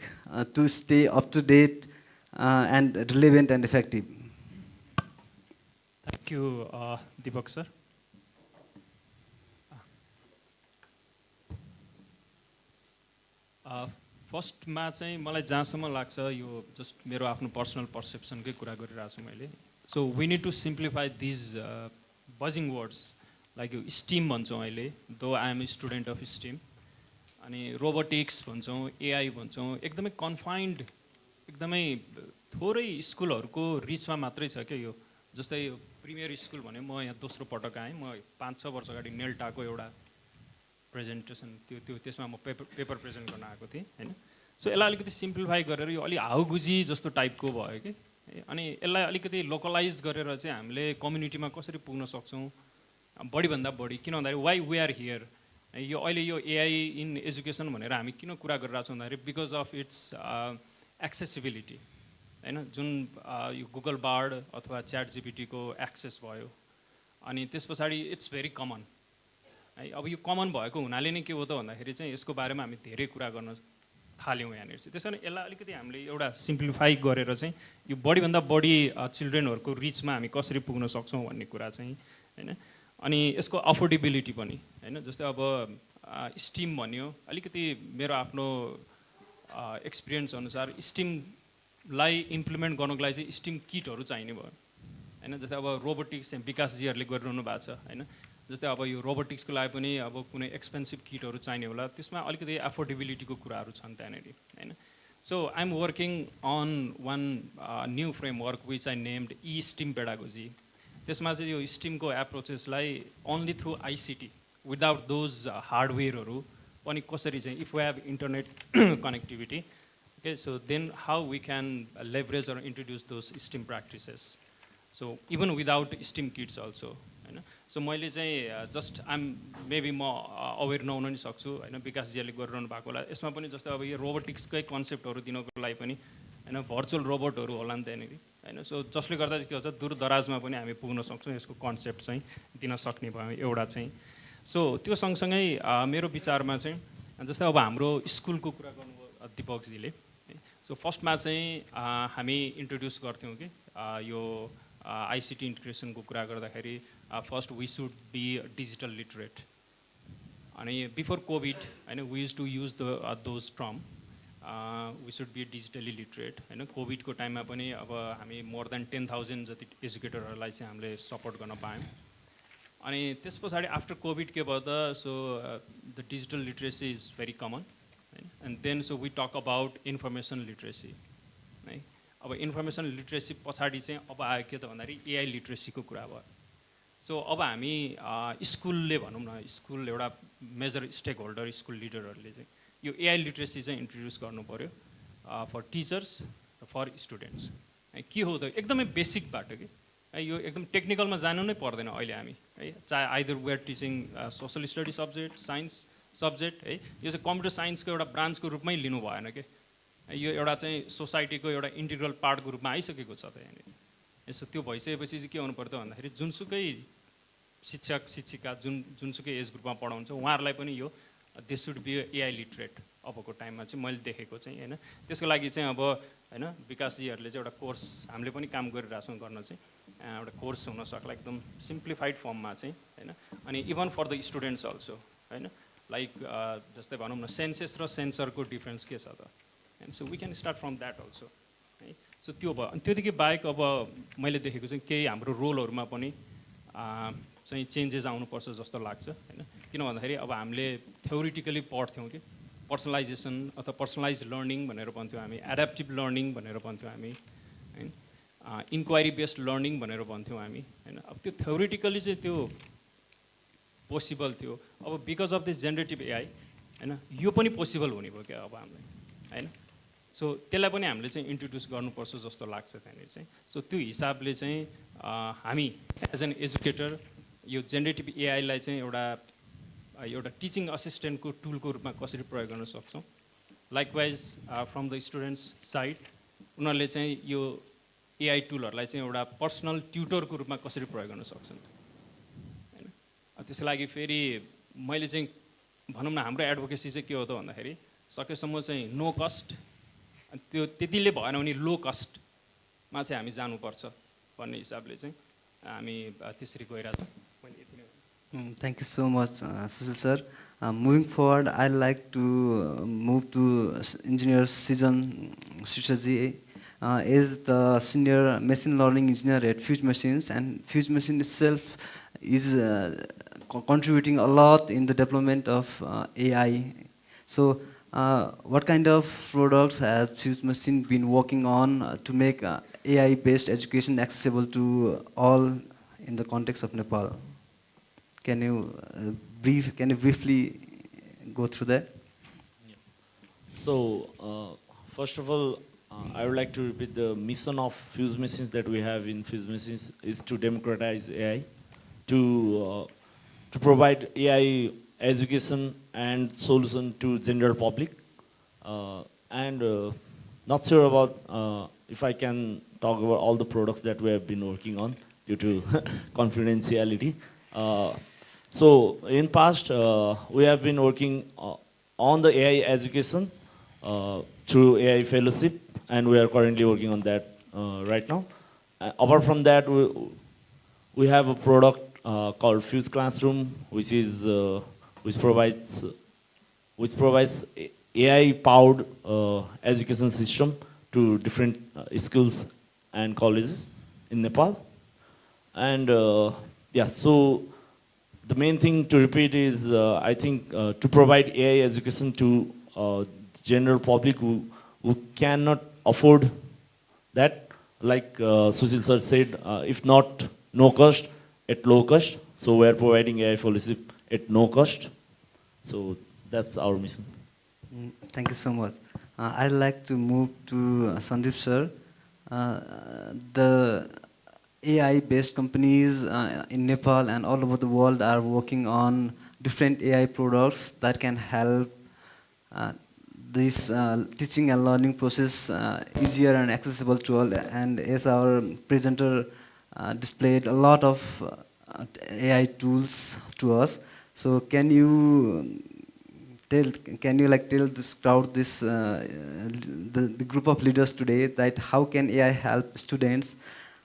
to stay up to date and relevant and effective? Thank you, Deepak sir. फर्स्टमा चाहिँ मलाई जहाँसम्म लाग्छ यो just मेरो आफ्नो personal पर्सेप्सनकै कुरा गरिरहेको छु मैले so we need to simplify buzzing words like यो स्टिम भन्छौँ अहिले, though I am student of STEM, अनि रोबोटिक्स भन्छौँ, एआई भन्छौँ, एकदमै कन्फाइन्ड, एकदमै थोरै स्कुलहरूको रिचमा मात्रै छ क्या यो। जस्तै यो प्रिमियर स्कुल भने म यहाँ दोस्रो पटक आएँ, म 5-6 वर्ष अगाडि नेल्टाको एउटा प्रेजेन्टेसन त्यसमा म पेपर प्रेजेन्ट गर्न आएको थिएँ होइन। सो यसलाई अलिकति सिम्प्लिफाई गरेर यो अलि हाउगुजी जस्तो टाइपको भयो कि, अनि यसलाई अलिकति लोकलाइज गरेर चाहिँ हामीले कम्युनिटीमा कसरी पुग्न सक्छौँ बढीभन्दा बढी, किन भन्दाखेरि वाइ वी आर हियर, यो अहिले यो एआई इन एजुकेसन भनेर हामी किन कुरा गरिरहेको छौँ भन्दाखेरि बिकज अफ इट्स एक्सेसिबिलिटी होइन, जुन यो गुगल बार्ड अथवा च्याट जिपिटीको एक्सेस भयो, अनि त्यस पछाडि इट्स भेरी कमन है। अब यो कमन भएको हुनाले नै के हो त भन्दाखेरि चाहिँ यसको बारेमा हामी धेरै कुरा गर्न थाल्यौँ यहाँनिर चाहिँ। त्यस कारण यसलाई अलिकति हामीले एउटा सिम्प्लिफाई गरेर चाहिँ यो बढीभन्दा बढी चिल्ड्रेनहरूको रिचमा हामी कसरी पुग्न सक्छौँ भन्ने कुरा चाहिँ होइन। अनि यसको अफोर्डेबिलिटी पनि होइन, जस्तै अब स्टिम भन्यो, अलिकति मेरो आफ्नो एक्सपिरियन्स अनुसार स्टिमलाई इम्प्लिमेन्ट गर्नुको लागि चाहिँ स्टिम किटहरू चाहिने भयो होइन। जस्तै अब रोबोटिक्स विकासजीहरूले गरिरहनु भएको छ होइन, जस्तै अब यो रोबोटिक्सको लागि पनि अब कुनै एक्सपेन्सिभ किटहरू चाहिने होला, त्यसमा अलिकति एफोर्डेबिलिटीको कुराहरू छन् त्यहाँनिर होइन। So I am working on one new framework which I named E STEM pedagogy. त्यसमा चाहिँ यो स्टिमको एप्रोचेसलाई only through ICT without those हार्डवेयरहरू पनि कसरी चाहिँ if we have internet connectivity okay, so then how we can leverage or introduce those STEM practices, so even without STEM kits also होइन। सो मैले चाहिँ जस्ट आइम मेबी म अवेर नहुन नि सक्छु होइन, विकासजीहरूले गरिरहनु भएको होला। यसमा पनि जस्तै अब यो रोबोटिक्सकै कन्सेप्टहरू दिनको लागि पनि होइन भर्चुअल रोबोटहरू होला नि त्यहाँनिर होइन। सो जसले गर्दा चाहिँ के हुन्छ दूरदराजमा पनि हामी पुग्न सक्छौँ, यसको कन्सेप्ट चाहिँ दिन सक्ने भयो एउटा चाहिँ। सो त्यो सँगसँगै मेरो विचारमा चाहिँ जस्तै अब हाम्रो स्कुलको कुरा गर्नुभयो दिपकजीले, सो फर्स्टमा चाहिँ हामी इन्ट्रोड्युस गर्थ्यौँ कि यो आइसिटी इन्टिग्रेसनको कुरा गर्दाखेरि first we should be digital literate, अनि बिफोर कोभिड होइन we use to use those term we should be digitally literate होइन। कोभिडको टाइममा पनि अब हामी मोर देन 10,000 जति एजुकेटरहरूलाई चाहिँ हामीले सपोर्ट गर्न पायौँ। अनि त्यस पछाडि आफ्टर कोभिड के भयो त, so the digital literacy is very common होइन, and then so we talk about information literacy है। अब इन्फर्मेसन लिट्रेसी पछाडि चाहिँ अब आयो के त भन्दाखेरि एआई लिट्रेसीको कुरा भयो। सो अब हामी स्कुलले भनौँ न, स्कुल एउटा मेजर स्टेक होल्डर स्कुल लिडरहरूले चाहिँ यो एआई लिट्रेसी चाहिँ इन्ट्रोड्युस गर्नु पऱ्यो फर टिचर्स फर स्टुडेन्ट्स। के हो त एकदमै बेसिक बाटो कि है, यो एकदम टेक्निकलमा जानु नै पर्दैन अहिले हामी है, चाहे either we are teaching social study subject, science subject है, यो चाहिँ कम्प्युटर साइन्सको एउटा ब्रान्चको रूपमै लिनु भएन कि, यो एउटा चाहिँ सोसाइटीको एउटा इन्टिग्रल पार्टको रूपमा आइसकेको छ त यहाँनिर। यसो त्यो भइसकेपछि चाहिँ के हुनु पर्छ भन्दाखेरि जुनसुकै शिक्षक शिक्षिका जुनसुकै एज ग्रुपमा पढाउँछ उहाँहरूलाई पनि यो they should be AI literate अबको टाइममा चाहिँ मैले देखेको चाहिँ होइन। त्यसको लागि चाहिँ अब होइन विकासजीहरूले चाहिँ एउटा कोर्स हामीले पनि काम गरिरहेछौँ गर्न चाहिँ एउटा कोर्स हुन सक्ला एकदम सिम्प्लिफाइड फर्ममा चाहिँ होइन। अनि even for the students also होइन, लाइक जस्तै भनौँ न सेन्सेस र सेन्सरको डिफ्रेन्स के छ त, and so we can start from that also है। सो त्यो भयो। अनि त्योदेखि बाहेक अब मैले देखेको चाहिँ केही हाम्रो रोलहरूमा पनि चाहिँ चेन्जेस आउनुपर्छ जस्तो लाग्छ होइन। किन भन्दाखेरि अब हामीले थ्योरिटिकली पढ्थ्यौँ कि पर्सनलाइजेसन अथवा पर्सनलाइज लर्निङ भनेर भन्थ्यौँ हामी, एडाप्टिभ लर्निङ भनेर भन्थ्यौँ हामी होइन, इन्क्वायरी बेस्ड लर्निङ भनेर भन्थ्यौँ हामी होइन। अब त्यो थ्योरिटिकली चाहिँ त्यो पोसिबल थियो, अब because of this generative AI होइन यो पनि पोसिबल हुने भयो क्या अब हामीलाई होइन। सो त्यसलाई पनि हामीले चाहिँ इन्ट्रोड्युस गर्नुपर्छ जस्तो लाग्छ त्यहाँनिर चाहिँ। सो त्यो हिसाबले चाहिँ हामी एज एन एजुकेटर यो जेनेरेटिभ एआईलाई चाहिँ एउटा टिचिङ असिस्टेन्टको टुलको रूपमा कसरी प्रयोग गर्न सक्छौँ। Likewise from the students side उनीहरूले चाहिँ यो एआई टुलहरूलाई चाहिँ एउटा पर्सनल ट्युटरको रूपमा कसरी प्रयोग गर्न सक्छन् होइन। त्यसको लागि फेरि मैले चाहिँ भनौँ न हाम्रो एडभोकेसी चाहिँ के हो त भन्दाखेरि सकेसम्म चाहिँ नो कस्ट, त्यो त्यतिले भएन भने लो कस्टमा चाहिँ हामी जानुपर्छ भन्ने हिसाबले चाहिँ हामी त्यसरी गइरहेछौँ। Thank you so much, Sushil sir. Moving forward, I'd like to move to Engineer Sijan Shishaji. Is the senior machine learning engineer at Fuse Machines, and Fuse Machine itself is contributing a lot in the development of AI. So, what kind of products has Fuse Machine been working on to make AI-based education accessible to all in the context of Nepal? Can you briefly go through that? So, first of all, I would like to repeat the mission of Fuse Machines that we have in Fuse Machines is to democratize AI, to provide AI education and solution to general public. And not sure about if I can talk about all the products that we have been working on due to confidentiality. So in past, we have been working on the AI education through AI fellowship, and we are currently working on that right now. Apart from that, we have a product called Fuse Classroom, which provides AI-powered education system to different schools and colleges in Nepal. And yeah, so the main thing to repeat is I think to provide AI education to general public who cannot afford that, like Sushil sir said, if not no cost, at low cost. So we are providing AI fellowship at no cost. So that's our mission. Thank you so much. I'd like to move to Sandeep sir. The AI-based companies in Nepal and all over the world are working on different AI products that can help this teaching and learning process easier and accessible to all. And as our presenter displayed a lot of AI tools to us, so can you tell this crowd, the group of leaders today, that how can AI help students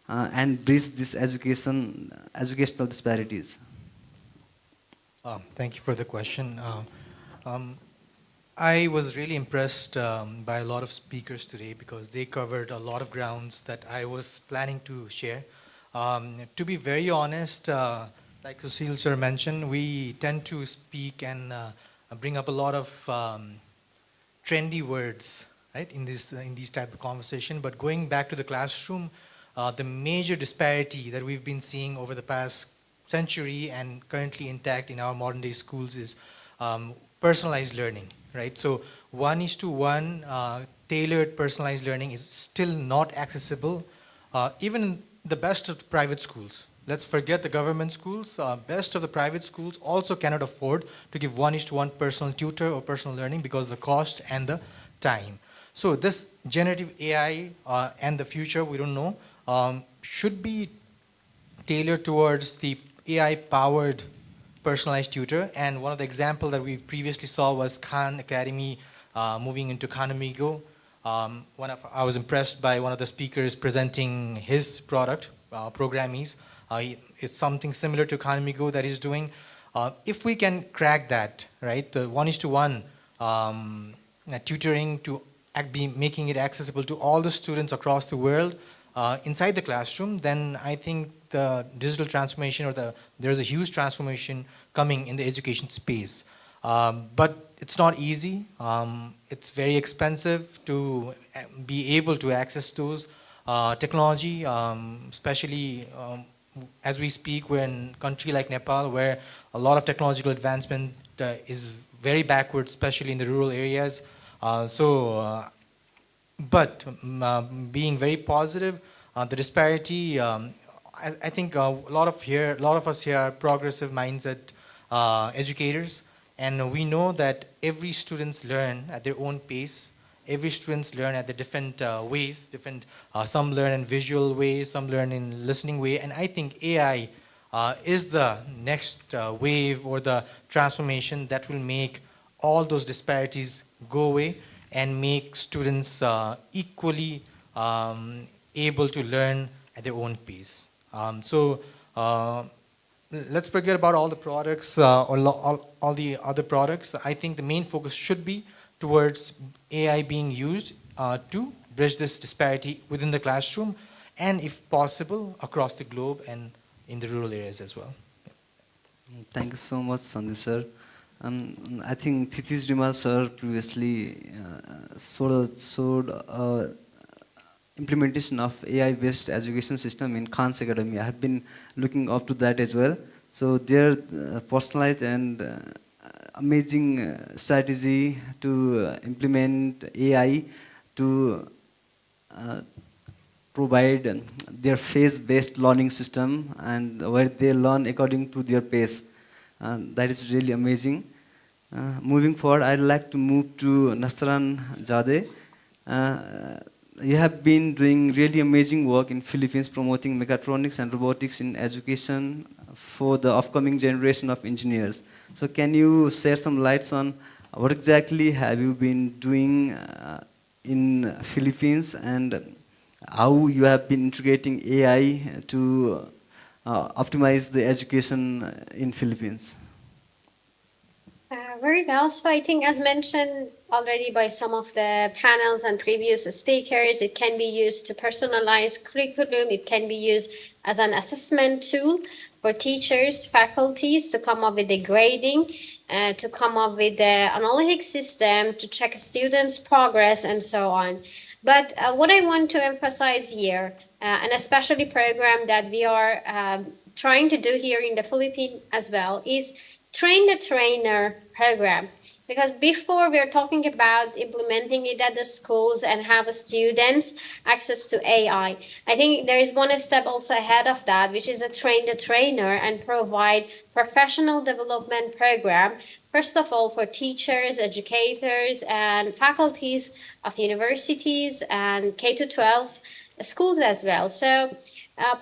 and bridge this educational disparities? Thank you for the question. I was really impressed by a lot of speakers today because they covered a lot of grounds that I was planning to share. To be very honest, like Sushil sir mentioned, we tend to speak and bring up a lot of trendy words, right, in these type of conversation. But going back to the classroom, the major disparity that we've been seeing over the past century and currently intact in our modern day schools is personalized learning, right? So 1:1 tailored personalized learning is still not accessible, even in the best of the private schools. Let's forget the government schools. Best of the private schools also cannot afford to give 1:1 personal tutor or personal learning because of the cost and the time. So this generative AI and the future, we don't know, should be tailored towards the AI-powered personalized tutor. And one of the examples that we previously saw was Khan Academy moving into Khanamigo. I was impressed by one of the speakers presenting his product, Programmies. It's something similar to Khanamigo that he's doing. If we can crack that, right, the 1:1 tutoring to be making it accessible to all the students across the world inside the classroom, then I think the digital transformation there's a huge transformation coming in the education space. But it's not easy. It's very expensive to be able to access those technology, especially as we speak, we're in a country like Nepal where a lot of technological advancement is very backward, especially in the rural areas. But being very positive, the disparity, I think a lot of us here are progressive mindset educators, and we know that every students learn at their own pace. Every students learn at the different ways, some learn in visual ways, some learn in listening way, and I think AI is the next wave or the transformation that will make all those disparities go away and make students equally able to learn at their own pace. Let's forget about all the products or all the other products. I think the main focus should be towards AI being used to bridge this disparity within the classroom and, if possible, across the globe and in the rural areas as well. Yeah. Thank you so much, Sandeep sir. I think Titish Rimal sir previously showed implementation of AI-based education system in Khan's Academy. I have been looking up to that as well. So their personalized and amazing strategy to implement AI to provide their phase-based learning system and where they learn according to their pace. That is really amazing. Moving forward, I'd like to move to Nastaran Jade. You have been doing really amazing work in Philippines promoting mechatronics and robotics in education for the upcoming generation of engineers. So can you share some lights on what exactly have you been doing in Philippines and how you have been integrating AI to optimize the education in Philippines? Very well. So I think, as mentioned already by some of the panels and previous speakers, it can be used to personalize curriculum. It can be used as an assessment tool for teachers, faculties to come up with the grading, to come up with the analytics system to check students' progress and so on. But what I want to emphasize here, and especially program that we are trying to do here in the Philippines as well, is train the trainer program. Because before we're talking about implementing it at the schools and have students access to AI, I think there is one step also ahead of that, which is a train the trainer and provide professional development program. First of all, for teachers, educators, and faculties of universities and K to 12 schools as well. So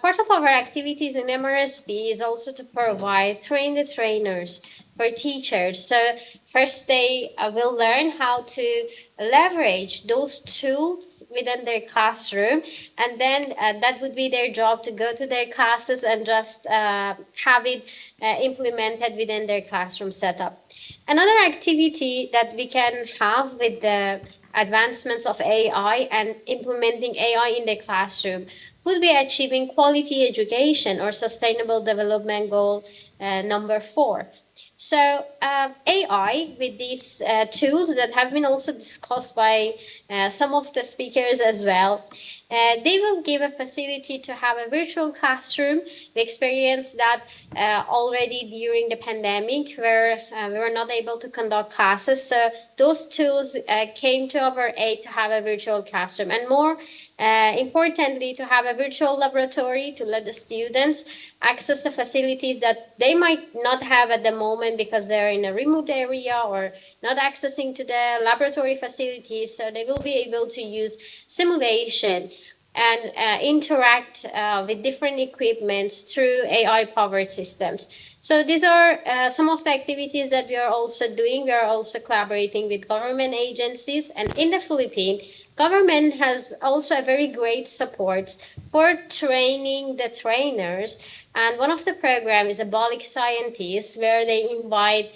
part of our activities in MRSP is also to provide train the trainers for teachers. So first they will learn how to leverage those tools within their classroom, and then that would be their job to go to their classes and just have it implemented within their classroom setup. Another activity that we can have with the advancements of AI and implementing AI in the classroom would be achieving quality education or sustainable development goal number 4. So AI with these tools that have been also discussed by some of the speakers as well, they will give a facility to have a virtual classroom. We experienced that already during the pandemic where we were not able to conduct classes. So those tools came to our aid to have a virtual classroom, and more importantly, to have a virtual laboratory to let the students access the facilities that they might not have at the moment because they're in a remote area or not accessing to the laboratory facilities. So they will be able to use simulation and interact with different equipments through AI-powered systems. So these are some of the activities that we are also doing. We are also collaborating with government agencies, and in the Philippines, government has also a very great support for training the trainers. And one of the program is Abolic Scientists, where they invite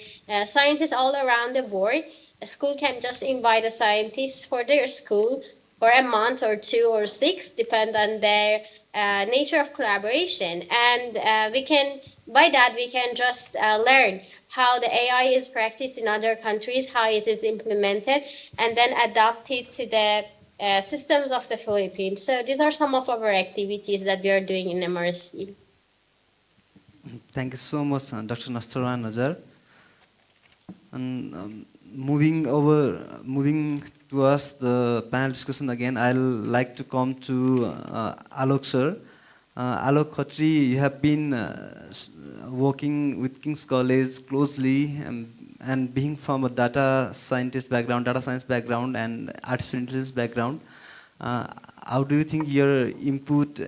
scientists all around the world. A school can just invite a scientist for their school for a month or 2 or 6, depend on their nature of collaboration. And we can, by that, we can just learn how the AI is practiced in other countries, how it is implemented, and then adapt it to the systems of the Philippines. So these are some of our activities that we are doing in MRC. Thank you so much, Dr. Nastaran Nazar. And moving towards the panel discussion again, I'll like to come to Alok sir. Alok Khatri, you have been working with King's College closely and being from a data scientist background, data science background and artificial intelligence background, how do you think your input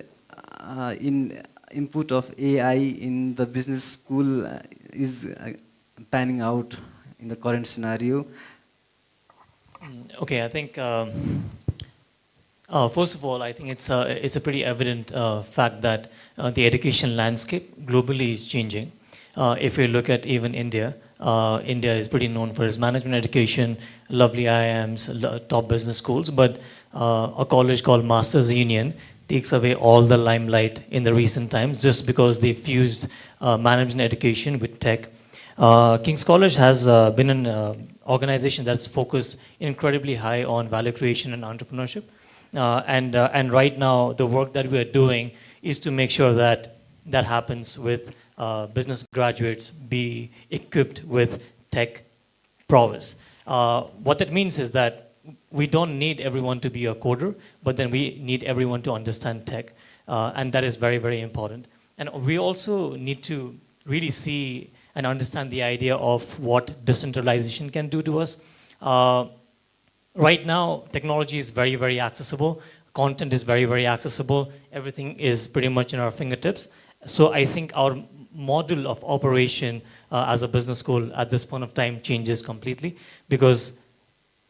of AI in the business school is panning out in the current scenario? Okay, I think first of all, I think it's a pretty evident fact that the education landscape globally is changing. If you look at even India, India is pretty known for its management education, lovely IIMs, top business schools, but a college called Masters Union takes away all the limelight in the recent times just because they fused management education with tech. King's College has been an organization that's focused incredibly high on value creation and entrepreneurship. And right now, the work that we are doing is to make sure that that happens with business graduates be equipped with tech prowess. What that means is that we don't need everyone to be a coder, but then we need everyone to understand tech. And that is very, very important. And we also need to really see and understand the idea of what decentralization can do to us. Right now, technology is very, very accessible. Content is very, very accessible. Everything is pretty much in our fingertips. So I think our model of operation as a business school at this point of time changes completely, because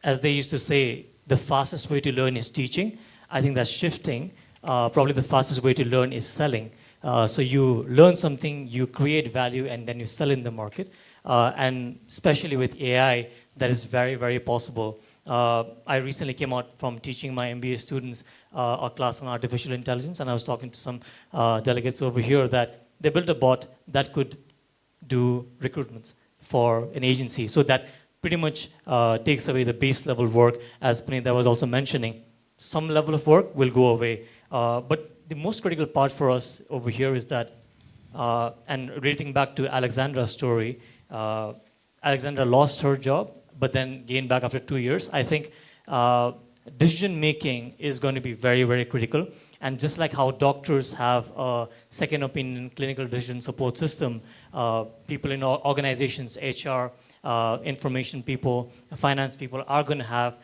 as they used to say, the fastest way to learn is teaching. I think that's shifting. Probably the fastest way to learn is selling. So you learn something, you create value, and then you sell in the market. And especially with AI, that is very, very possible. I recently came out from teaching my MBA students a class on artificial intelligence, and I was talking to some delegates over here that they built a bot that could do recruitments for an agency. So that pretty much takes away the base level work, as Punita was also mentioning. Some level of work will go away. But the most critical part for us over here is that, and relating back to Alexandra's story, Alexandra lost her job, but then gained back after 2 years. I think decision making is going to be very, very critical. And just like how doctors have a second opinion clinical decision support system, people in organizations, HR, information people, finance people are going to have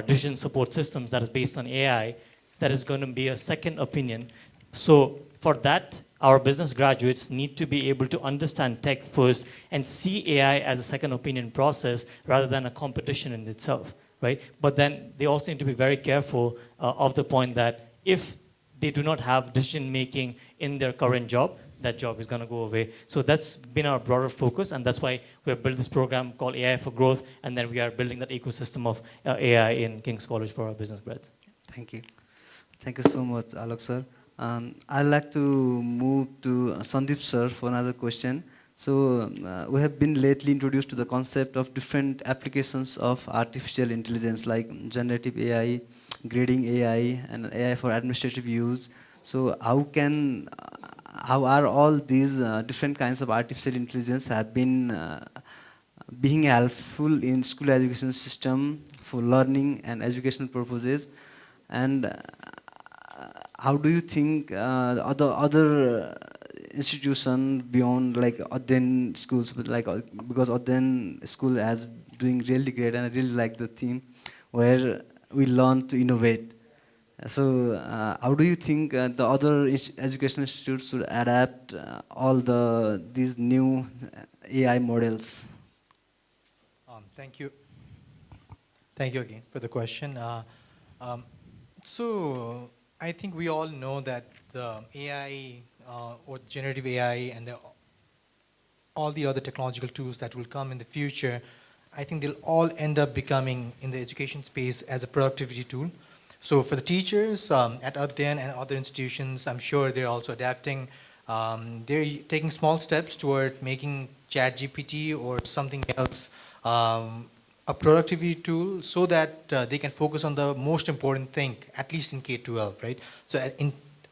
decision support systems that is based on AI that is going to be a second opinion. So for that, our business graduates need to be able to understand tech first and see AI as a second opinion process rather than a competition in itself, right? But then they also need to be very careful of the point that if they do not have decision making in their current job, that job is going to go away. So that's been our broader focus, and that's why we have built this program called AI for Growth, and then we are building that ecosystem of AI in King's College for our business grads. Thank you. Thank you so much, Alok sir. I'd like to move to Sandeep sir for another question. So we have been lately introduced to the concept of different applications of artificial intelligence like generative AI, grading AI, and AI for administrative use. So how are all these different kinds of artificial intelligence have been being helpful in school education system for learning and educational purposes? And how do you think other institution beyond like Adyan schools, but like because Adyan school has doing really great, and I really like the theme where we learn to innovate. So how do you think the other educational institutes should adapt all these new AI models? Thank you. Thank you again for the question. So I think we all know that the AI or generative AI and all the other technological tools that will come in the future, I think they'll all end up becoming in the education space as a productivity tool. So for the teachers at Adyan and other institutions, I'm sure they're also adapting. They're taking small steps toward making ChatGPT or something else a productivity tool so that they can focus on the most important thing, at least in K-12, right? So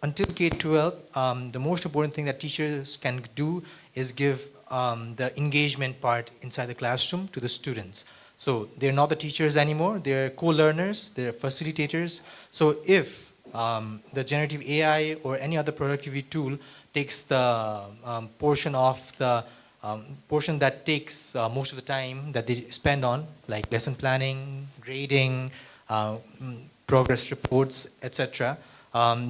until K-12, the most important thing that teachers can do is give the engagement part inside the classroom to the students. So they're not the teachers anymore, they're co-learners, they're facilitators. So if the generative AI or any other productivity tool takes the portion that takes most of the time that they spend on, like lesson planning, grading, progress reports, etc.,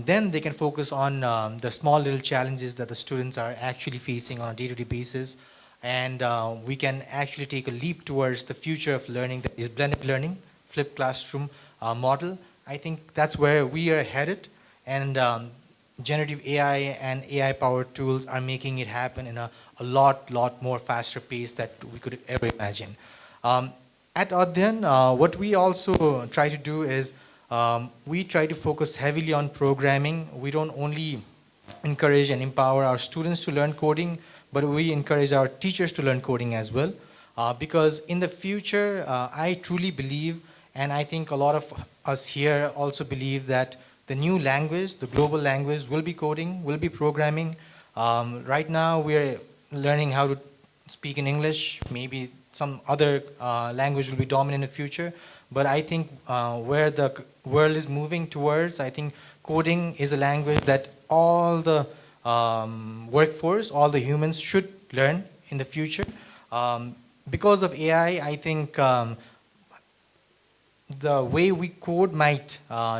then they can focus on the small little challenges that the students are actually facing on a day-to-day basis. And we can actually take a leap towards the future of learning that is blended learning, flipped classroom model. I think that's where we are headed. And generative AI and AI-powered tools are making it happen in a lot more faster pace that we could ever imagine. At Adyan, what we also try to do is we try to focus heavily on programming. We don't only encourage and empower our students to learn coding, but we encourage our teachers to learn coding as well. Because in the future, I truly believe, and I think a lot of us here also believe, that the new language, the global language, will be coding, will be programming. Right now, we're learning how to speak in English. Maybe some other language will be dominant in the future. But I think where the world is moving towards, I think coding is a language that all the workforce, all the humans should learn in the future. Because of AI, I think the way we code might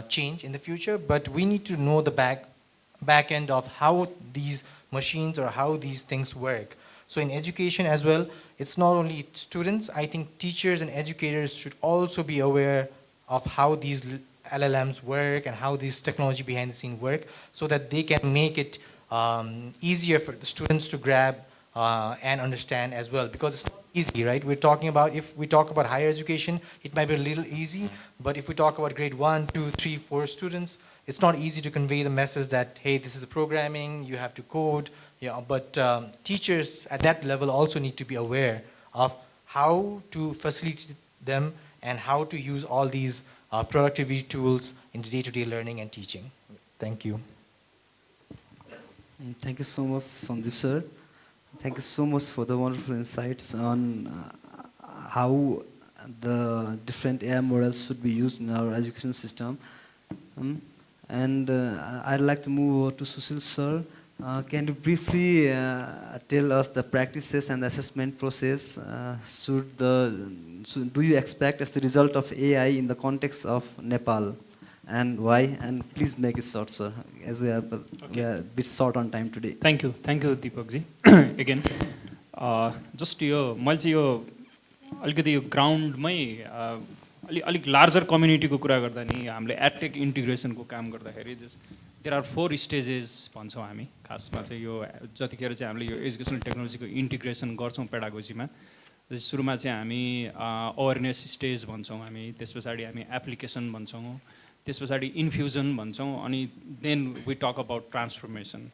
change in the future, but we need to know the back end of how these machines or how these things work. So in education as well, it's not only students, I think teachers and educators should also be aware of how these LLMs work and how these technology behind the scene work, so that they can make it easier for the students to grab and understand as well. Because it's not easy, right? We're talking about, if we talk about higher education, it might be a little easy, but if we talk about grade 1, 2, 3, 4 students, it's not easy to convey the message that, hey, this is a programming, you have to code. But teachers at that level also need to be aware of how to facilitate them and how to use all these productivity tools in the day-to-day learning and teaching. Thank you. Thank you so much, Sandeep sir. Thank you so much for the wonderful insights on how the different AI models should be used in our education system. And I'd like to move over to Sushil sir. Can you briefly tell us the practices and the assessment process? Do you expect as the result of AI in the context of Nepal, and why? And please make it short, sir, as we are a bit short on time today. Thank you, Deepak ji. Again, just यो मैले चाहिँ यो अलिकति यो ग्राउन्डमै अलिक larger कम्युनिटीको कुरा गर्दा नि हामीले edtech इन्टिग्रेसनको काम गर्दाखेरि देयर आर 4 स्टेजेस भन्छौँ हामी खासमा चाहिँ यो जतिखेर चाहिँ हामीले यो एजुकेसनल टेक्नोलोजीको इन्टिग्रेसन गर्छौँ पेडागोजीमा सुरुमा चाहिँ हामी अवेरनेस स्टेज भन्छौँ हामी त्यस पछाडि हामी एप्लिकेसन भन्छौँ त्यस पछाडि इन्फ्युजन भन्छौँ अनि then we talk about transformation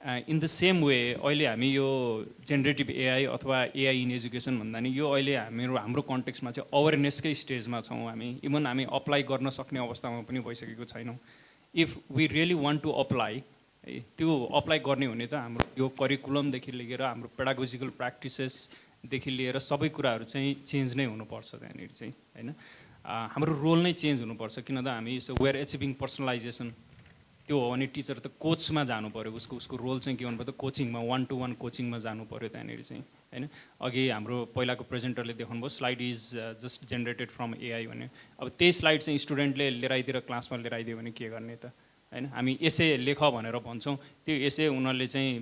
in the same way अहिले हामी यो जेनेरेटिभ एआई अथवा एआई इन एजुकेसन भन्दा नि यो अहिले हाम्रो कन्टेक्स्टमा चाहिँ अवेरनेसकै स्टेजमा छौँ हामी इभन हामी अप्लाई गर्न सक्ने अवस्थामा पनि भइसकेको छैनौँ if we really want to apply त्यो अप्लाई गर्ने हुने त हाम्रो यो करिकुलमदेखि लिएर हाम्रो पेडागोजिकल प्र्याक्टिसेसदेखि लिएर सबै कुराहरू चाहिँ चेन्ज नै हुनुपर्छ त्यहाँनिर चाहिँ होइन हाम्रो रोल नै चेन्ज हुनुपर्छ किन त हामी वेयर एचिभिङ पर्सनलाइजेसन त्यो हो भने टिचर त कोचमा जानु पऱ्यो उसको रोल चाहिँ के भन्नु पर्यो कोचिङमा 1-to-1 कोचिङमा जानु पऱ्यो त्यहाँनिर चाहिँ होइन अघि हाम्रो पहिलाको प्रेजेन्टरले देखाउनुभयो slide is just generated from AI भने अब त्यही स्लाइड चाहिँ स्टुडेन्टले लिएर आइदिएर क्लासमा लिएर आइदियो भने के गर्ने त होइन हामी एसे लेख भनेर भन्छौँ त्यो एसे उनीहरूले चाहिँ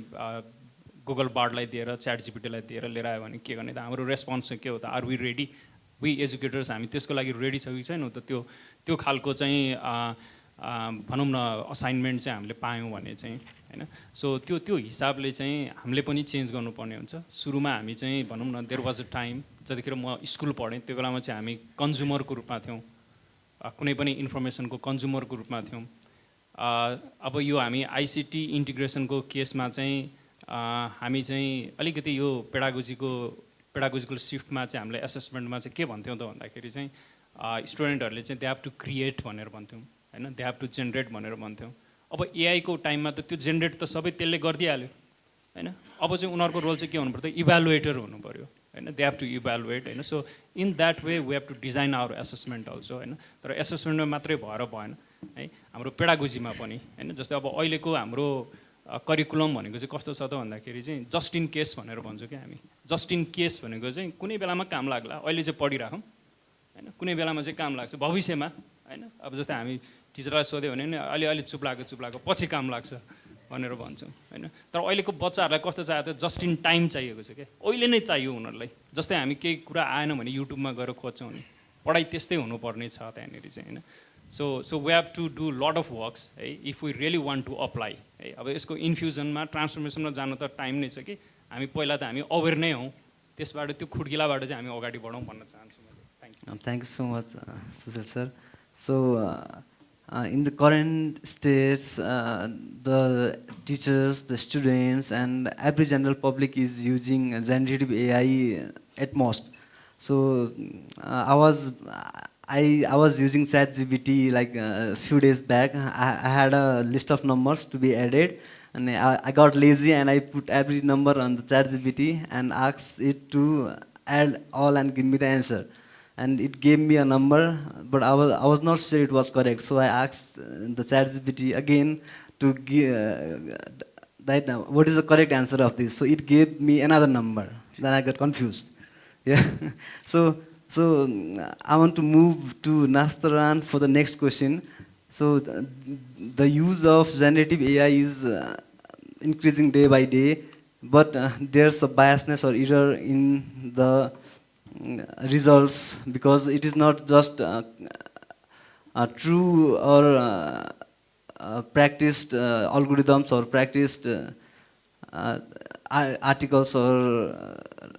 गुगल बार्डलाई दिएर च्याट जिपिटीलाई दिएर लिएर आयो भने के गर्ने त हाम्रो रेस्पोन्स चाहिँ के हो त are we ready we educators हामी त्यसको लागि रेडी छौँ कि छैनौँ त त्यो खालको चाहिँ भनौँ न असाइनमेन्ट चाहिँ हामीले पायौँ भने चाहिँ होइन सो त्यो हिसाबले चाहिँ हामीले पनि चेन्ज गर्नुपर्ने हुन्छ सुरुमा हामी चाहिँ भनौँ न देयर वाज अ टाइम जतिखेर म स्कुल पढेँ त्यो बेलामा चाहिँ हामी कन्ज्युमरको रूपमा थियौँ कुनै पनि इन्फर्मेसनको कन्ज्युमरको रूपमा थियौँ अब यो हामी आइसिटी इन्टिग्रेसनको केसमा चाहिँ हामी चाहिँ अलिकति यो पेडागोजिकल सिफ्टमा चाहिँ हामीले एसेसमेन्टमा चाहिँ के भन्थ्यौँ त भन्दाखेरि चाहिँ स्टुडेन्टहरूले चाहिँ दे हेभ टु क्रिएट भनेर भन्थ्यौँ होइन दे हेभ टु जेनेरेट भनेर भन्थ्यौँ अब एआईको टाइममा त त्यो जेनेरेट त सबै त्यसले गरिदिइहाल्यो होइन अब चाहिँ उनीहरूको रोल चाहिँ के हुनु पर्यो इभ्यालुएटर हुनु पऱ्यो होइन दे हेभ टु इभ्यालुएट होइन so in that way we have to design our assessment also होइन तर एसेसमेन्टमा मात्रै भएर भएन है हाम्रो पेडागोजीमा पनि होइन जस्तै अब अहिलेको हाम्रो करिकुलम भनेको चाहिँ कस्तो छ त भन्दाखेरि चाहिँ जस्ट इन केस भनेर भन्छौँ क्या हामी जस्ट इन केस भनेको चाहिँ कुनै बेलामा काम लाग्ला अहिले चाहिँ पढिराखौँ होइन कुनै बेलामा चाहिँ काम लाग्छ भविष्यमा होइन अब जस्तै हामी टिचरलाई सोध्यो भने नि अलि चुप लाग्यो पछि काम लाग्छ भनेर भन्छौँ होइन तर अहिलेको बच्चाहरूलाई कस्तो चाहिएको त जस्ट इन टाइम चाहिएको छ क्या अहिले नै चाहियो उनीहरूलाई जस्तै हामी केही कुरा आएन भने युट्युबमा गएर खोज्छौँ नि पढाइ त्यस्तै हुनुपर्ने छ त्यहाँनिर चाहिँ होइन so we have to do lot of works है if we really want to apply है अब यसको इन्फ्युजनमा ट्रान्सफर्मेसनमा जानु त टाइम नै छ कि हामी पहिला त हामी अवेर नै हौँ त्यसबाट त्यो खुड्किलाबाट चाहिँ हामी अगाडि बढौँ भन्न चाहन्छु मैले thank you Thank you so much, Sushil sir. So in the current states, the teachers, the students, and every general public is using generative AI at most. So I was using ChatGPT like a few days back. I had a list of numbers to be added, and I got lazy and I put every number on the ChatGPT and asked it to add all and give me the answer. And it gave me a number, but I was not sure it was correct. So I asked the ChatGPT again to give what is the correct answer of this. So it gave me another number. Then I got confused. Yeah. So I want to move to Nastaran for the next question. So the use of generative AI is increasing day by day, but there's a biasness or error in the results, because it is not just true or practiced algorithms or practiced articles or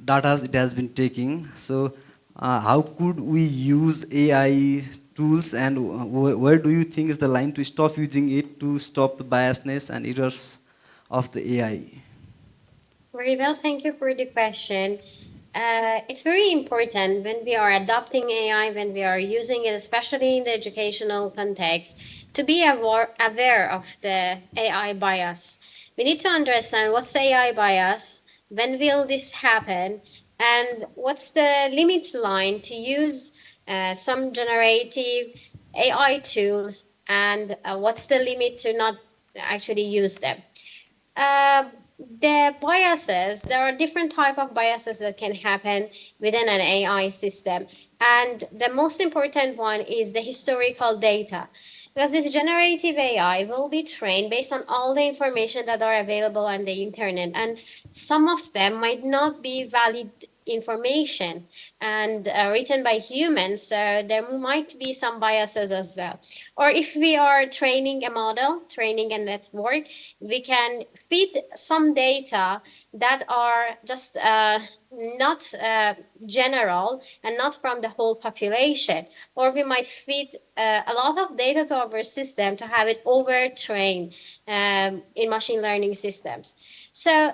data it has been taking. So how could we use AI tools, and where do you think is the line to stop using it to stop the biasness and errors of the AI? Very well, thank you for the question. It's very important when we are adopting AI, when we are using it, especially in the educational context, to be aware of the AI bias. We need to understand what's the AI bias, when will this happen, and what's the limit line to use some generative AI tools, and what's the limit to not actually use them. Uh, the biases, there are different type of biases that can happen within an AI system. And the most important one is the historical data. Because this generative AI will be trained based on all the information that are available on the internet. And some of them might not be valid information and written by humans. So there might be some biases as well. Or if we are training a model, training a network, we can feed some data that are just not general and not from the whole population. Or we might feed a lot of data to our system to have it overtrained in machine learning systems. So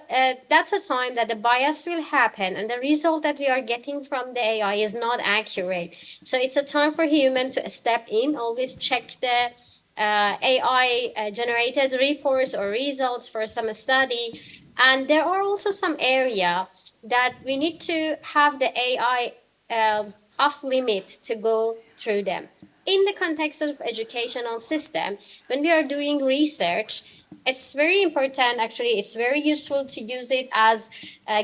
that's a time that the bias will happen and the result that we are getting from the AI is not accurate. So it's a time for human to step in, always check the AI generated reports or results for some study. And there are also some area that we need to have the AI off limit to go through them. In the context of educational system, when we are doing research, it's very important, actually, it's very useful to use it as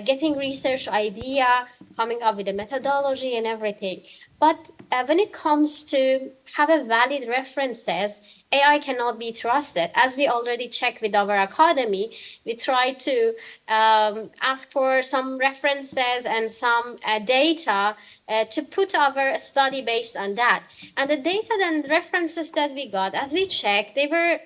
getting research idea, coming up with a methodology and everything. But when it comes to have a valid references, AI cannot be trusted. As we already checked with our academy, we try to ask for some references and some data to put our study based on that. And the data and references that we got, as we checked, they were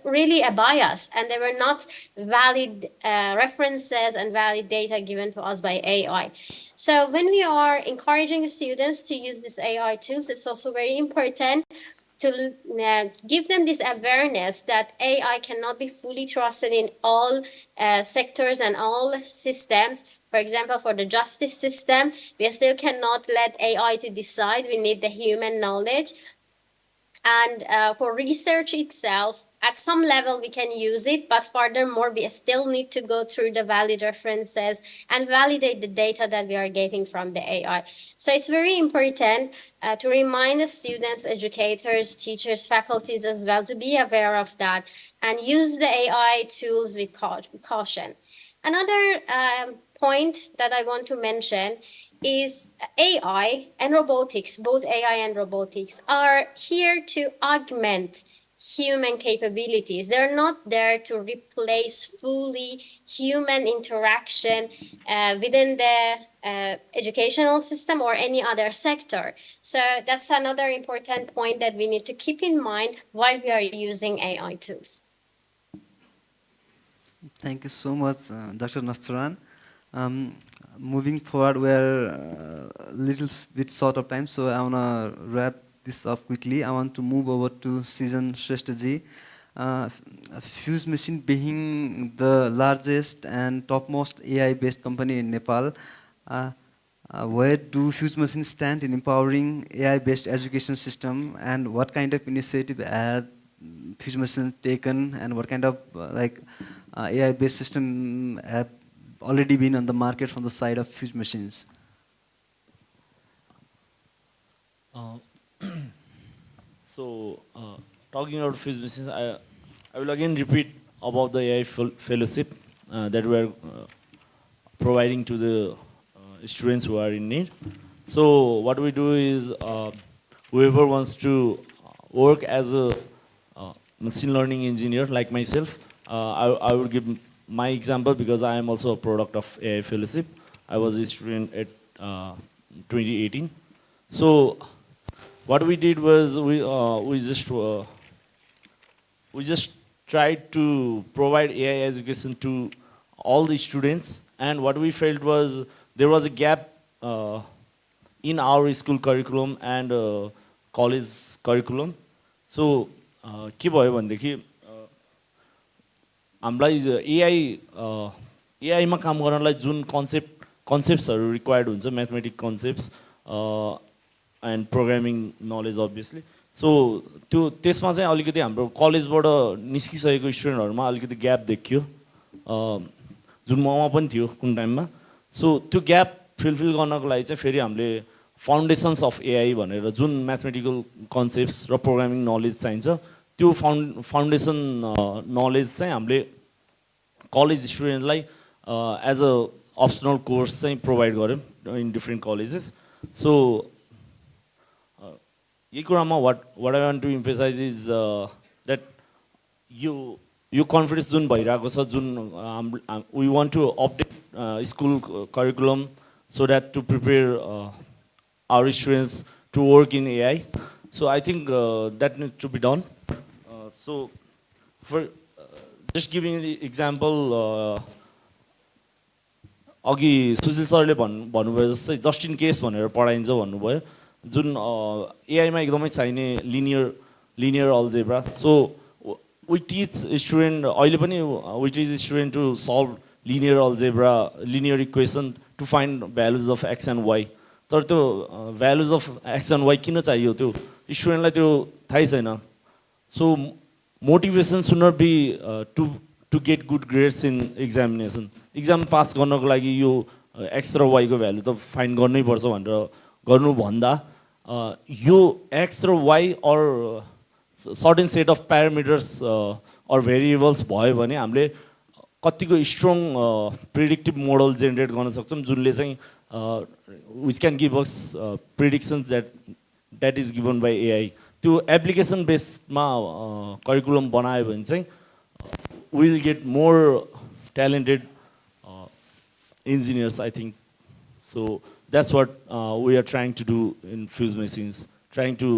really a bias and they were not valid references and valid data given to us by AI. So when we are encouraging students to use these AI tools, it's also very important to give them this awareness that AI cannot be fully trusted in all sectors and all systems. For example, for the justice system, we still cannot let AI to decide. We need the human knowledge. And for research itself, at some level we can use it, but furthermore, we still need to go through the valid references and validate the data that we are getting from the AI. So it's very important to remind the students, educators, teachers, faculties as well to be aware of that and use the AI tools with caution. Another point that I want to mention is AI and robotics, both AI and robotics, are here to augment human capabilities. They're not there to replace fully human interaction within the educational system or any other sector. So that's another important point that we need to keep in mind while we are using AI tools. Thank you so much, Dr. Nastaran. Moving forward, we're a little bit short of time, so I want to wrap this up quickly, I want to move over to Season Shresthaji. Fuse Machine being the largest and topmost AI-based company in Nepal, where do Fuse Machine stand in empowering AI-based education system, and what kind of initiative have Fuse Machine taken, and what kind of AI-based system have already been on the market from the side of Fuse Machines? Talking about Fuse Machines, I will again repeat about the AI fellowship that we are providing to the students who are in need. So what we do is whoever wants to work as a machine learning engineer like myself, I will give my example because I am also a product of AI fellowship. I was a student at 2018. So what we did was we just tried to provide AI education to all the students, and what we felt was there was a gap in our school curriculum and college curriculum. So के भयो भनेदेखि हामीलाई AI मा काम गर्नलाई जुन कन्सेप्ट्सहरु required हुन्छ, mathematic concepts and programming knowledge obviously. So त्यसमा चाहिँ अलिकति हाम्रो कलेजबाट निस्किसकेको स्टुडेन्टहरुमा अलिकति ग्याप देखियो, जुन ममा पनि थियो कुन टाइममा. सो त्यो ग्याप फिलफिल गर्नको लागि चाहिँ फेरि हामीले फाउन्डेसन्स अफ एआई भनेर जुन म्याथमेटिकल कन्सेप्ट्स र प्रोग्रामिङ नलेज चाहिन्छ त्यो फाउन्डेसन नलेज चाहिँ हामीले कलेज स्टुडेन्टलाई एज अ अप्सनल कोर्स चाहिँ प्रोभाइड गर्यौँ इन डिफ्रेन्ट कलेजेस. सो यही कुरामा what I want to emphasize is that यो कन्फिडेन्स जुन भइरहेको छ, जुन we want to update school curriculum so that to prepare our students to work in AI. So I think that needs to be done. So for just giving the example, अघि सुशील सरले भन्नुभयो जस्तै just in case भनेर पढाइन्छ भन्नुभयो, जुन एआईमा एकदमै चाहिने linear algebra. So we teach student अहिले पनि we teach student to solve linear algebra, linear equation to find values of x and y. तर त्यो values of x and y किन चाहियो त्यो स्टुडेन्टलाई त्यो थाहै छैन. So motivation should not be to get good grades in examination. Exam pass गर्नको लागि यो x र y को भ्यालु त फाइन्ड गर्नै पर्छ भनेर गर्नु भन्दा यो x र y or certain set of parameters or variables भयो भने हामीले कतिको स्ट्रङ प्रिडिक्टिभ मोडल जेनेरेट गर्न सक्छौँ जुनले चाहिँ which can give us predictions that is given by AI. त्यो एप्लिकेसन बेस्डमा करिकुलम बनायो भने चाहिँ will get more talented engineers I think. So that's what we are trying to do in Fusemachines, trying to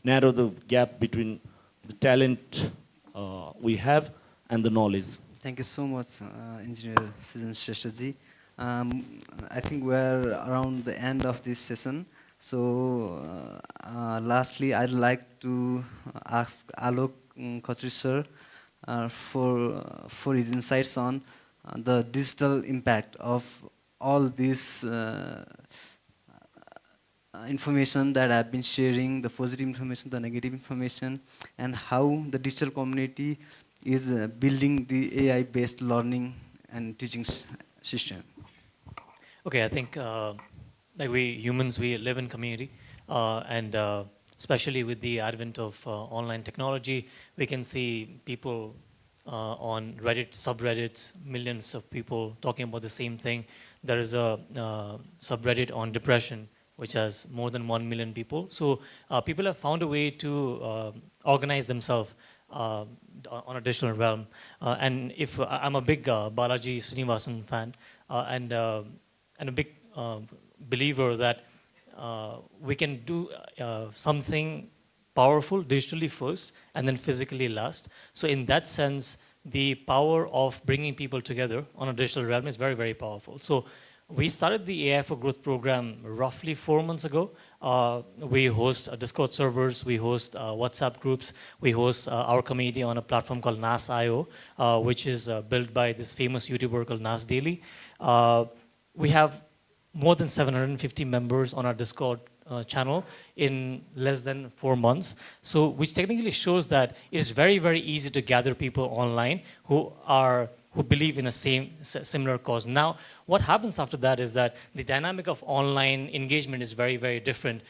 narrow the gap between the talent we have and the knowledge. Thank you so much, Engineer Sujan Shresthaji. I think we are around the end of this session. So, lastly, I'd like to ask Alok Khatri sir for his insights on the digital impact of all this information that I've been sharing, the positive information, the negative information, and how the digital community is building the AI-based learning and teaching system. Okay, I think like we humans, we live in community, and especially with the advent of online technology, we can see people on Reddit, subreddits, millions of people talking about the same thing. There is a subreddit on depression, which has more than 1 million people. So people have found a way to organize themselves on a digital realm. And if I'm a big Balaji Srinivasan fan, and a big believer that we can do something powerful digitally first and then physically last. So in that sense, the power of bringing people together on a digital realm is very, very powerful. So we started the AI for Growth program roughly 4 months ago, We host Discord servers, we host WhatsApp groups, we host our community on a platform called NAS.io, which is built by this famous YouTuber called Nas Daily. We have more than 750 members on our Discord channel in less than 4 months. So, which technically shows that it is very, very easy to gather people online who believe in a similar cause. Now, what happens after that is that the dynamic of online engagement is very, very different.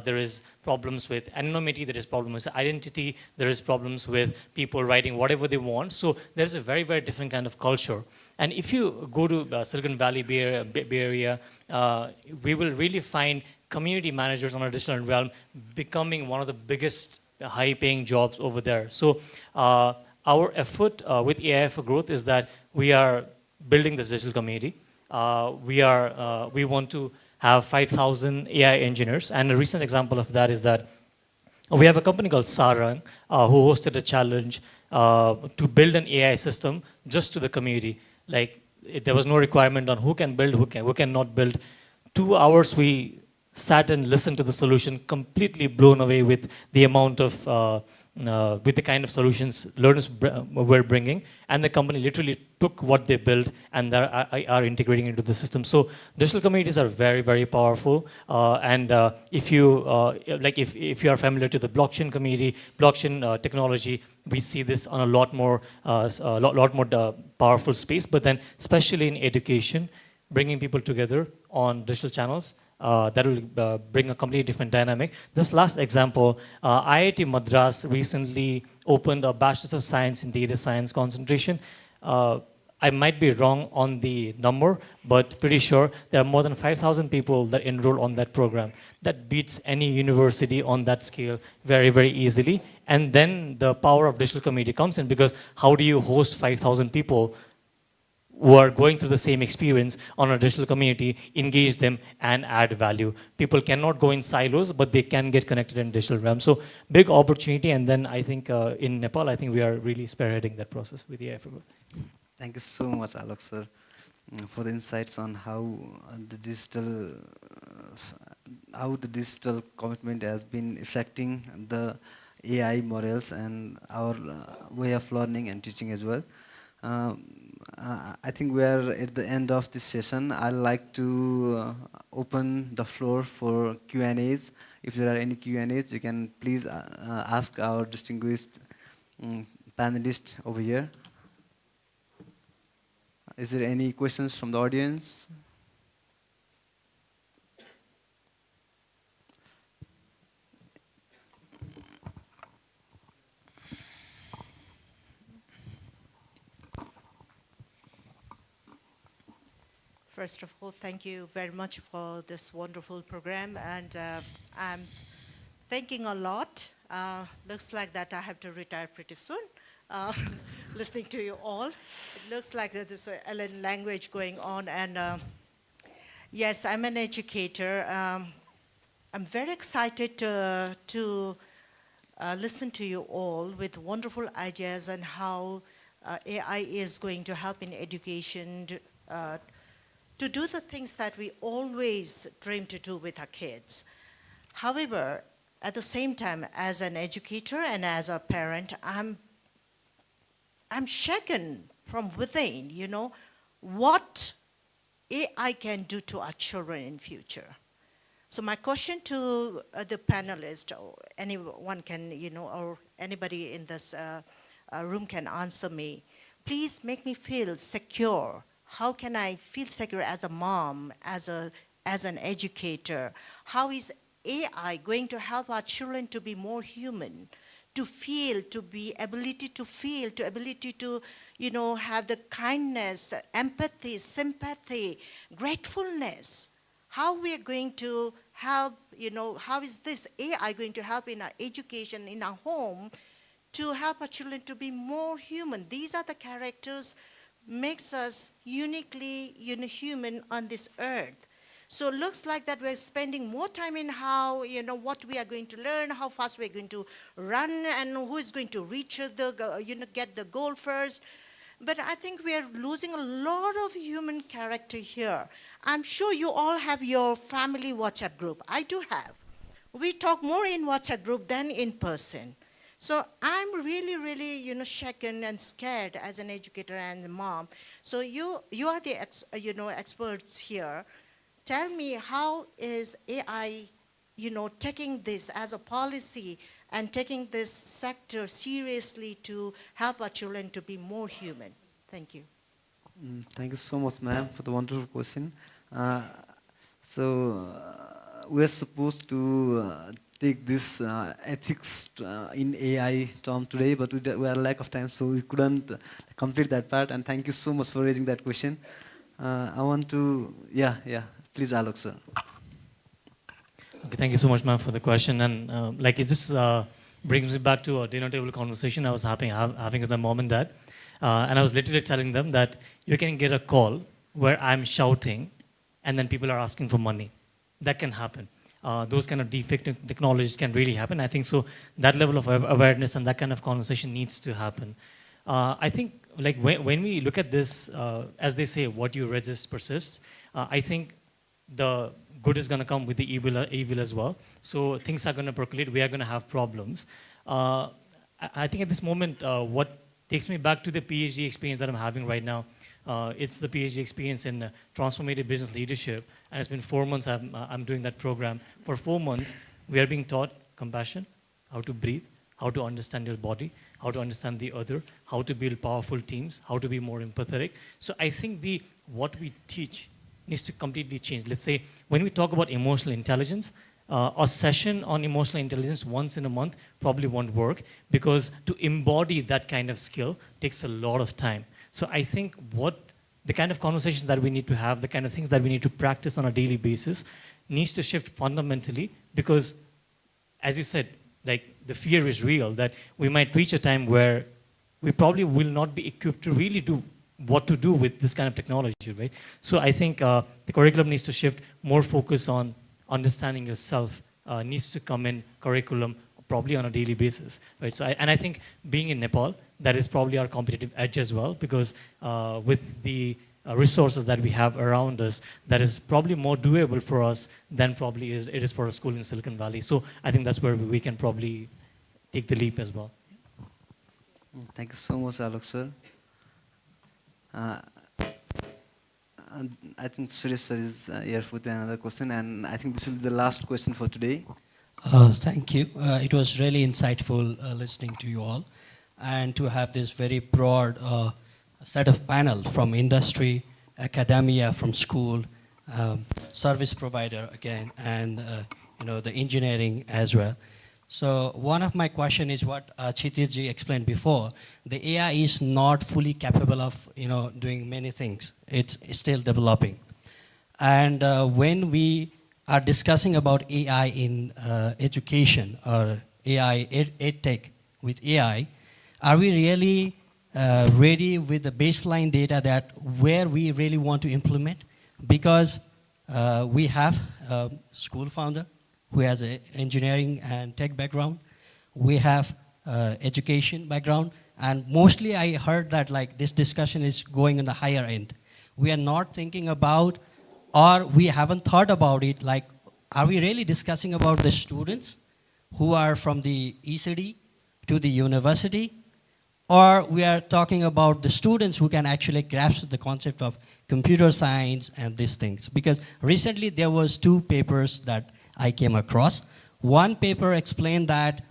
There is problems with anonymity, there is problems with identity, there is problems with people writing whatever they want. So there's a very, very different kind of culture. And if you go to Silicon Valley, Bay Area, we will really find community managers on our digital realm becoming one of the biggest high-paying jobs over there. So our effort with AI for Growth is that we are building this digital community. We want to have 5,000 AI engineers. And a recent example of that is that we have a company called Sarang who hosted a challenge to build an AI system just to the community. Like, there was no requirement on who can build, who cannot build. 2 hours we sat and listened to the solution, completely blown away with the amount of, with the kind of solutions learners were bringing. And the company literally took what they built and are integrating into the system. So digital communities are very, very powerful. If you if you are familiar to the blockchain community, blockchain technology, we see this on a lot more powerful space. But then, especially in education, bringing people together on digital channels, that will bring a completely different dynamic. This last example, IIT Madras recently opened a Bachelor's of Science in Data Science concentration. I might be wrong on the number, but pretty sure there are more than 5,000 people that enroll on that program. That beats any university on that scale very, very easily. And then the power of digital community comes in, because how do you host 5,000 people who are going through the same experience on a digital community, engage them and add value? People cannot go in silos, but they can get connected in digital realm. So big opportunity. And then I think in Nepal, I think we are really spearheading that process with the AI for Growth. Thank you so much, Alok sir, for the insights on how the digital commitment has been affecting the AI models and our way of learning and teaching as well. I think we are at the end of this session. I'd like to open the floor for Q&As. If there are any Q&As, you can please ask our distinguished panelists over here. Is there any questions from the audience? First of all, thank you very much for this wonderful program, and I'm thinking a lot. Looks like that I have to retire pretty soon. Listening to you all, it looks like that there's a Ellen language going on, and yes, I'm an educator. I'm very excited to listen to you all with wonderful ideas on how AI is going to help in education, to do the things that we always dream to do with our kids. However, at the same time, as an educator and as a parent, I'm shaken from within, you know, what AI can do to our children in future. So my question to the panelists, or anyone can, you know, or anybody in this room can answer me. Please make me feel secure. How can I feel secure as a mom, as an educator? How is AI going to help our children to be more human, to feel, to be ability to feel, to ability to, you know, have the kindness, empathy, sympathy, gratefulness? How we are going to help, you know, how is this AI going to help in our education, in our home, to help our children to be more human? These are the characters makes us uniquely human on this earth. So it looks like that we're spending more time in how, you know, what we are going to learn, how fast we're going to run, and who is going to reach the, you know, get the goal first. But I think we are losing a lot of human character here. I'm sure you all have your family WhatsApp group. I do have. we talk more in WhatsApp group than in person. So I'm really, really, shaken and scared as an educator and a mom. So you are the experts here. Tell me, how is AI, taking this as a policy and taking this sector seriously to help our children to be more human? Thank you. Thank you so much, ma'am, for the wonderful question. We are supposed to take this ethics in AI term today, but we are lack of time, so we couldn't complete that part. And thank you so much for raising that question. I want to, please, Alok, sir. Okay, thank you so much, ma'am, for the question. And like, it just brings me back to a dinner table conversation I was having with my mom and dad. And I was literally telling them that you can get a call where I'm shouting and then people are asking for money. That can happen. Those kind of defect technologies can really happen. I think so that level of awareness and that kind of conversation needs to happen. I think like when we look at this, as they say, what you resist persists, I think the good is going to come with the evil as well. So things are going to percolate. We are going to have problems. I think at this moment, what takes me back to the PhD experience that I'm having right now. It's the PhD experience in transformative business leadership. And it's been 4 months I'm doing that program. For 4 months, we are being taught compassion, how to breathe, how to understand your body, how to understand the other, how to build powerful teams, how to be more empathetic. So I think what we teach needs to completely change. Let's say when we talk about emotional intelligence, a session on emotional intelligence once in a month probably won't work, because to embody that kind of skill takes a lot of time. So I think the kind of conversations that we need to have, the kind of things that we need to practice on a daily basis needs to shift fundamentally, because as you said, like the fear is real that we might reach a time where we probably will not be equipped to really do what to do with this kind of technology, right? So I think the curriculum needs to shift, more focus on understanding yourself needs to come in curriculum probably on a daily basis, right? So I think being in Nepal, that is probably our competitive edge as well, because with the resources that we have around us, that is probably more doable for us than probably it is for a school in Silicon Valley. So I think that's where we can probably take the leap as well. Thank you so much, Alok, sir. I think Suresh sir is here with another question, and I think this will be the last question for today. Thank you. It was really insightful listening to you all, and to have this very broad set of panels from industry, academia, from school, service provider again, and the engineering as well. So one of my question is what Kshitij explained before. The AI is not fully capable of doing many things. It's still developing. And when we are discussing about AI in education or AI EdTech with AI, are we really ready with the baseline data that where we really want to implement? Because we have a school founder who has an engineering and tech background. We have education background. And mostly I heard that like this discussion is going in the higher end. We are not thinking about, or we haven't thought about it, like, are we really discussing about the students who are from the ECD to the university? Or we are talking about the students who can actually grasp the concept of computer science and these things? Because recently there was 2 papers that I came across. One paper explained that,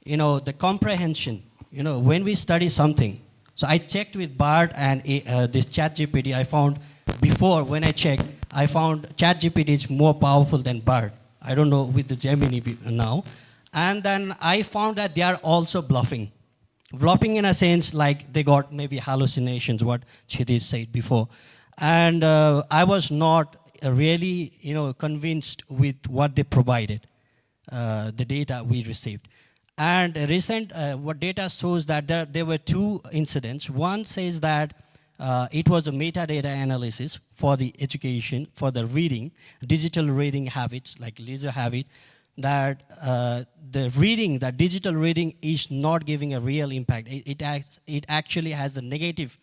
the comprehension, when we study something. So I checked with BART and this ChatGPT. I found before, when I checked, I found ChatGPT is more powerful than BART. I don't know with the Gemini now. And then I found that they are also bluffing. Bluffing in a sense like they got maybe hallucinations, what Kshitij said before. And I was not really, convinced with what they provided, the data we received. And what data shows that there were 2 incidents. One says that it was a metadata analysis for the education, for the reading, digital reading habits, like leisure habit, that that digital reading is not giving a real impact. It actually has a negative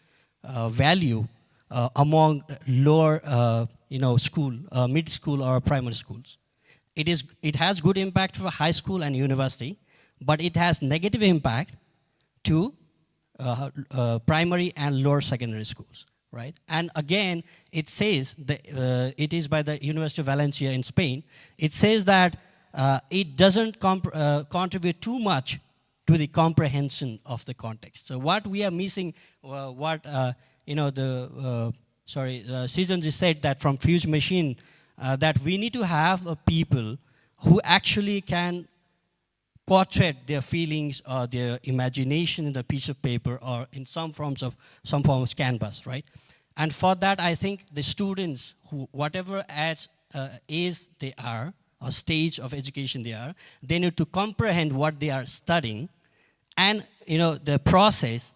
value among lower, school, mid-school or primary schools. it has good impact for high school and university, but it has negative impact to primary and lower secondary schools, right? And again, it says, it is by the University of Valencia in Spain, it says that it doesn't contribute too much to the comprehension of the context. So what we are missing, Season just said that from Fuse Machine, that we need to have people who actually can portray their feelings or their imagination in the piece of paper or in some form of canvas, right? And for that, I think the students, who whatever age they are, or stage of education they are, they need to comprehend what they are studying and the process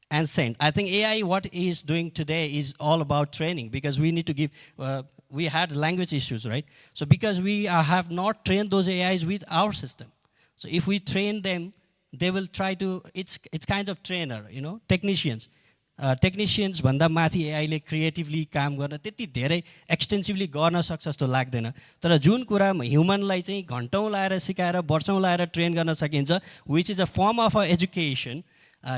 and send. I think AI, what is doing today is all about training, because we need to give, we had language issues, right? So because we have not trained those AIs with our system. So if we train them, they will try to, it's kind of trainer, technicians. Technicians भन्दा माथि एआईले creatively काम गर्न त्यति धेरै extensively गर्न सक्छ जस्तो लाग्दैन, तर जुन कुरा ह्युमनलाई चाहिँ घन्टौँ लाएर सिकाएर वर्षौँ लाएर ट्रेन गर्न सकिन्छ, which is a form of education,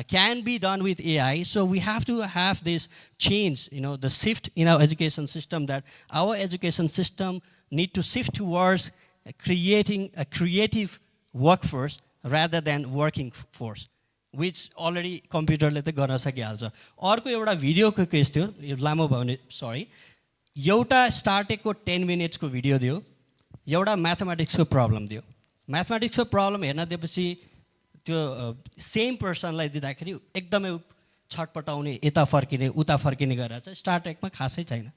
can be done with AI. So we have to have this change, the shift in our education system, that our education system need to shift towards creating a creative workforce rather than working force, which already कम्प्युटरले त गर्न सकिहाल्छ. अर्को एउटा भिडियोको case थियो, यो लामो भयो भने सरी, एउटा स्टार्टेकको 10 मिनट्सको भिडियो दियो, एउटा म्याथमेटिक्सको प्रब्लम दियो. म्याथमेटिक्सको प्रब्लम हेर्न दिएपछि त्यो सेम पर्सनलाई दिँदाखेरि एकदमै छटपटाउने, यता फर्किने उता फर्किने गरेर चाहिँ स्टार्टेकमा खासै छैन.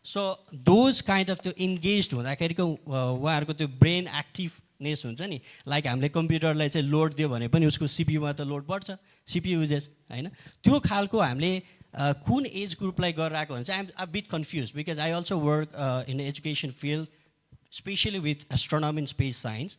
सो दोज काइन्ड अफ त्यो इन्गेज हुँदाखेरिको उहाँहरूको त्यो ब्रेन एक्टिभनेस हुन्छ नि, लाइक हामीले कम्प्युटरलाई चाहिँ लोड दियो भने पनि उसको सिपियुमा त लोड बढ्छ, सिपियु युजेस होइन, त्यो खालको हामीले कुन एज ग्रुपलाई गरिरहेको हुन्छ. I'm a bit confuse because I also work in education field, especially with astronomy and space science,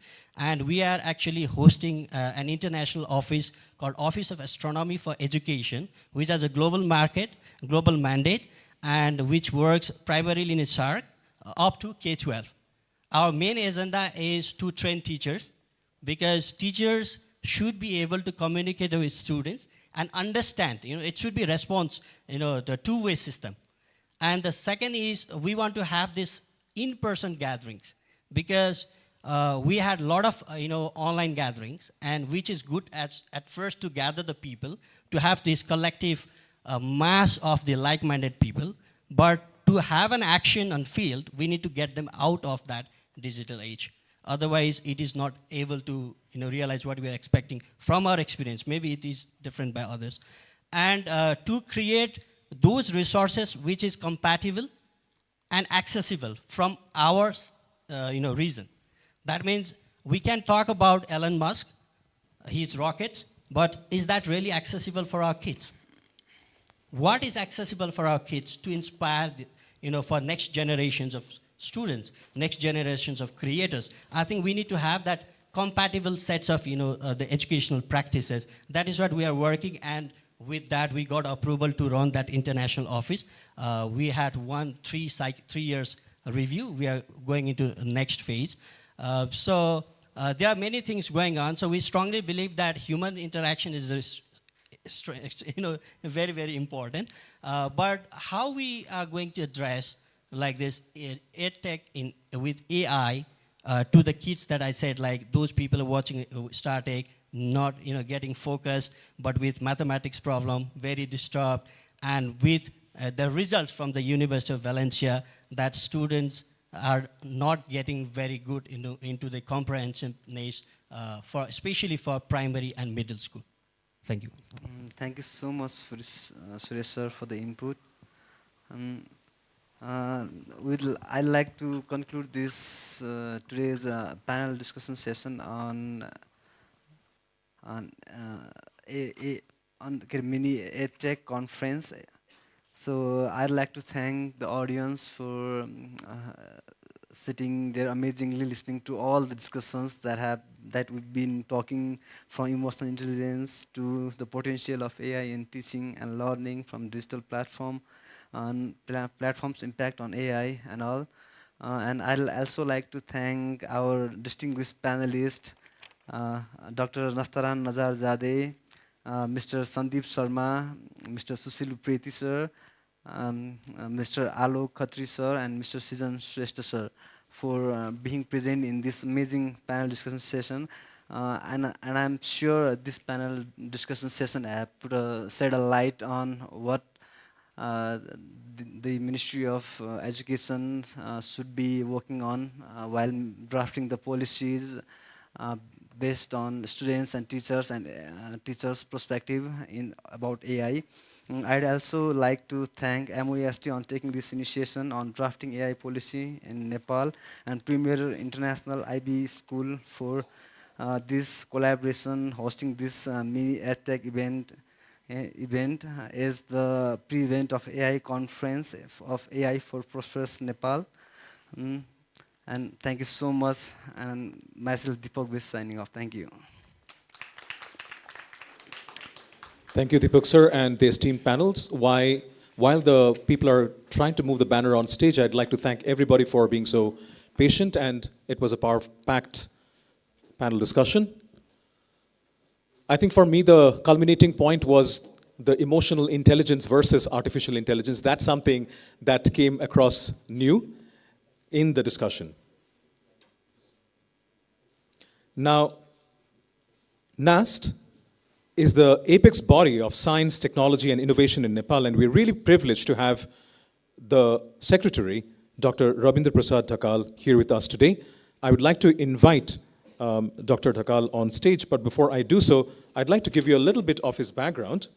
and we are actually hosting an international office called Office of Astronomy for Education, which has a global market, global mandate, and which works primarily in SARC up to K-12. Our main agenda is to train teachers, because teachers should be able to communicate with students and understand, it should be response, the two-way system. And the second is we want to have this in-person gatherings, because we had a lot of online gatherings, and which is good at first to gather the people, to have this collective mass of the like-minded people, but to have an action on field, we need to get them out of that digital age. Otherwise, it is not able to realize what we are expecting from our experience. Maybe it is different by others. And to create those resources which is compatible and accessible from our reason. That means we can talk about Elon Musk, his rockets, but is that really accessible for our kids? What is accessible for our kids to inspire, for next generations of students, next generations of creators? I think we need to have that compatible sets of, the educational practices. That is what we are working, and with that, we got approval to run that international office. We had 3 years review. We are going into the next phase. So there are many things going on. So we strongly believe that human interaction is very, very important. But how we are going to address like this EdTech with AI to the kids that I said, like those people watching StarTech, not getting focused, but with mathematics problem, very disturbed, and with the results from the University of Valencia that students are not getting very good into the comprehensiveness, especially for primary and middle school. Thank you. Thank you so much for this, Suresh sir, for the input. I'd like to conclude this today's panel discussion session on Mini-Edtech conference. So I'd like to thank the audience for sitting there amazingly, listening to all the discussions that we've been talking, from emotional intelligence to the potential of AI in teaching and learning, from digital platform and platforms' impact on AI and all. And I'd also like to thank our distinguished panelists, Dr. Nastaran Nazarzadeh, Mr. Sandeep Sharma, Mr. Susil Preti sir, Mr. Alok Khatri sir, and Mr. Sijan Shrestha sir for being present in this amazing panel discussion session. And I'm sure this panel discussion session have shed a light on what the Ministry of Education should be working on while drafting the policies based on students and teachers' perspective in about AI. I'd also like to thank MOEST on taking this initiation on drafting AI policy in Nepal, and Premier International IB School for this collaboration, hosting this Mini-Edtech event is the pre-event of AI conference of AI for Prosperous Nepal. And thank you so much. And myself, Deepak, is signing off. Thank you. Thank you, Deepak sir, and the esteemed panels. While the people are trying to move the banner on stage, I'd like to thank everybody for being so patient, and it was a power-packed panel discussion. I think for me, the culminating point was the emotional intelligence versus artificial intelligence. That's something that came across new in the discussion. Now, NAST is the apex body of science, technology, and innovation in Nepal, and we're really privileged to have the Secretary, Dr. Rabindra Prasad Thakal, here with us today. I would like to invite Dr. Thakal on stage, but before I do so, I'd like to give you a little bit of his background.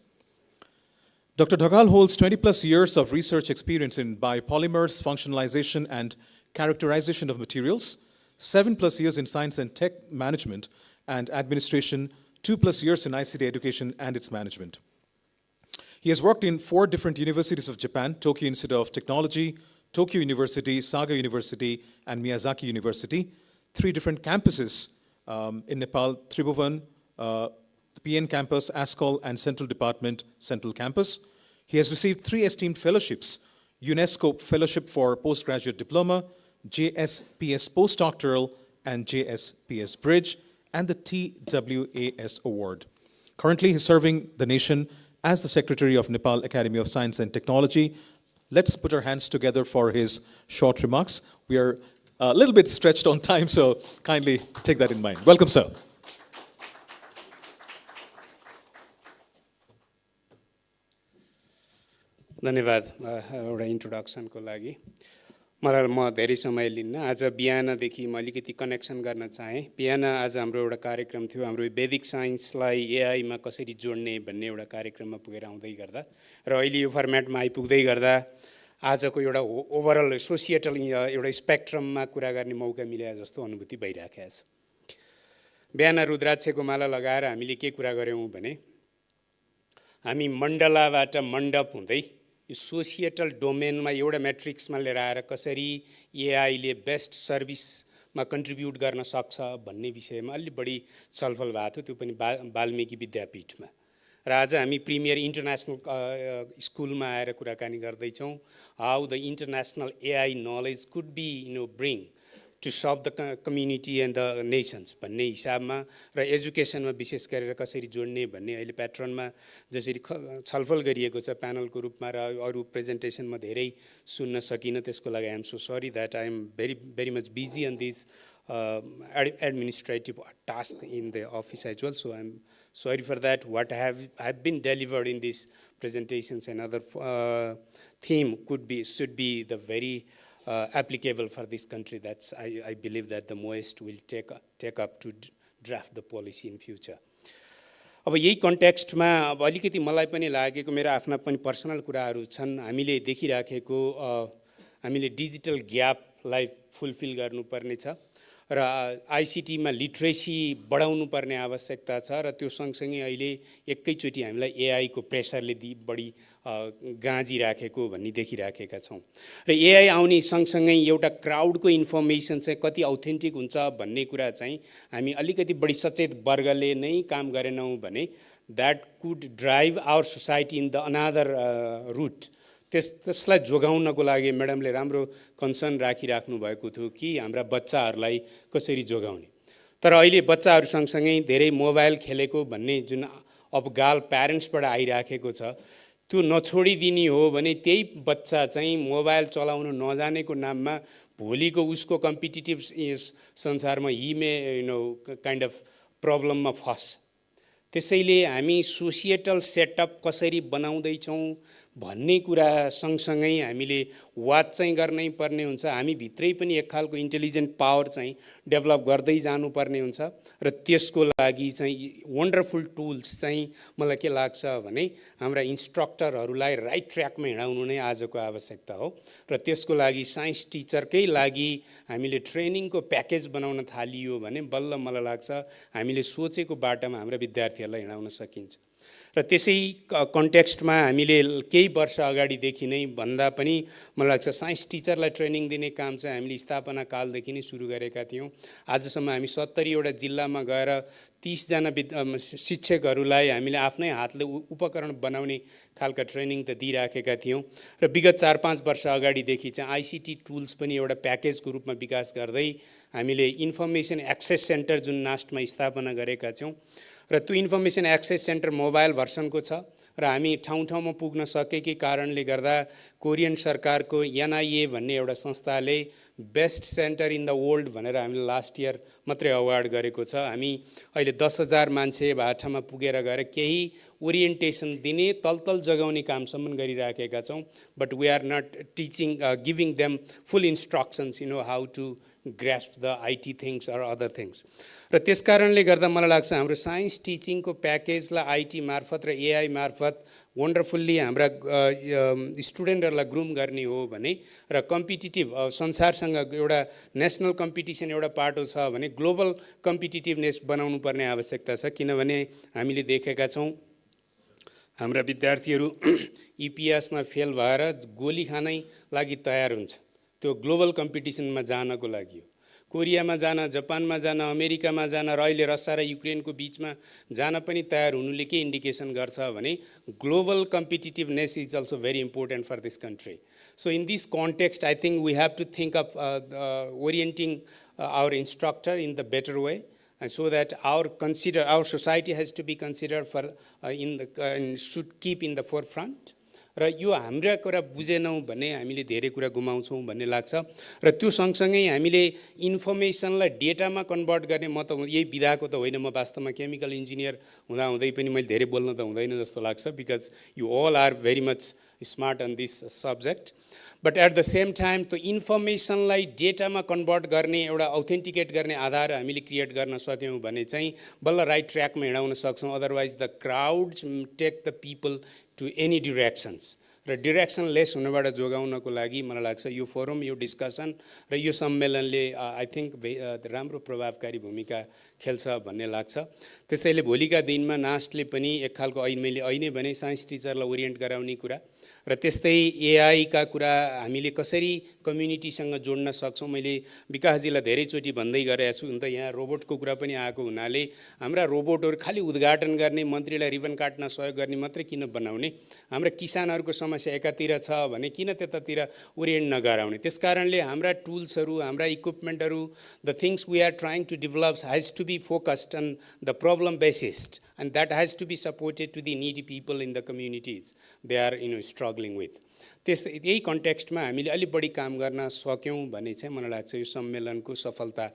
Dr. Thakal holds 20 plus years of research experience in biopolymers, functionalization, and characterization of materials, 7 plus years in science and tech management and administration, 2 plus years in ICT education and its management. He has worked in 4 different universities of Japan: Tokyo Institute of Technology, Tokyo University, Saga University, and Miyazaki University. 3 different campuses in Nepal: Tribhuvan, the PN campus, ASCOL, and Central Department, Central Campus. He has received 3 esteemed fellowships: UNESCO Fellowship for Postgraduate Diploma, JSPS Postdoctoral, and JSPS Bridge, and the TWAS Award. Currently, he's serving the nation as the Secretary of Nepal Academy of Science and Technology. Let's put our hands together for his short remarks. We are a little bit stretched on time, so kindly take that in mind. Welcome, sir. धन्यवाद एउटा इन्ट्रोडक्सनको लागि। मलाई म धेरै समय लिन्न। आज बिहानदेखि म अलिकति कनेक्सन गर्न चाहेँ। बिहान आज हाम्रो एउटा कार्यक्रम थियो, हाम्रो वैदिक साइन्सलाई एआईमा कसरी जोड्ने भन्ने एउटा कार्यक्रममा पुगेर आउँदै गर्दा र अहिले यो फर्मेटमा आइपुग्दै गर्दा आजको एउटा ओभरअल सोसिएटल एउटा स्पेक्ट्रममा कुरा गर्ने मौका मिले जस्तो अनुभूति भइराखेको छ। बिहान रुद्राक्षको माला लगाएर हामीले के कुरा गर्यौं भने हामी मण्डलाबाट मण्डप हुँदै यो सोसिएटल डोमेनमा एउटा म्याट्रिक्समा लिएर आएर कसरी एआईले बेस्ट सर्भिसमा कन्ट्रिब्युट गर्न सक्छ भन्ने विषयमा अलि बढी छलफल भएको थियो, त्यो पनि वाल्मीकि विद्यापीठमा। र आज हामी प्रिमियर इन्टरनेसनल स्कुलमा आएर कुराकानी गर्दैछौँ, how the international AI knowledge could be bring to serve the community and the nations भन्ने हिसाबमा र एजुकेसनमा विशेष गरेर कसरी जोड्ने भन्ने अहिले प्याटर्नमा जसरी छलफल गरिएको छ प्यानलको रूपमा र अरू प्रेजेन्टेसनमा धेरै सुन्न सकिनँ, त्यसको लागि आइ am so sorry that I am very much busy on this administrative task in the office as well, so I'm sorry for that. What have been delivered in these presentations and other theme should be the very applicable for this country. That's I believe that the MOEST will take up to draft the policy in future. अब यही कन्टेक्स्टमा अब अलिकति मलाई पनि लागेको मेरो आफ्ना पनि पर्सनल कुराहरू छन्। हामीले देखिराखेको हामीले डिजिटल ग्यापलाई फुलफिल गर्नुपर्ने छ र आईसीटीमा लिटरेसी बढाउनु पर्ने आवश्यकता छ र त्यो सँगसँगै अहिले एकैचोटी हामीलाई एआई को प्रेसरले बढी गाँजी राखेको भन्ने देखिराखेका छौं र एआई आउने सँगसँगै एउटा क्राउडको इन्फर्मेसन चाहिँ कति ऑथेन्टिक हुन्छ भन्ने कुरा चाहिँ हामी अलिकति बढी सचेत वर्गले नै काम गरेनौं भने that could drive our society in the another route त्यसलाई जोगाउनको लागि म्याडमले राम्रो कन्सर्न राखिराख्नु भएको थियो कि हाम्रा बच्चाहरूलाई कसरी जोगाउने। तर अहिले बच्चाहरू सँगसँगै धेरै मोबाइल खेलेको भन्ने जुन अपगाल प्यारेन्ट्सबाट आइराखेको छ त्यो नछोडिदिने हो भने त्यही बच्चा चाहिँ मोबाइल चलाउन नजानेको नाममा भोलिको उसको कम्पिटिटिभ संसारमा हिमे काइन्ड अफ प्रब्लममा फस्छ। त्यसैले हामी सोसिएटल सेटअप कसरी बनाउँदैछौँ भन्ने कुरा सँगसँगै हामीले वाच चाहिँ गर्नै पर्ने हुन्छ। हामी भित्रै पनि एक खालको इन्टेलिजेन्ट पावर चाहिँ डेभलप गर्दै जानुपर्ने हुन्छ र त्यसको लागि चाहिँ वन्डरफुल टुल्स चाहिँ मलाई के लाग्छ भने हाम्रा इन्स्ट्रक्टरहरूलाई राइट ट्र्याकमा हिँडाउनु नै आजको आवश्यकता हो र त्यसको लागि साइन्स टिचरकै लागि हामीले ट्रेनिङको प्याकेज बनाउन थालियो भने बल्ल मलाई लाग्छ हामीले सोचेको बाटोमा हाम्रा विद्यार्थीहरूलाई हिँडाउन सकिन्छ। र त्यसै कन्टेक्स्टमा हामीले केही वर्ष अगाडिदेखि नै भन्दा पनि मलाई लाग्छ साइन्स टिचरलाई ट्रेनिङ दिने काम चाहिँ हामीले स्थापना कालदेखि नै सुरु गरेका थियौँ। आजसम्म हामी 70वटा जिल्लामा गएर 30 जना शिक्षकहरूलाई हामीले आफ्नै हातले उपकरण बनाउने खालका ट्रेनिङ त दिइराखेका थियौँ र विगत 4-5 वर्ष अगाडिदेखि चाहिँ आइसिटी टुल्स पनि एउटा प्याकेजको रूपमा विकास गर्दै हामीले इन्फर्मेसन एक्सेस सेन्टर जुन नास्टमा स्थापना गरेका छौँ र त्यो इन्फर्मेसन एक्सेस सेन्टर मोबाइल भर्सनको छ र हामी ठाउँ ठाउँमा पुग्न सकेकै कारणले गर्दा कोरियन सरकारको एनआइए भन्ने एउटा संस्थाले best centre in the world भनेर हामीले लास्ट इयर मात्रै अवार्ड गरेको छ। हामी अहिले 10,000 मान्छे भाटामा पुगेर गएर केही ओरिएन्टेसन दिने तलतल जगाउने कामसम्म गरिराखेका छौँ। But we are not teaching giving them full instructions how to grasp the IT things or other things. र त्यसकारणले गर्दा मलाई लाग्छ हाम्रो साइन्स टिचिङको प्याकेजलाई आइटी मार्फत र एआई मार्फत वन्डरफुल्ली हाम्रा स्टुडेन्टहरूलाई ग्रुम गर्ने हो भने र कम्पिटिटिभ संसारसँग एउटा नेसनल कम्पिटिसन एउटा पाटो छ भने ग्लोबल कम्पिटिटिभनेस बनाउनु पर्ने आवश्यकता छ। किनभने हामीले देखेका छौँ हाम्रा विद्यार्थीहरू इपिएसमा फेल भएर गोली खानै लागि तयार हुन्छ। त्यो ग्लोबल कम्पिटिसनमा जानको लागि हो। कोरियामा जान, जापानमा जान, अमेरिकामा जान र अहिले रसिया र युक्रेनको बिचमा जान पनि तयार हुनुले के इन्डिकेसन गर्छ भने global competitiveness is also very important for this country. So in this context I think we have to think of orienting our instructor in the better way so that our society has to be considered for should keep in the forefront। र यो हाम्रा कुरा बुझेनौँ भने हामीले धेरै कुरा गुमाउँछौँ भन्ने लाग्छ र त्यो सँगसँगै हामीले इन्फर्मेसनलाई डेटामा कन्भर्ट गर्ने म त यही विधाको त होइन, म वास्तवमा केमिकल इन्जिनियर हुँदाहुँदै पनि मैले धेरै बोल्न त हुँदैन जस्तो लाग्छ because you all are very much smart on this subject. But at the same time त्यो इन्फर्मेसनलाई डेटामा कन्भर्ट गर्ने एउटा अथेन्टिकेट गर्ने आधार हामीले क्रिएट गर्न सक्यौँ भने चाहिँ बल्ल राइट ट्र्याकमा हिँडाउन सक्छौँ। Otherwise the crowds take the people to any directions र डिरेक्सनलेस हुनबाट जोगाउनको लागि मलाई लाग्छ यो फोरम, यो डिस्कसन र यो सम्मेलनले आई थिङ्क राम्रो प्रभावकारी भूमिका खेल्छ भन्ने लाग्छ। त्यसैले भोलिका दिनमा नास्टले पनि एक खालको मैले अहिले भने साइन्स टिचरलाई ओरिएन्ट गराउने कुरा र त्यस्तै एआईका कुरा हामीले कसरी कम्युनिटीसँग जोड्न सक्छौँ। मैले विकासजीलाई धेरैचोटि भन्दै गरेको छु। अन्त यहाँ रोबोटको कुरा पनि आएको हुनाले हाम्रा रोबोटहरू खालि उद्घाटन गर्ने, मन्त्रीलाई रिबन काट्न सहयोग गर्ने मात्रै किन बनाउने? हाम्रा किसानहरूको समस्या एकातिर छ भने किन त्यतातिर ओरिएन्ट नगराउने? त्यसकारणले हाम्रा टुल्सहरू, हाम्रा इक्विपमेन्टहरू, the things we are trying to develop has to be focused on the problem based and that has to be supported to the needy people in the communities they are struggling with। यही कन्टेक्स्टमा हामीले अलि बढी काम गर्न सक्यौँ भने चाहिँ मलाई लाग्छ यो सम्मेलनको सफलता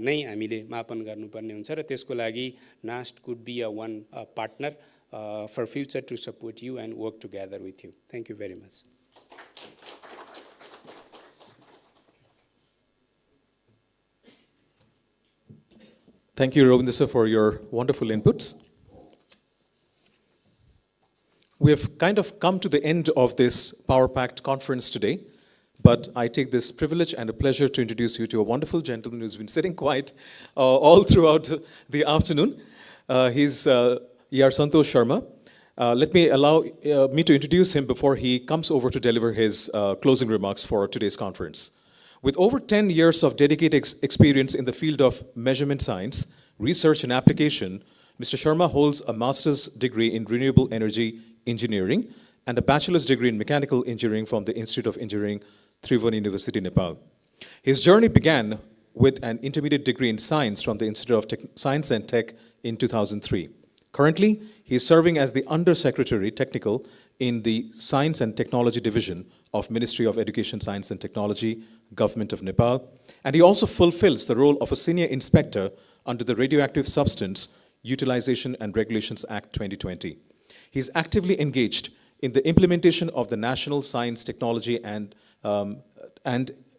नै हामीले मापन गर्नुपर्ने हुन्छ र त्यसको लागि NAST could be a one partner for future to support you and work together with you. Thank you very much. Thank you, Ravinder sir, for your wonderful inputs. We have kind of come to the end of this power-packed conference today, but I take this privilege and a pleasure to introduce you to a wonderful gentleman who's been sitting quiet all throughout the afternoon. He's E.R. Santosh Sharma. Let me allow me to introduce him before he comes over to deliver his closing remarks for today's conference. With over 10 years of dedicated experience in the field of measurement science, research and application, Mr. Sharma holds a master's degree in renewable energy engineering and a bachelor's degree in mechanical engineering from the Institute of Engineering, Tribhuvan University, Nepal. His journey began with an intermediate degree in science from the Institute of Science and Tech in 2003. Currently, he is serving as the Undersecretary Technical in the Science and Technology Division of Ministry of Education, Science and Technology, Government of Nepal, and he also fulfills the role of a Senior Inspector under the Radioactive Substance Utilization and Regulations Act 2020. He is actively engaged in the implementation of the National Science, Technology and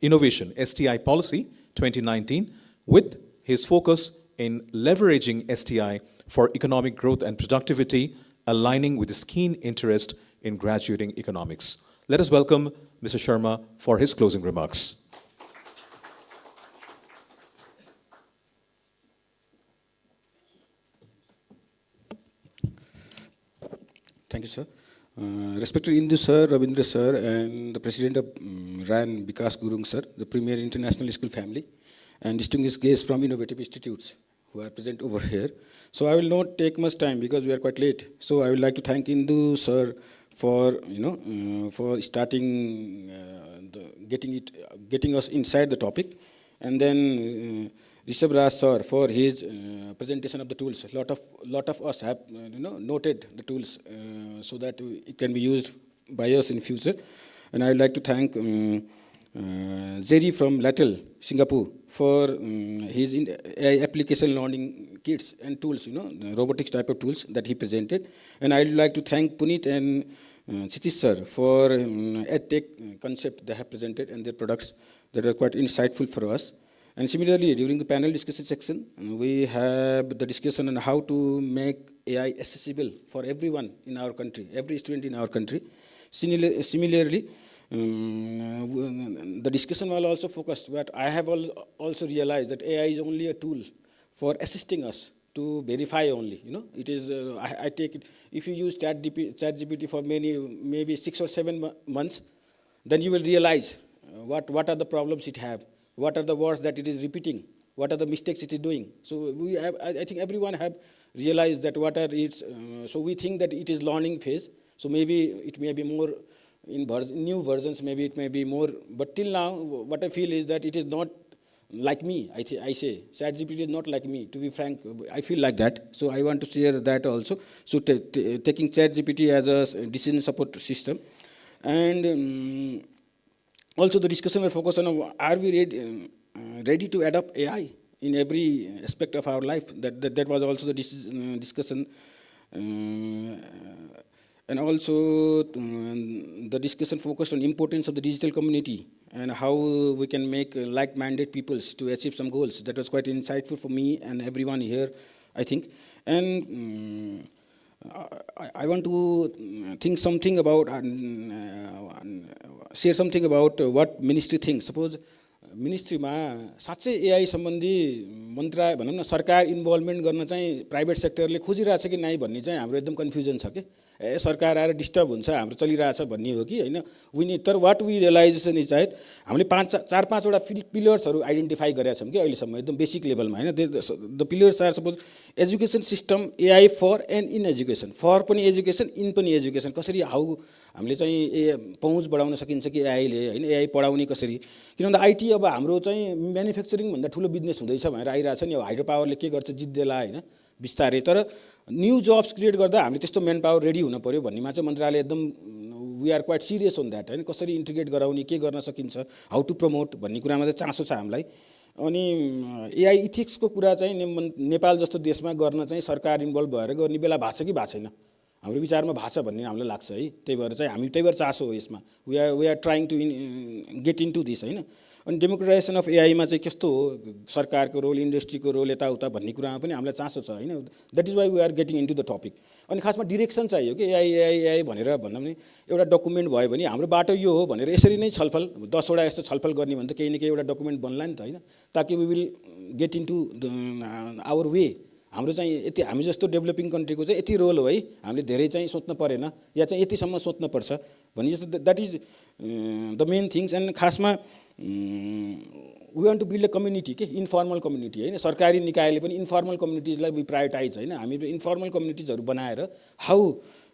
Innovation STI Policy 2019, with his focus in leveraging STI for economic growth and productivity, aligning with his keen interest in graduating economics. Let us welcome Mr. Sharma for his closing remarks. Thank you, sir. Respected Indu sir, Rabindra sir, and the president of RAN, Vikas Gurung sir, the premier international school family, and distinguished guests from innovative institutes who are present over here. So I will not take much time because we are quite late. So I would like to thank Indu sir for for starting getting us inside the topic, and then Rishabh Raj sir for his presentation of the tools. Lot of us have noted the tools so that it can be used by us in future. And I would like to thank Jerry from Latel, Singapore, for his AI application learning kits and tools, the robotics type of tools that he presented. And I would like to thank Puneet and Chitish sir for EdTech concept they have presented and their products that are quite insightful for us. And similarly, during the panel discussion section, we have the discussion on how to make AI accessible for everyone in our country, every student in our country. Similarly, the discussion was also focused, but I have also realized that AI is only a tool for assisting us to verify only. It is. I take it. If you use ChatGPT for maybe 6 or 7 months, then you will realize what are the problems it have. What are the words that it is repeating? What are the mistakes it is doing? So I think everyone have realized that what are its. So we think that it is learning phase. So maybe it may be more in new versions. Maybe it may be more. But till now, what I feel is that it is not like me. I say ChatGPT is not like me. To be frank, I feel like that. So I want to share that also. So taking ChatGPT as a decision support system, and also the discussion will focus on are we ready to adopt AI in every aspect of our life. That was also the discussion. And also the discussion focused on importance of the digital community and how we can make like-minded peoples to achieve some goals. That was quite insightful for me and everyone here, I think. And I want to think something about, share something about what ministry thinks. Suppose ministry मा साच्चै AI सम्बन्धी मन्त्रालय भनौँ न सरकार involvement गर्न चाहिँ private सेक्टरले खोजिरहेछ कि नै भन्ने चाहिँ हाम्रो एकदम कन्फ्युजन छ के सरकार आएर डिस्टर्ब हुन्छ हाम्रो चलिरहेछ भन्ने हो कि हैन वी तर what we realisation is that हामीले 4-5 वटा पिलर्सहरु आइडेन्टिफाई गरेका छौं के अहिलेसम्म एकदम बेसिक लेभलमा हैन the pillars are suppose education system AI for and in education for पनि एजुकेसन इन पनि एजुकेसन कसरी हाउ हामीले चाहिँ पहुँच बढाउन सकिन्छ कि AI ले हैन AI पढाउने कसरी किनभने आईटी अब हाम्रो चाहिँ म्यानुफ्याक्चरिङ भन्दा ठूलो बिजनेस हुँदैछ भनेर आइराछ नि अब हाइड्रो पावरले के गर्छ जित्देला हैन बिस्तारै तर न्यू जब्स क्रिएट गर्दा हामीले त्यस्तो म्यान पावर रेडी हुन पर्यो भन्नेमा चाहिँ मन्त्रालय एकदम we are quite serious on that हैन कसरी इन्टिग्रेट गराउने के गर्न सकिन्छ हाउ टु प्रमोट भन्ने कुरामा चाहिँ चासो छ हामीलाई अनि AI इथिक्सको कुरा चाहिँ नेपाल जस्तो देशमा गर्न चाहिँ सरकार इन्भल्भ भएर गर्ने बेला भएको छ कि भएको छैन हाम्रो विचारमा भएको छ भन्ने हामीलाई लाग्छ है त्यही भएर चाहिँ हामी त्यही भएर चासो हो यसमा we are trying to get into this हैन अनि डेमोक्रेटाइजेसन अफ AI मा चाहिँ कस्तो हो सरकारको रोल इन्डस्ट्रीको रोल यताउता भन्ने कुरामा पनि हामीलाई चासो छ हैन that is why we are getting into the topic अनि खासमा डिरेक्सन चाहियो कि AI भनेर भन्दा पनि एउटा डकुमेन्ट भयो भने हाम्रो बाटो यो हो भनेर यसरी नै छलफल 10 वटा यस्तो छलफल गर्ने भने त केही न केही एउटा डकुमेन्ट बन्ला नि त हैन ताकि we will get into our way हाम्रो चाहिँ यति हामी जस्तो डेभलपिङ कन्ट्रीको चाहिँ यति रोल हो है हामीले धेरै चाहिँ सोच्न परेन या चाहिँ यतिसम्म सोच्न पर्छ भन्ने जस्तो that is the main things and खासमा we want to build a community के इन्फर्मल कम्युनिटी हैन सरकारी निकायले पनि इन्फर्मल कम्युनिटिजलाई वी प्रायोरिटाइज हैन हामी इन्फर्मल कम्युनिटिजहरु बनाएर हाउ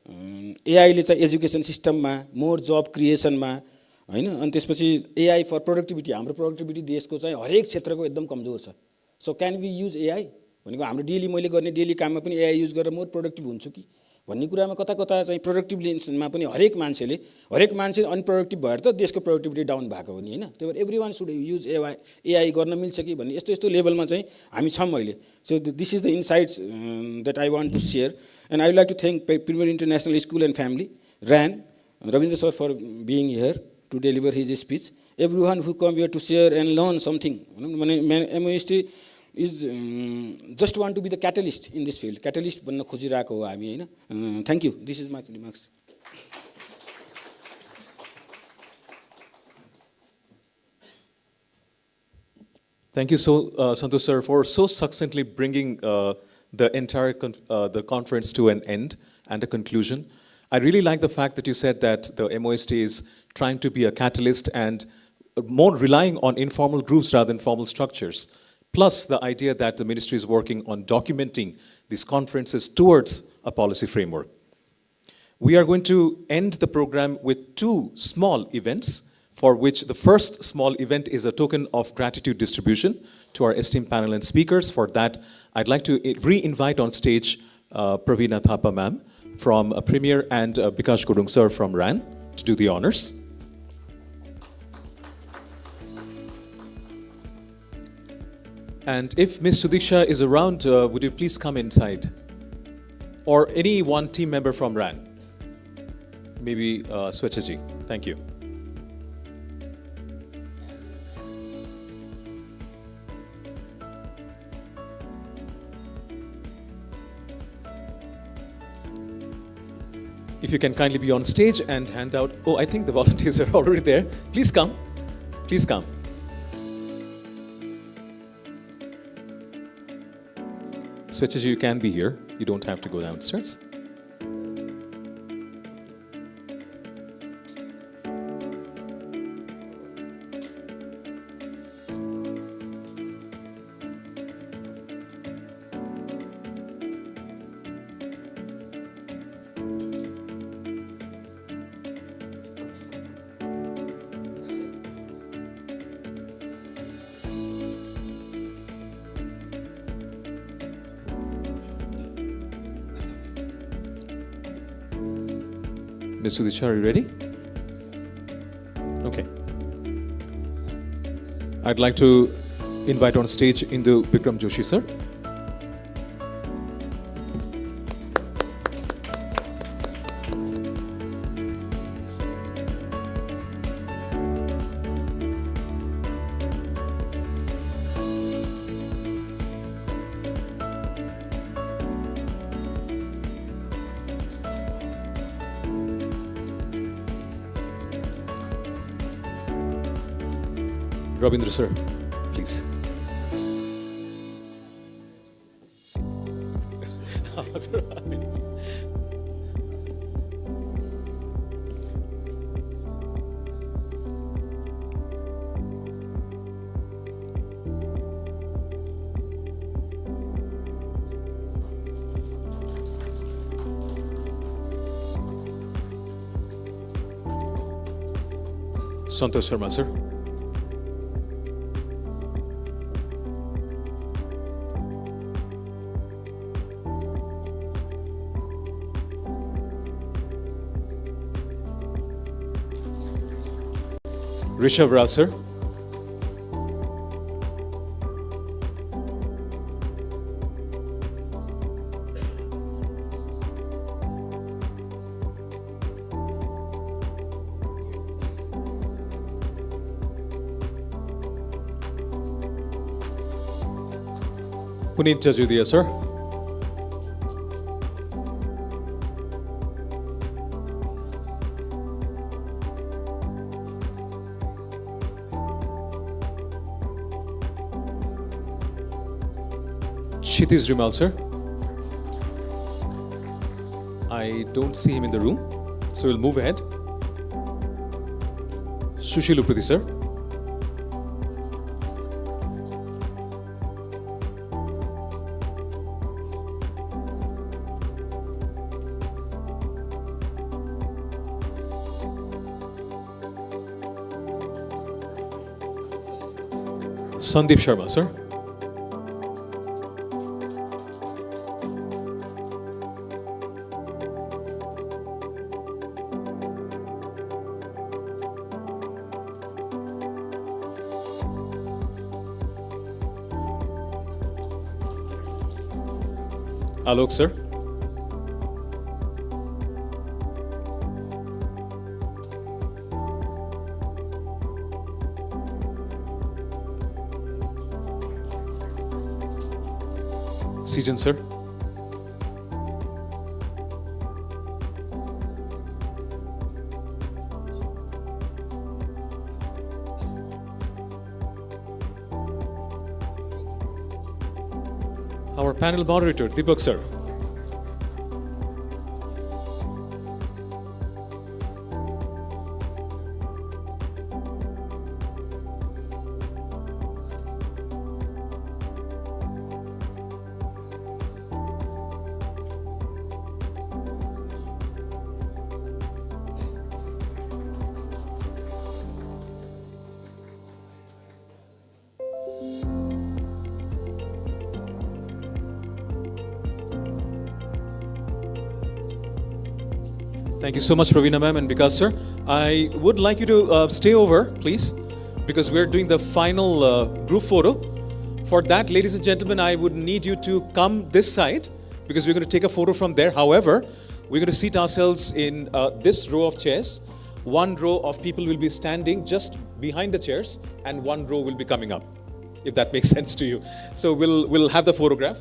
एआईले चाहिँ एजुकेसन सिस्टममा मोर जब क्रिएसनमा हैन अनि त्यसपछि एआई फर प्रोडक्टिभिटी हाम्रो प्रोडक्टिभिटी देशको चाहिँ हरेक क्षेत्रको एकदम कमजोर छ सो क्यान वी युज एआई भनेको हाम्रो डेली मैले गर्ने डेली काममा पनि एआई युज गरेर मोर प्रोडक्टिभ हुन्छु कि भन्ने कुरामा कता कता चाहिँ प्रोडक्टिभनेसमा पनि हरेक मान्छे अनप्रोडक्टिभ भएर त देशको प्रोडक्टिभिटी डाउन भएको हो नि हैन त्यही भएर एभ्रीवान शुड युज एआई गर्न मिल्छ कि भन्ने यस्तो यस्तो लेभलमा चाहिँ हामी छौँ अहिले so this is the insights that I want to share and I would like to thank Premier International School and family ran Rabindra sir for being here to deliver his speech. Everyone who come here to share and learn something. MOST is just want to be the catalyst in this field. Catalyst बन्न खोजिरहेको हो हामी हैन. Thank you. This is my remarks. Thank you so, Santosh sir, for so succinctly bringing the entire the conference to an end and a conclusion. I really like the fact that you said that the MOST is trying to be a catalyst and more relying on informal groups rather than formal structures. Plus the idea that the ministry is working on documenting these conferences towards a policy framework. We are going to end the program with two small events, for which the first small event is a token of gratitude distribution to our esteemed panel and speakers. For that, I'd like to re-invite on stage Praveena Thapa ma'am from Premier and Bikash Gurung sir from RAN to do the honors. And if Ms. Sudiksha is around, would you please come inside? Or any one team member from RAN? Maybe Swechaji. Thank you. If you can kindly be on stage and hand out. Oh, I think the volunteers are already there. Please come. Please come. Swechaji, you can be here. You don't have to go downstairs. Ms. Sudiksha, are you ready? Okay. I'd like to invite on stage Indu Bikram Joshi, sir. Ravindra sir, please. Santosh Sharma sir. Rishabh Rao, sir. Puneet Jajudia, sir. Kshitiz Rimal, sir. I don't see him in the room, so we'll move ahead. Sushil Uprati, sir. Sandeep Sharma, sir. Alok, sir. Sijan, sir. Our panel moderator, Deepak, sir. Thank you so much, Pravina ma'am and Vikas sir. I would like you to stay over, please, because we're doing the final group photo. For that, ladies and gentlemen, I would need you to come this side because we're going to take a photo from there. However, we're going to seat ourselves in this row of chairs. One row of people will be standing just behind the chairs, and one row will be coming up, if that makes sense to you. So we'll have the photograph.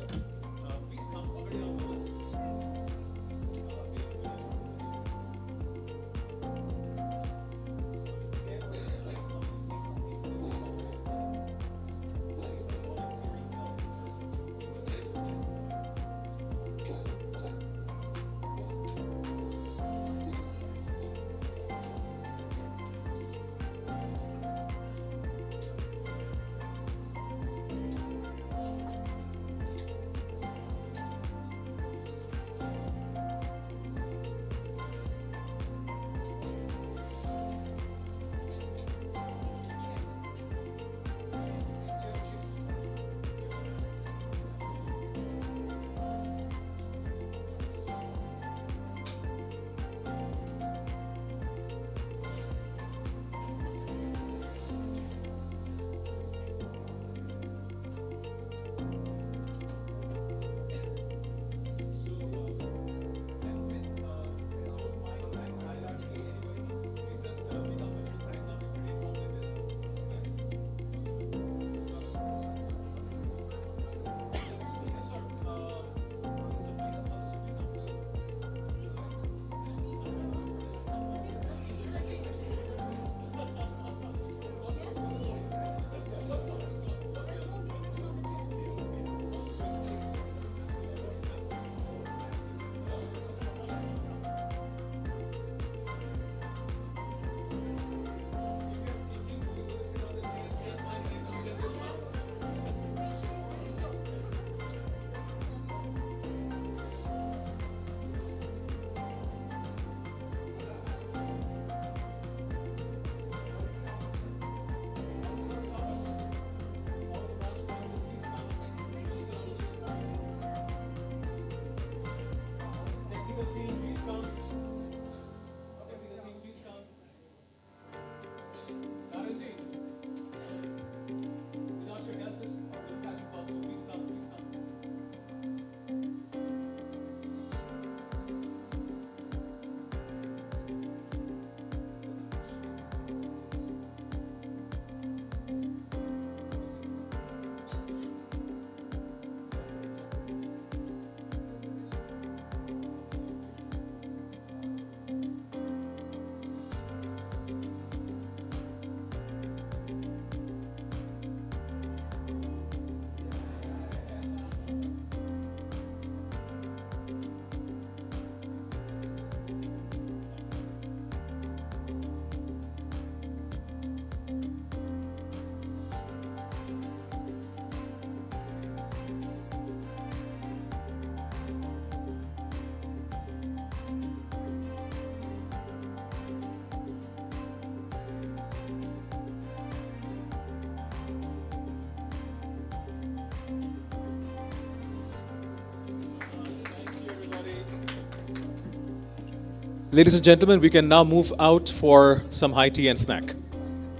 Ladies and gentlemen, we can now move out for some high tea and snack.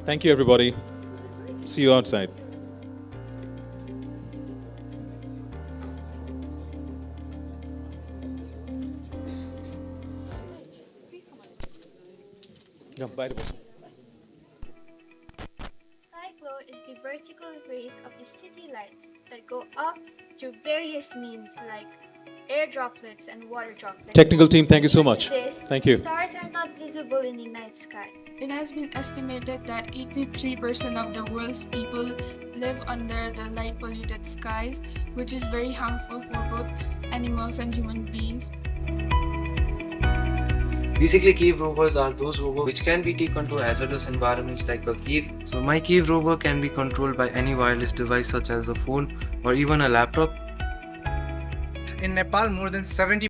Thank you, everybody. See you outside. Sky glow is the vertical rays of the city lights that go up through various means like air droplets and water droplets. Technical team, thank you so Due to much. this, Thank you. Stars are not visible in the night sky. It has been estimated that 83% of the world's people live under the light polluted skies, which is very harmful for both animals and human beings. Basically, cave rovers are those rovers which can be taken to hazardous environments like a cave. So my cave rover can be controlled by any wireless device such as a phone or even a laptop. In Nepal, more than 70